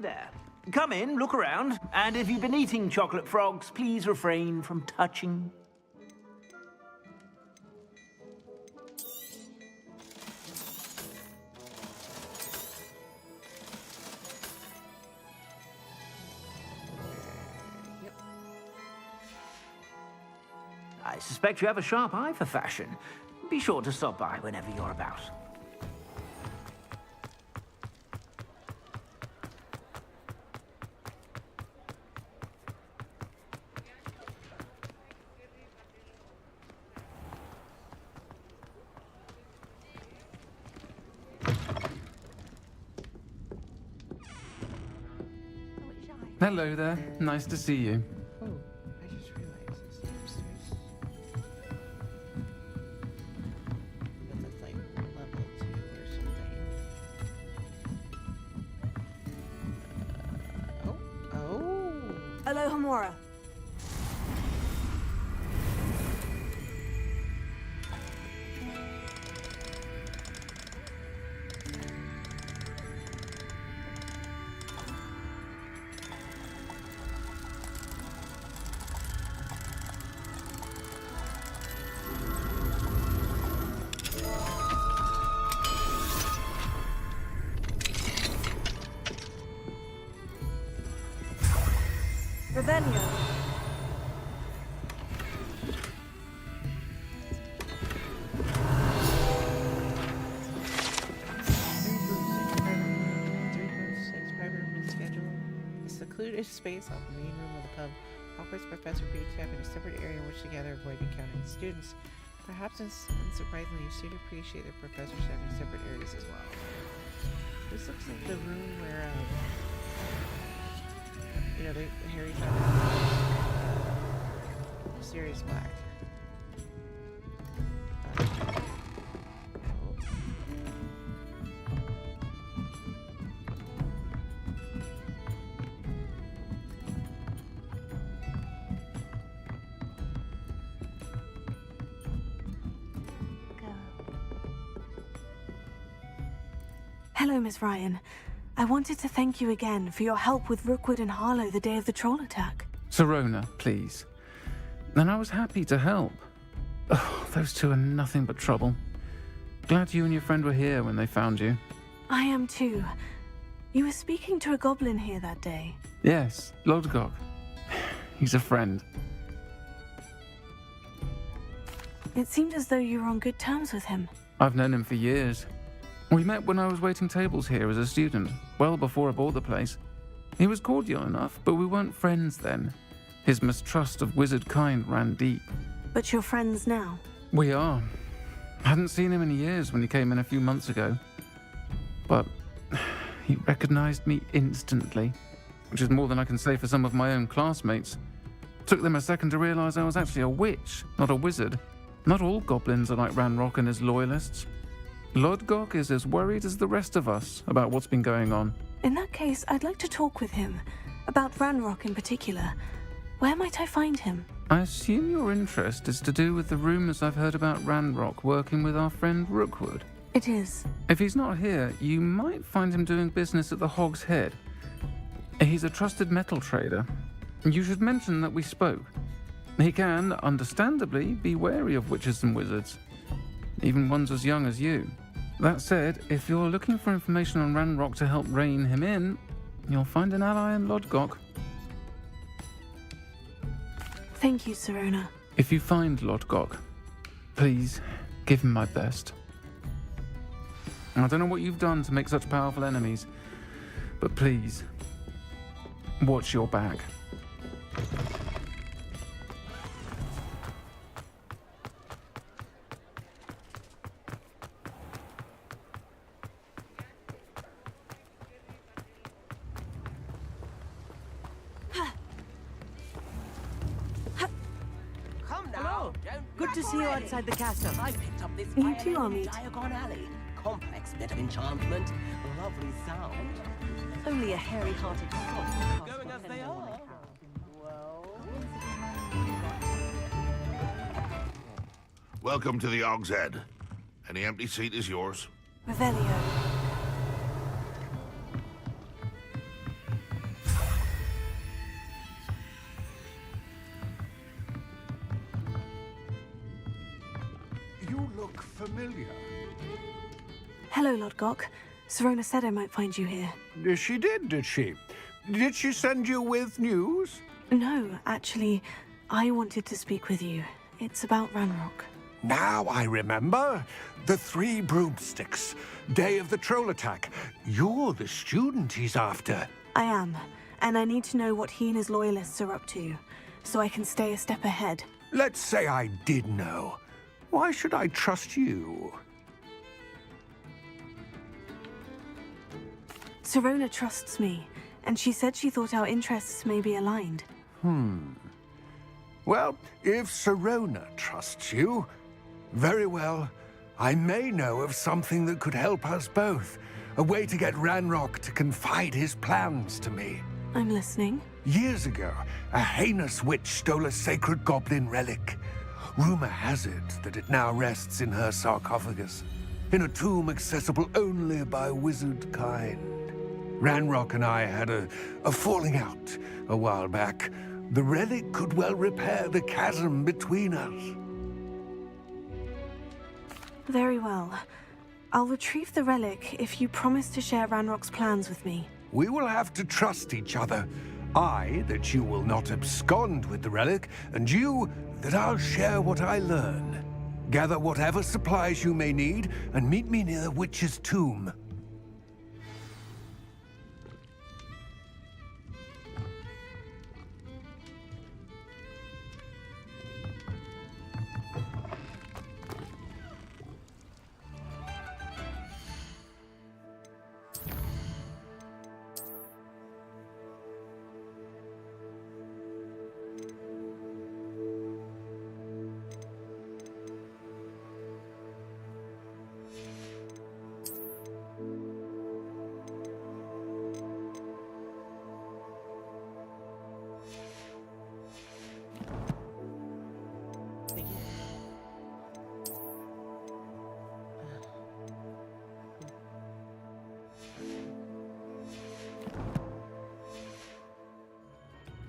There. Come in, look around, and if you've been eating chocolate frogs, please refrain from touching. I suspect you have a sharp eye for fashion. Be sure to stop by whenever you're about. Hello there. Nice to see you. Oh, I just realized this upstairs. But that's like level 2 or something. Oh. Hello, Hamura. Revelio. Secluded space off the main room of the pub. Hogwarts Professor Peach having a separate area in which to gather, avoid encountering students. Perhaps unsurprisingly, you seem to appreciate the professors having separate areas as well. This looks like the room where, you know, Harry found Sirius Black. Hello, Miss Ryan. I wanted to thank you again for your help with Rookwood and Harlow the day of the troll attack. Sirona, please. And I was happy to help. Oh, those two are nothing but trouble. Glad you and your friend were here when they found you. I am too. You were speaking to a goblin here that day. Yes, Lodgok. He's a friend. It seemed as though you were on good terms with him. I've known him for years. We met when I was waiting tables here as a student, well before I bought the place. He was cordial enough, but we weren't friends then. His mistrust of wizard kind ran deep. But you're friends now? We are. Hadn't seen him in years when he came in a few months ago. But he recognized me instantly, which is more than I can say for some of my own classmates. Took them a second to realize I was actually a witch, not a wizard. Not all goblins are like Ranrock and his loyalists. Lodgok is as worried as the rest of us about what's been going on. In that case, I'd like to talk with him. About Ranrock in particular. Where might I find him? I assume your interest is to do with the rumors I've heard about Ranrock working with our friend Rookwood. It is. If he's not here, you might find him doing business at the Hog's Head. He's a trusted metal trader. You should mention that we spoke. He can, understandably, be wary of witches and wizards. Even ones as young as you. That said, if you're looking for information on Ranrock to help rein him in, you'll find an ally in Lodgok. Thank you, Sirona. If you find Lodgok, please give him my best. I don't know what you've done to make such powerful enemies, but please, watch your back. Good to see you outside the castle. I picked up this You too, Amit. Diagon Alley. Complex bit of enchantment. Lovely sound. Only a hairy-hearted cod. Going as they are. Welcome to the Hog's Head. Any empty seat is yours. Revelio. look familiar. Hello, Lodgok. Serona said I might find you here. She did she? Did she send you with news? No, actually, I wanted to speak with you. It's about Ranrock. Now I remember. The 3 broomsticks. Day of the troll attack. You're the student he's after. I am, and I need to know what he and his loyalists are up to, so I can stay a step ahead. Let's say I did know. Why should I trust you? Serona trusts me, and she said she thought our interests may be aligned. Well, if Serona trusts you, very well. I may know of something that could help us both. A way to get Ranrock to confide his plans to me. I'm listening. Years ago, a heinous witch stole a sacred goblin relic. Rumor has it that it now rests in her sarcophagus, in a tomb accessible only by wizard kind. Ranrock and I had a falling out a while back. The relic could well repair the chasm between us. Very well. I'll retrieve the relic if you promise to share Ranrock's plans with me. We will have to trust each other. I, that you will not abscond with the relic, and you, that I'll share what I learn. Gather whatever supplies you may need, and meet me near the witch's tomb.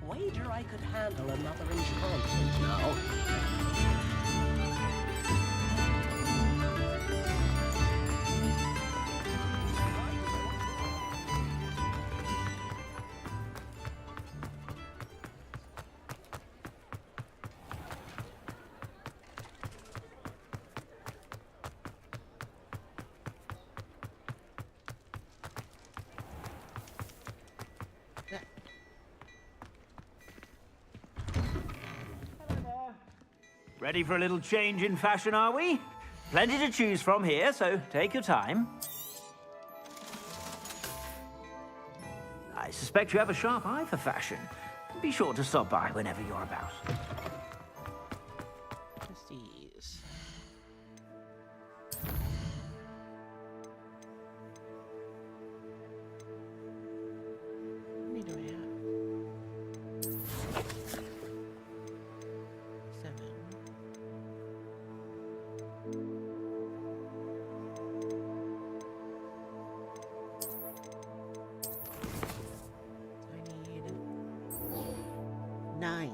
Wager I could handle another enchantment now. Ready for a little change in fashion, are we? Plenty to choose from here, so take your time. I suspect you have a sharp eye for fashion. Be sure to stop by whenever you're about. Prestige. How many do I have? 7. I need 9.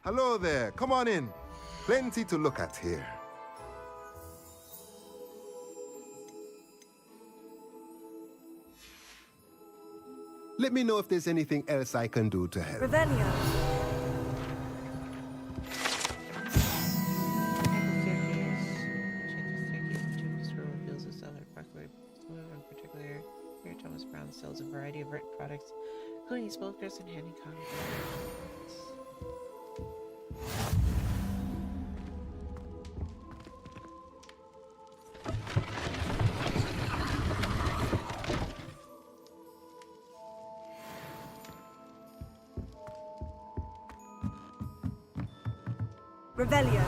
Hello there, come on in. Plenty to look at here. Let me know if there's anything else I can do to help. Revelio. Check the staircase. Check the staircase. Reveals itself at Parkway. a variety of written products, including spellcraft and handy comic books. Revelio.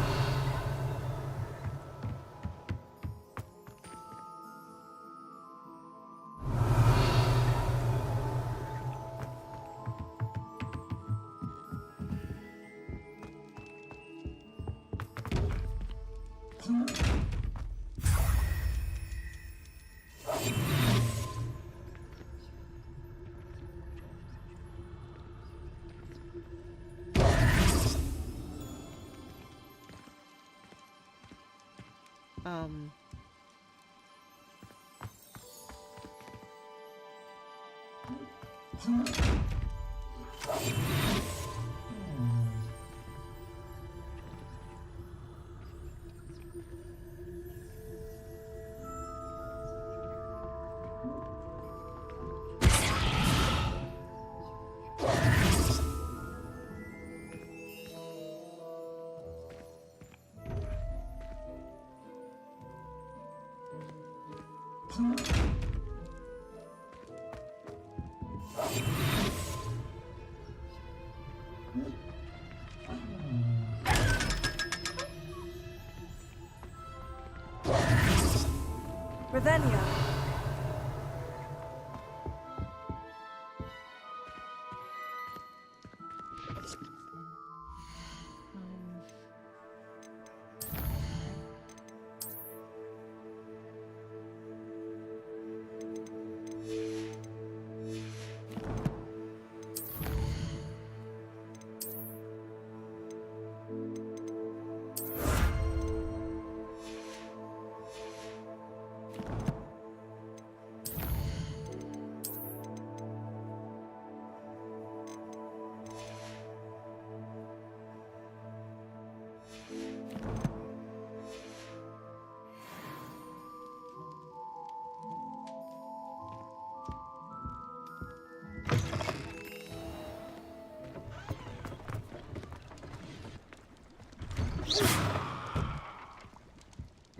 Revelio.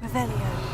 Revelio.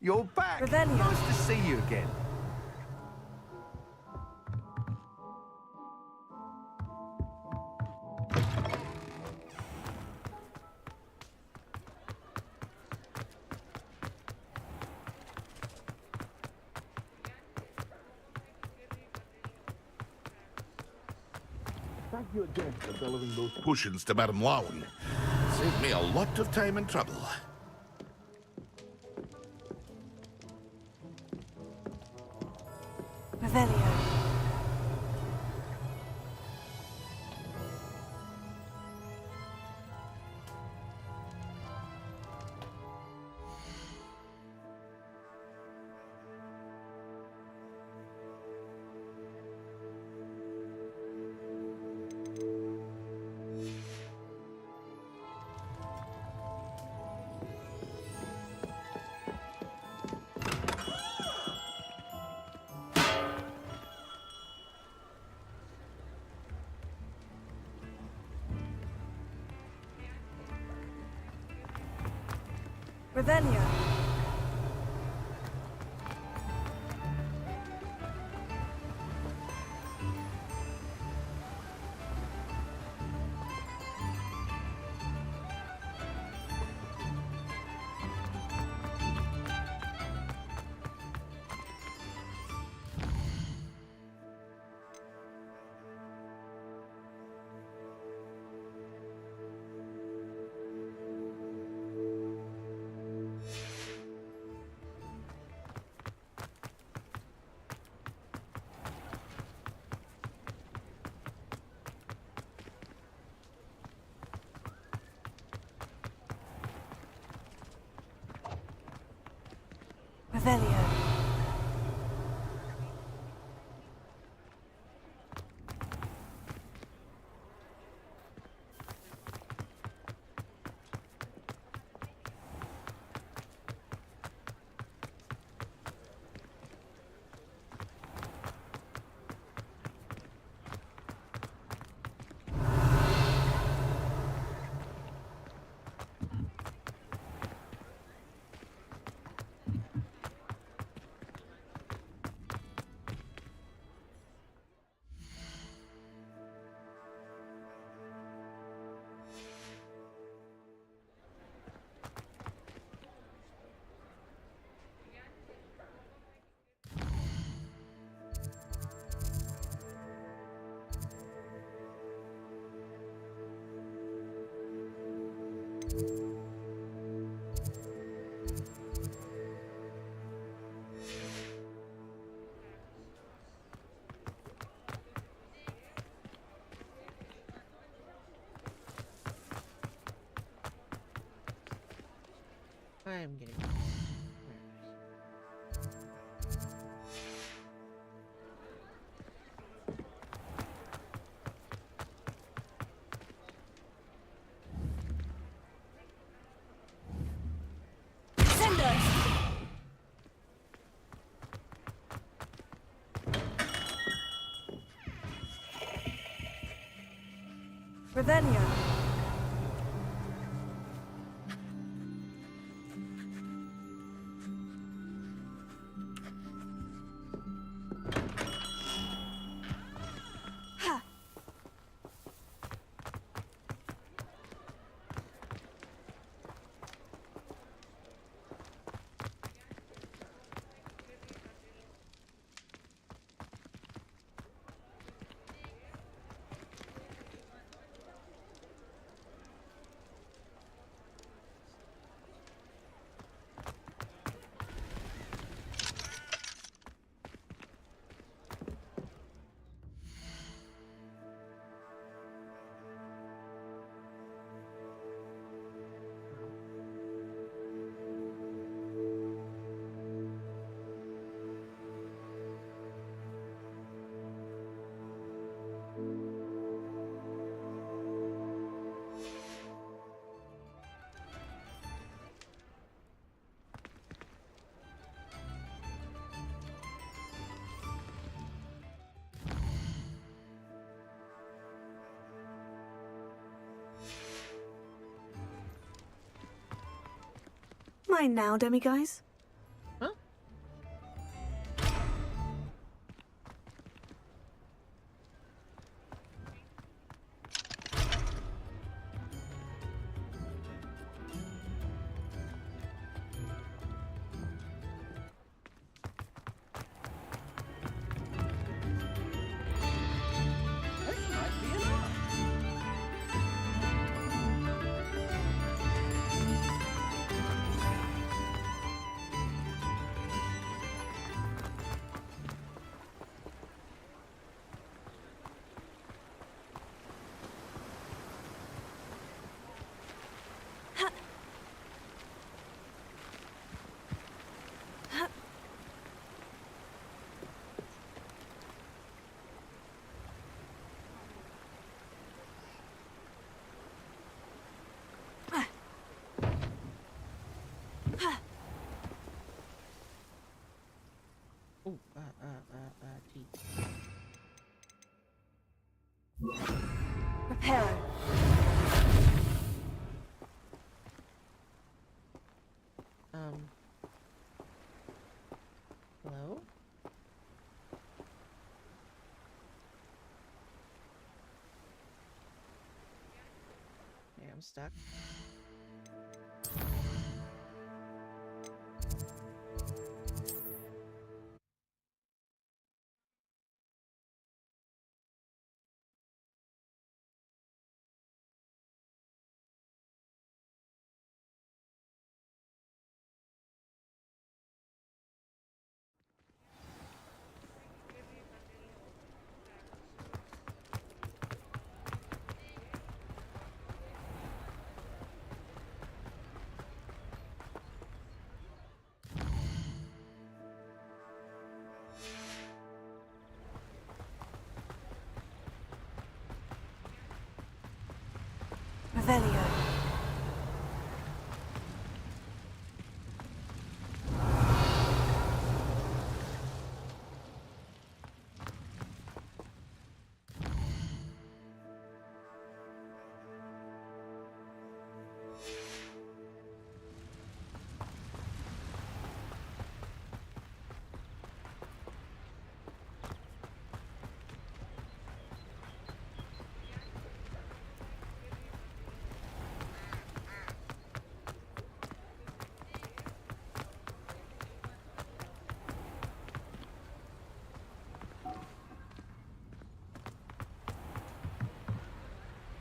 You're back! Revelio. Nice to see you again. Thank you again for delivering those potions to Madame Lowen. Saved me a lot of time and trouble. Revelio. Revelio. Revelio. I'm getting. Revelio. Mine now, demiguise. Huh? Oh, geez. Reparo. Hello? Yeah, I'm stuck. Revelio.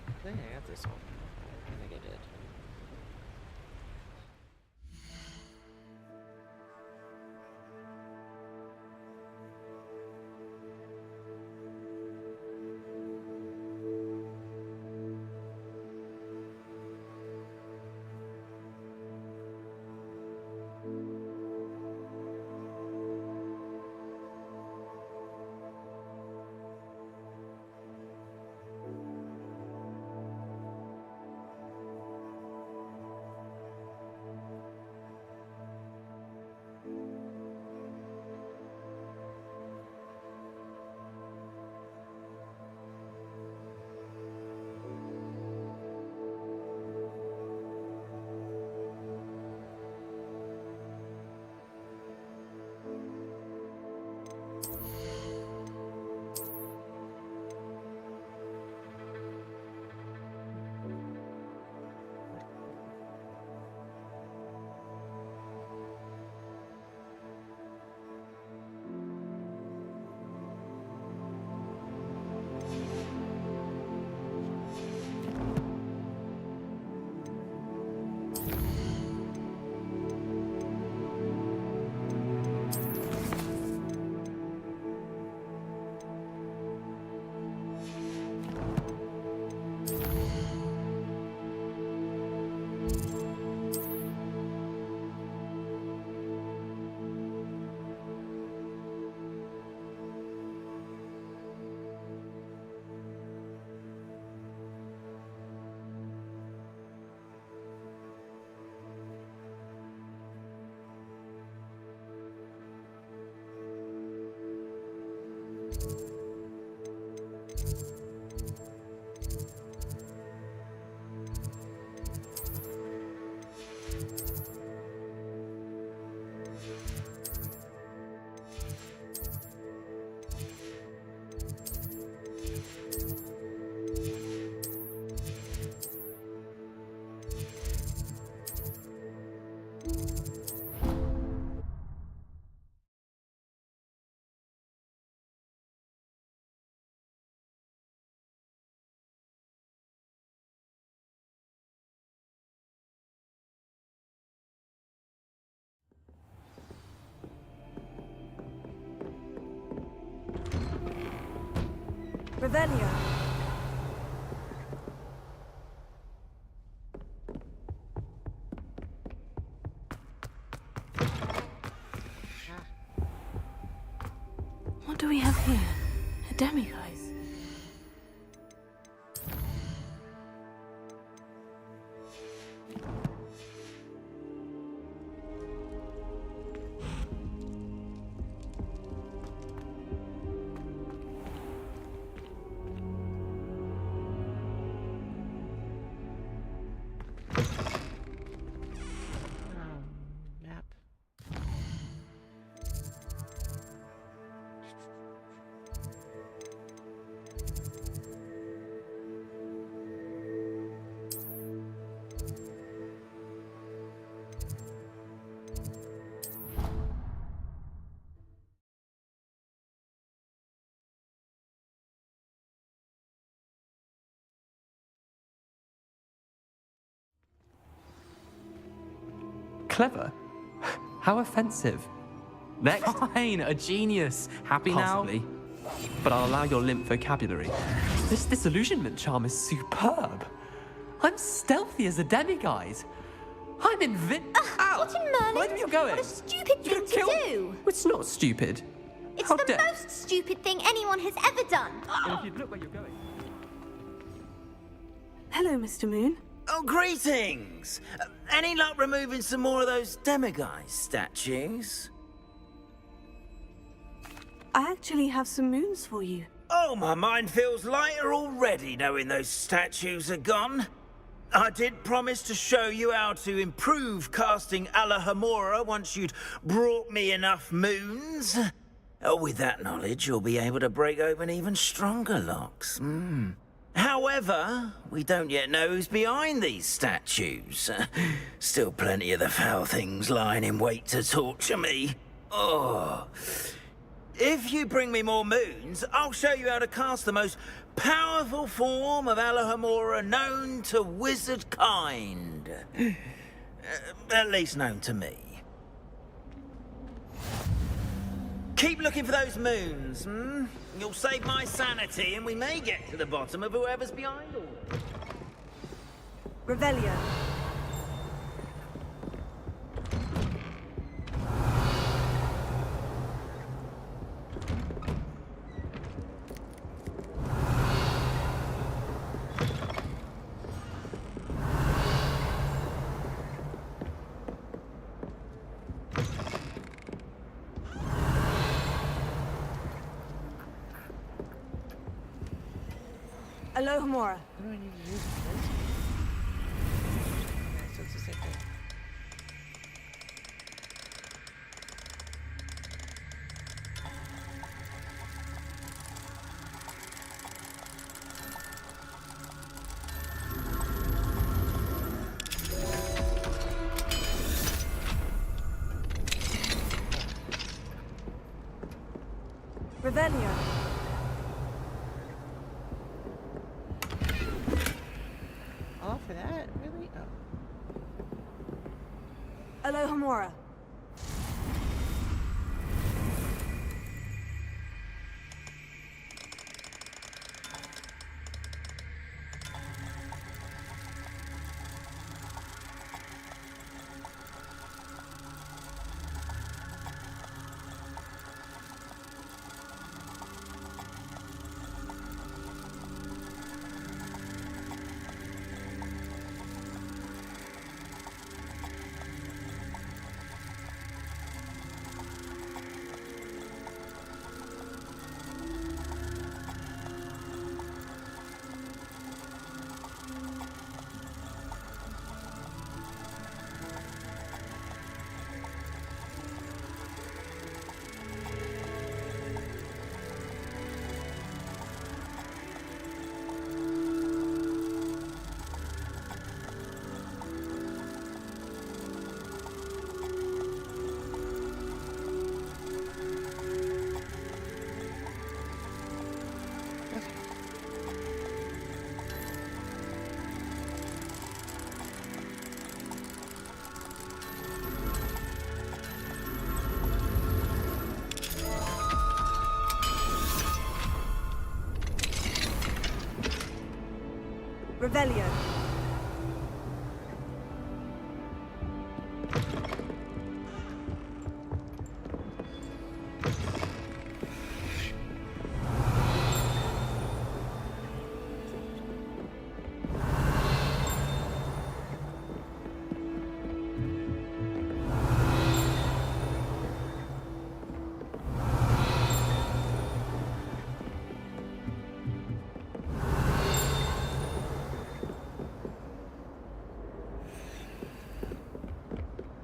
I think I got this one. I think I did. Revelio. What do we have here? A demiguise. Map. Clever? How offensive. Next. Fine, a genius. Happy Possibly. now? But I'll allow your limp vocabulary. This disillusionment charm is superb. I'm stealthy as a demiguise. I'm Ow! What in Merlin? Mind where you're going. What a stupid thing to do! It's not stupid. It's How the dare- most stupid thing anyone has ever done. And if you'd look where you're going. Hello, Mr. Moon. Oh, greetings! Any luck removing some more of those demiguise statues? I actually have some moons for you. Oh, my mind feels lighter already knowing those statues are gone. I did promise to show you how to improve casting Alohomora once you'd brought me enough moons. With that knowledge, you'll be able to break open even stronger locks. However, we don't yet know who's behind these statues. Still plenty of the foul things lying in wait to torture me. Oh. If you bring me more moons, I'll show you how to cast the most powerful form of Alohomora known to wizard kind. At least known to me. Keep looking for those moons, You'll save my sanity and we may get to the bottom of whoever's behind all this. Revelio. Alohomora. What do I need to use for this? Okay, so it's the same thing. Revelio. All for that? Really? Oh. Alohomora. Revelio.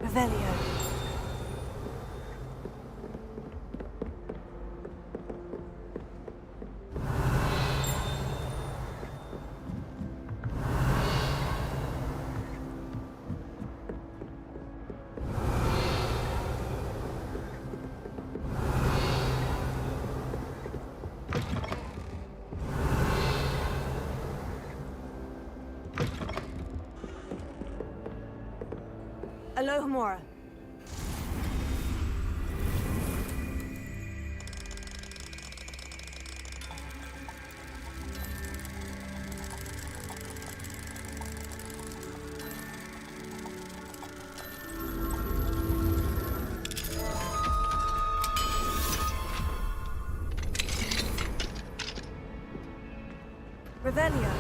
Revelio. Alohomora. Revelio.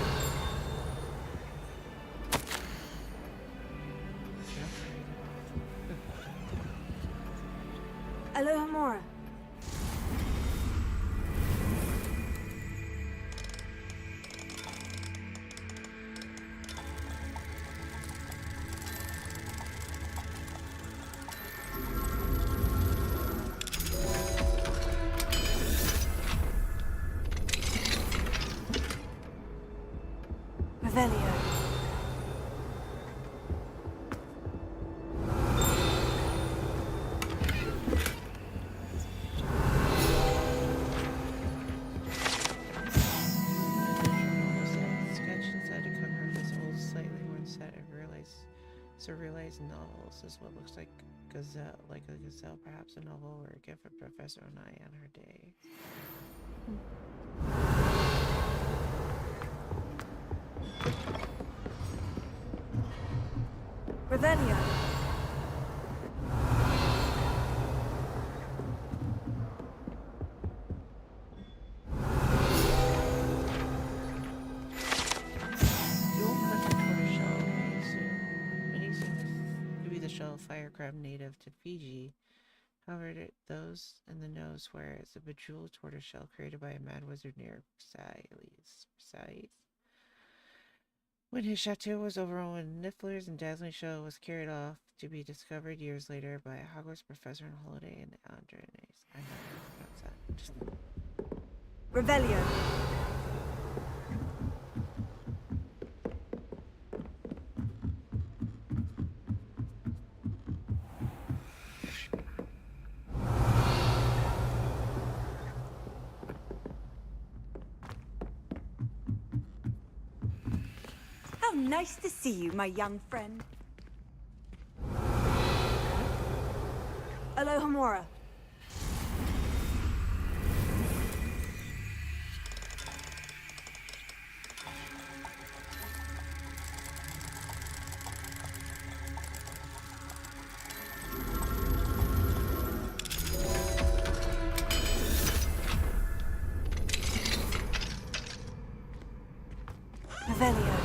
Alohomora. Revelio. Sketch inside the cover of this old, slightly worn set of surrealized novels is what looks like a gazelle, perhaps a novel or a gift for Professor Onai on her day. Revelio. Firecrab native to Fiji. However, those in the know swear it's a bejeweled tortoiseshell created by a mad wizard near Versailles. When his chateau was overrun with nifflers and dazzling shell was carried off to be discovered years later by a Hogwarts professor on holiday in Andrenes. I'm not going to pronounce that. Revelio. How nice to see you, my young friend. Alohomora. Revelio.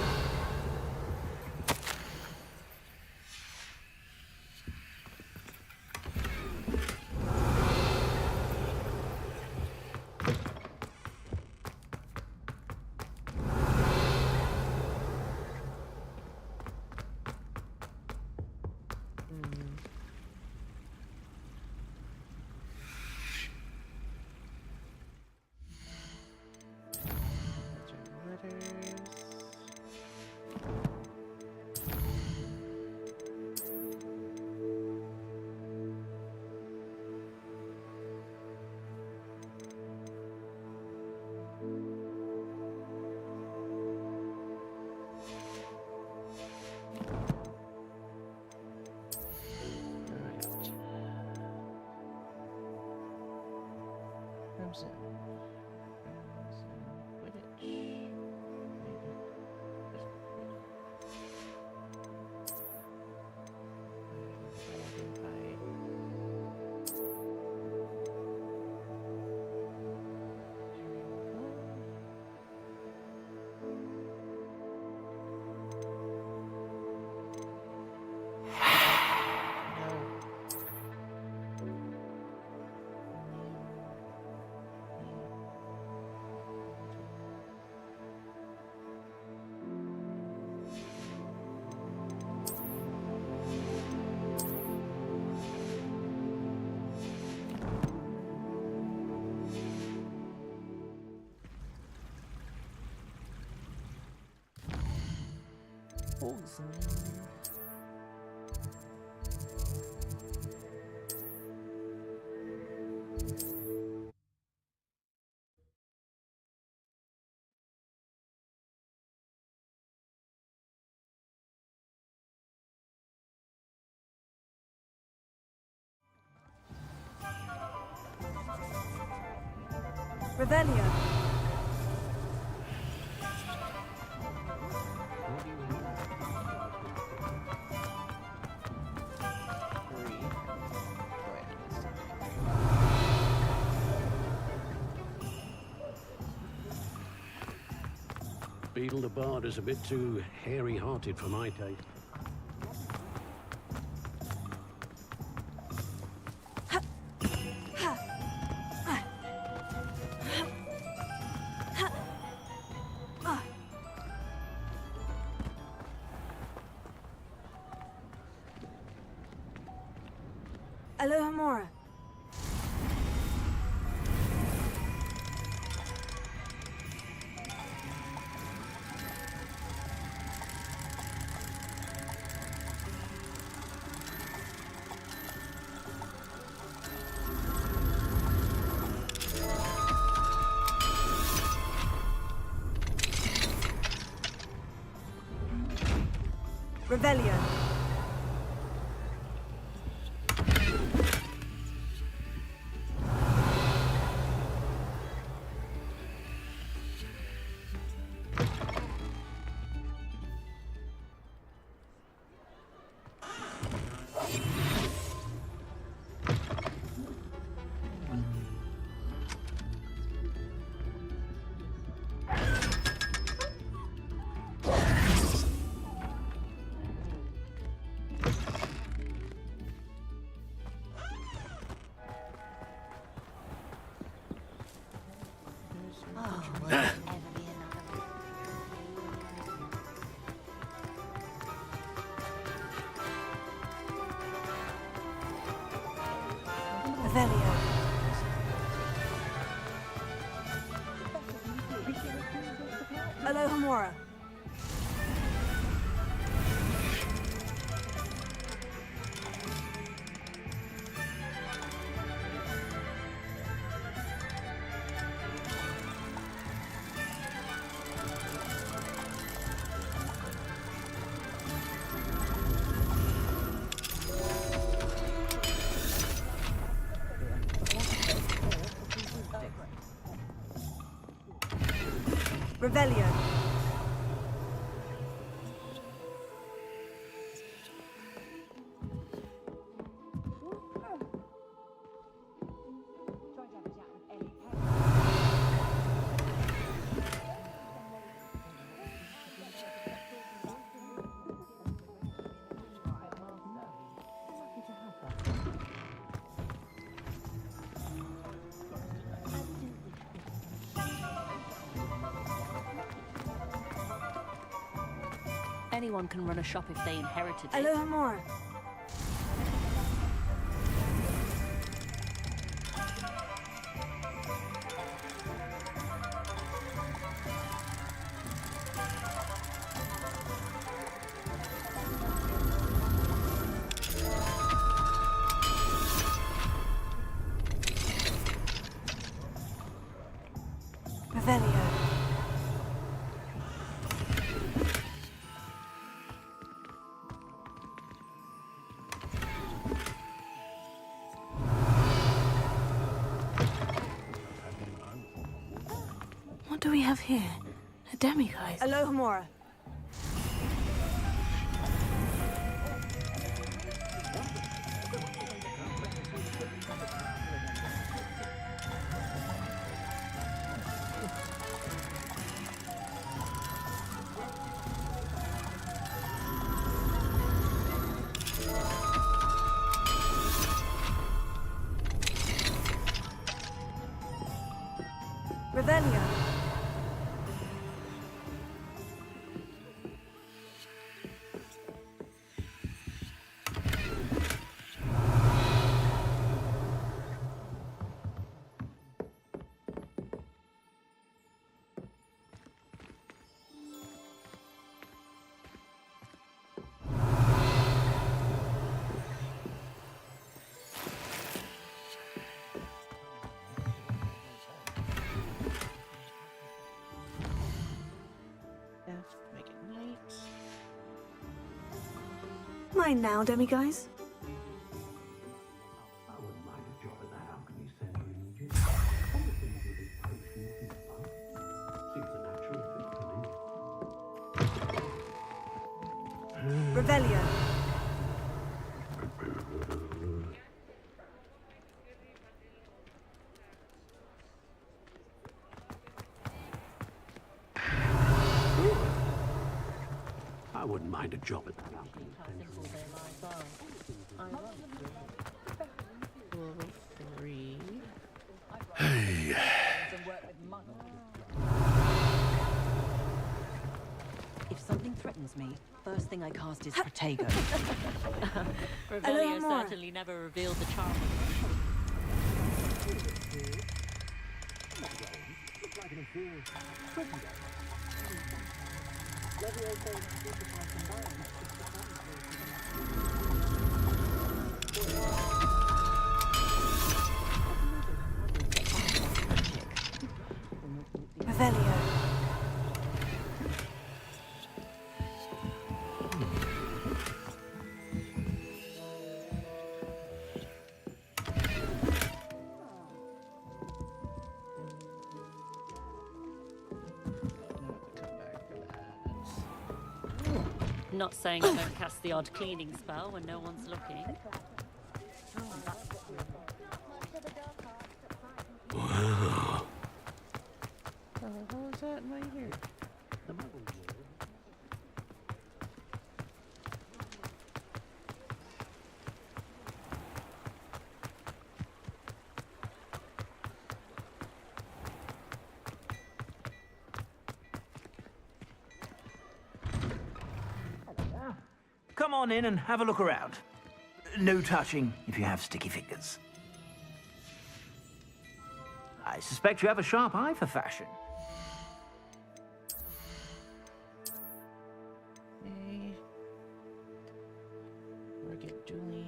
Revelio. Beetle the Bard is a bit too hairy-hearted for my taste. Alohomora. Rebellion. Revelio. Alohomora. Rebellion. Anyone can run a shop if they inherited it. Alohomora. Revelio. What do we have here? A demiguise? Alohomora. Revelio. Make it night. Mine now, demiguise. Revelio. I wouldn't mind a job at that. Three. Hey. If something threatens frightens me. First thing I cast is Protego. Revelio certainly never revealed the charm. Revelio. Not saying I don't cast the odd cleaning spell when no one's looking. Oh, how is that in my ear? Come on in and have a look around. No touching if you have sticky fingers. I suspect you have a sharp eye for fashion. Okay. Rugged dueling.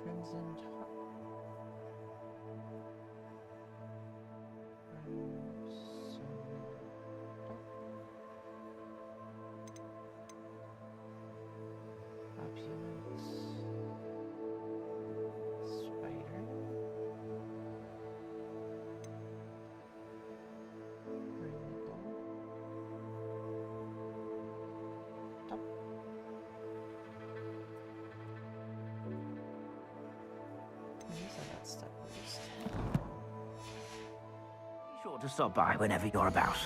Crimson top. Opulence. Spider. Rainbow. Top. Be sure to stop by whenever you're about.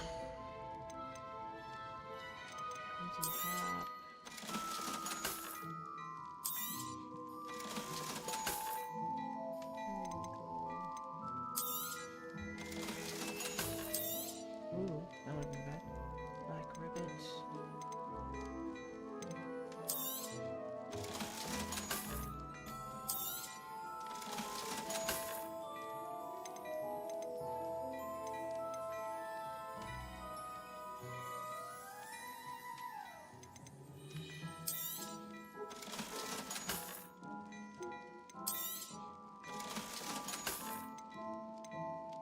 Ooh, that would be bad. Black ribbons.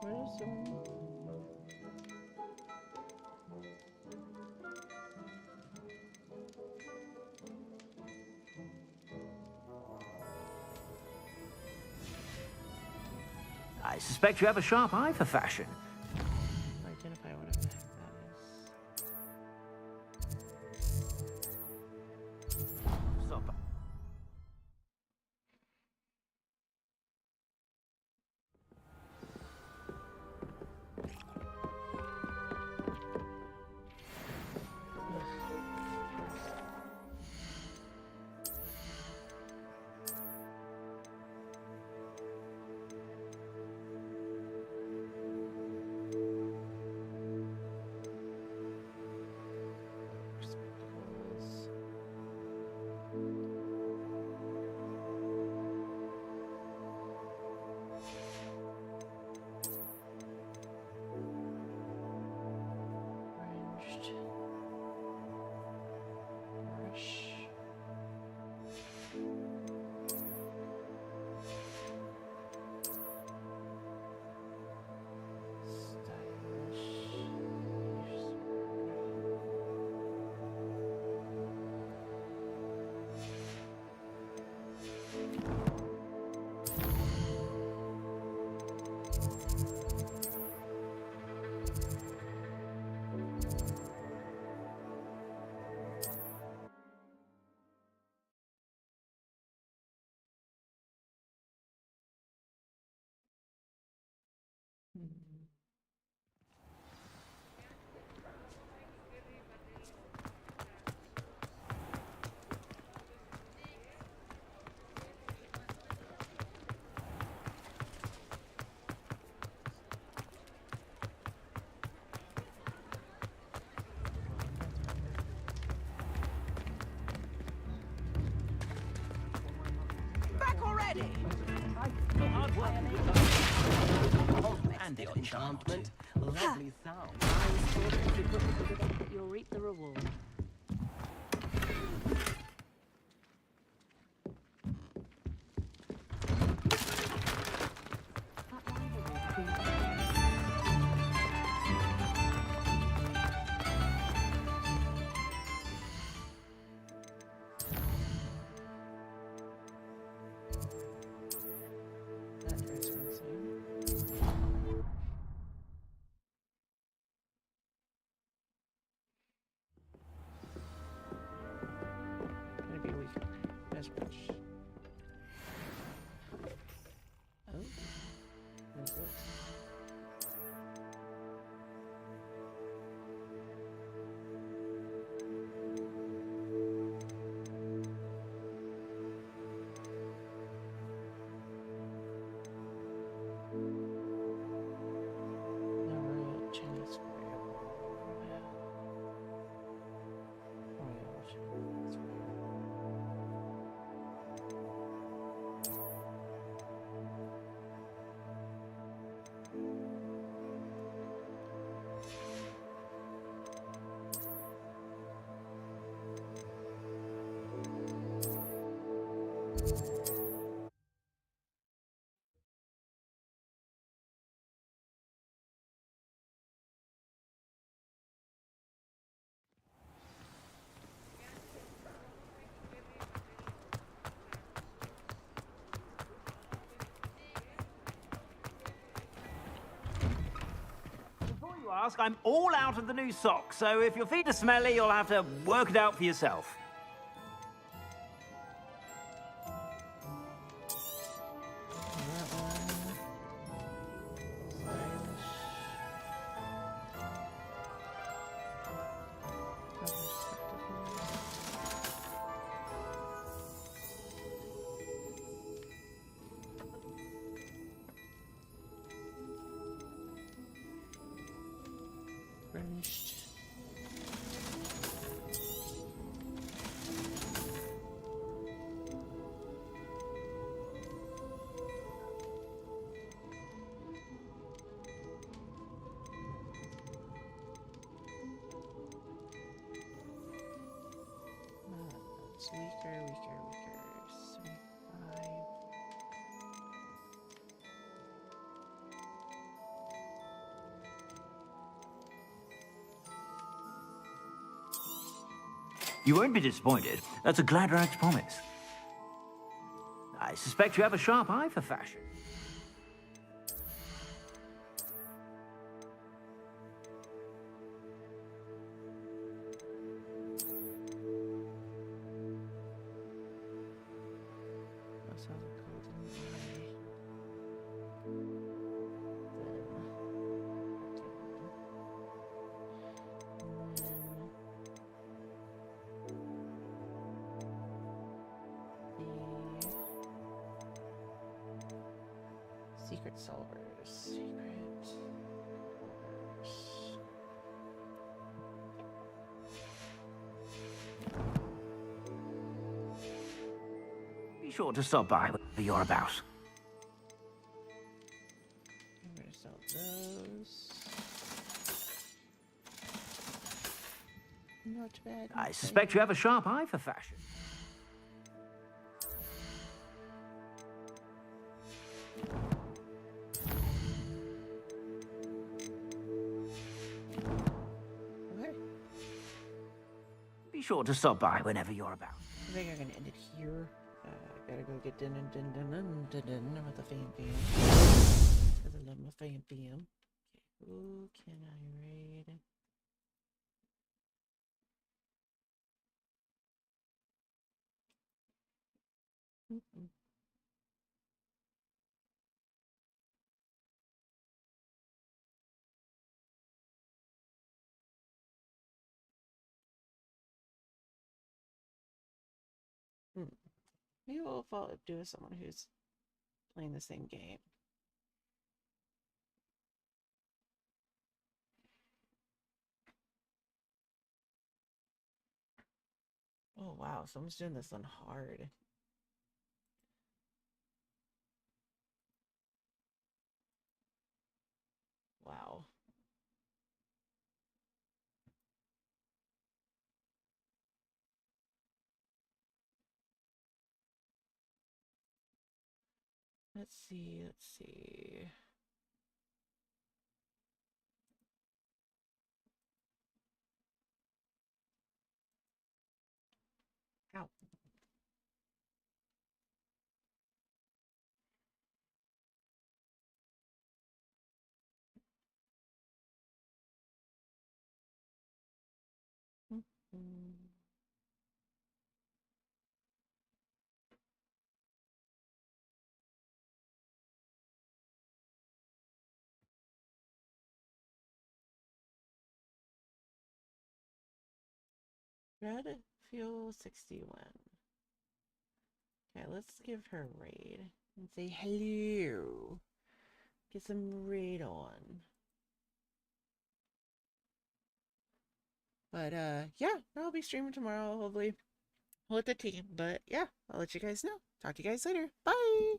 Where is the I suspect you have a sharp eye for fashion. identify whatever the heck that is. Stop by. ready. And the Enchantment, lovely sound. If you put the good effort, you'll reap the reward. That drives me insane. Gonna be a week. As much. Oh. What is this? The Royal Chinese Square. Royal Chinese Square. Before you ask, I'm all out of the new socks, so if your feet are smelly, you'll have to work it out for yourself. Furnished. It's weaker. 75. You won't be disappointed. That's a Gladrag's promise. I suspect you have a sharp eye for fashion. Must have a golden eye. Secret solvers. Secret solvers. Be sure to stop by whenever you're about. I'm gonna sell those. Not bad. I suspect you have a sharp eye for fashion. Okay. Be sure to stop by whenever you're about. I think I'm gonna end it here. Gotta go get dun with the fan fam. Cause I love my fan fam. Okay, who can I raid? Maybe we'll do with someone who's playing the same game. Oh wow, someone's doing this on hard. Let's see. Ow. Red Fuel 61. Okay, let's give her a raid and say hello. Get some raid on. But yeah, I'll be streaming tomorrow, hopefully with the team. But yeah, I'll let you guys know. Talk to you guys later. Bye.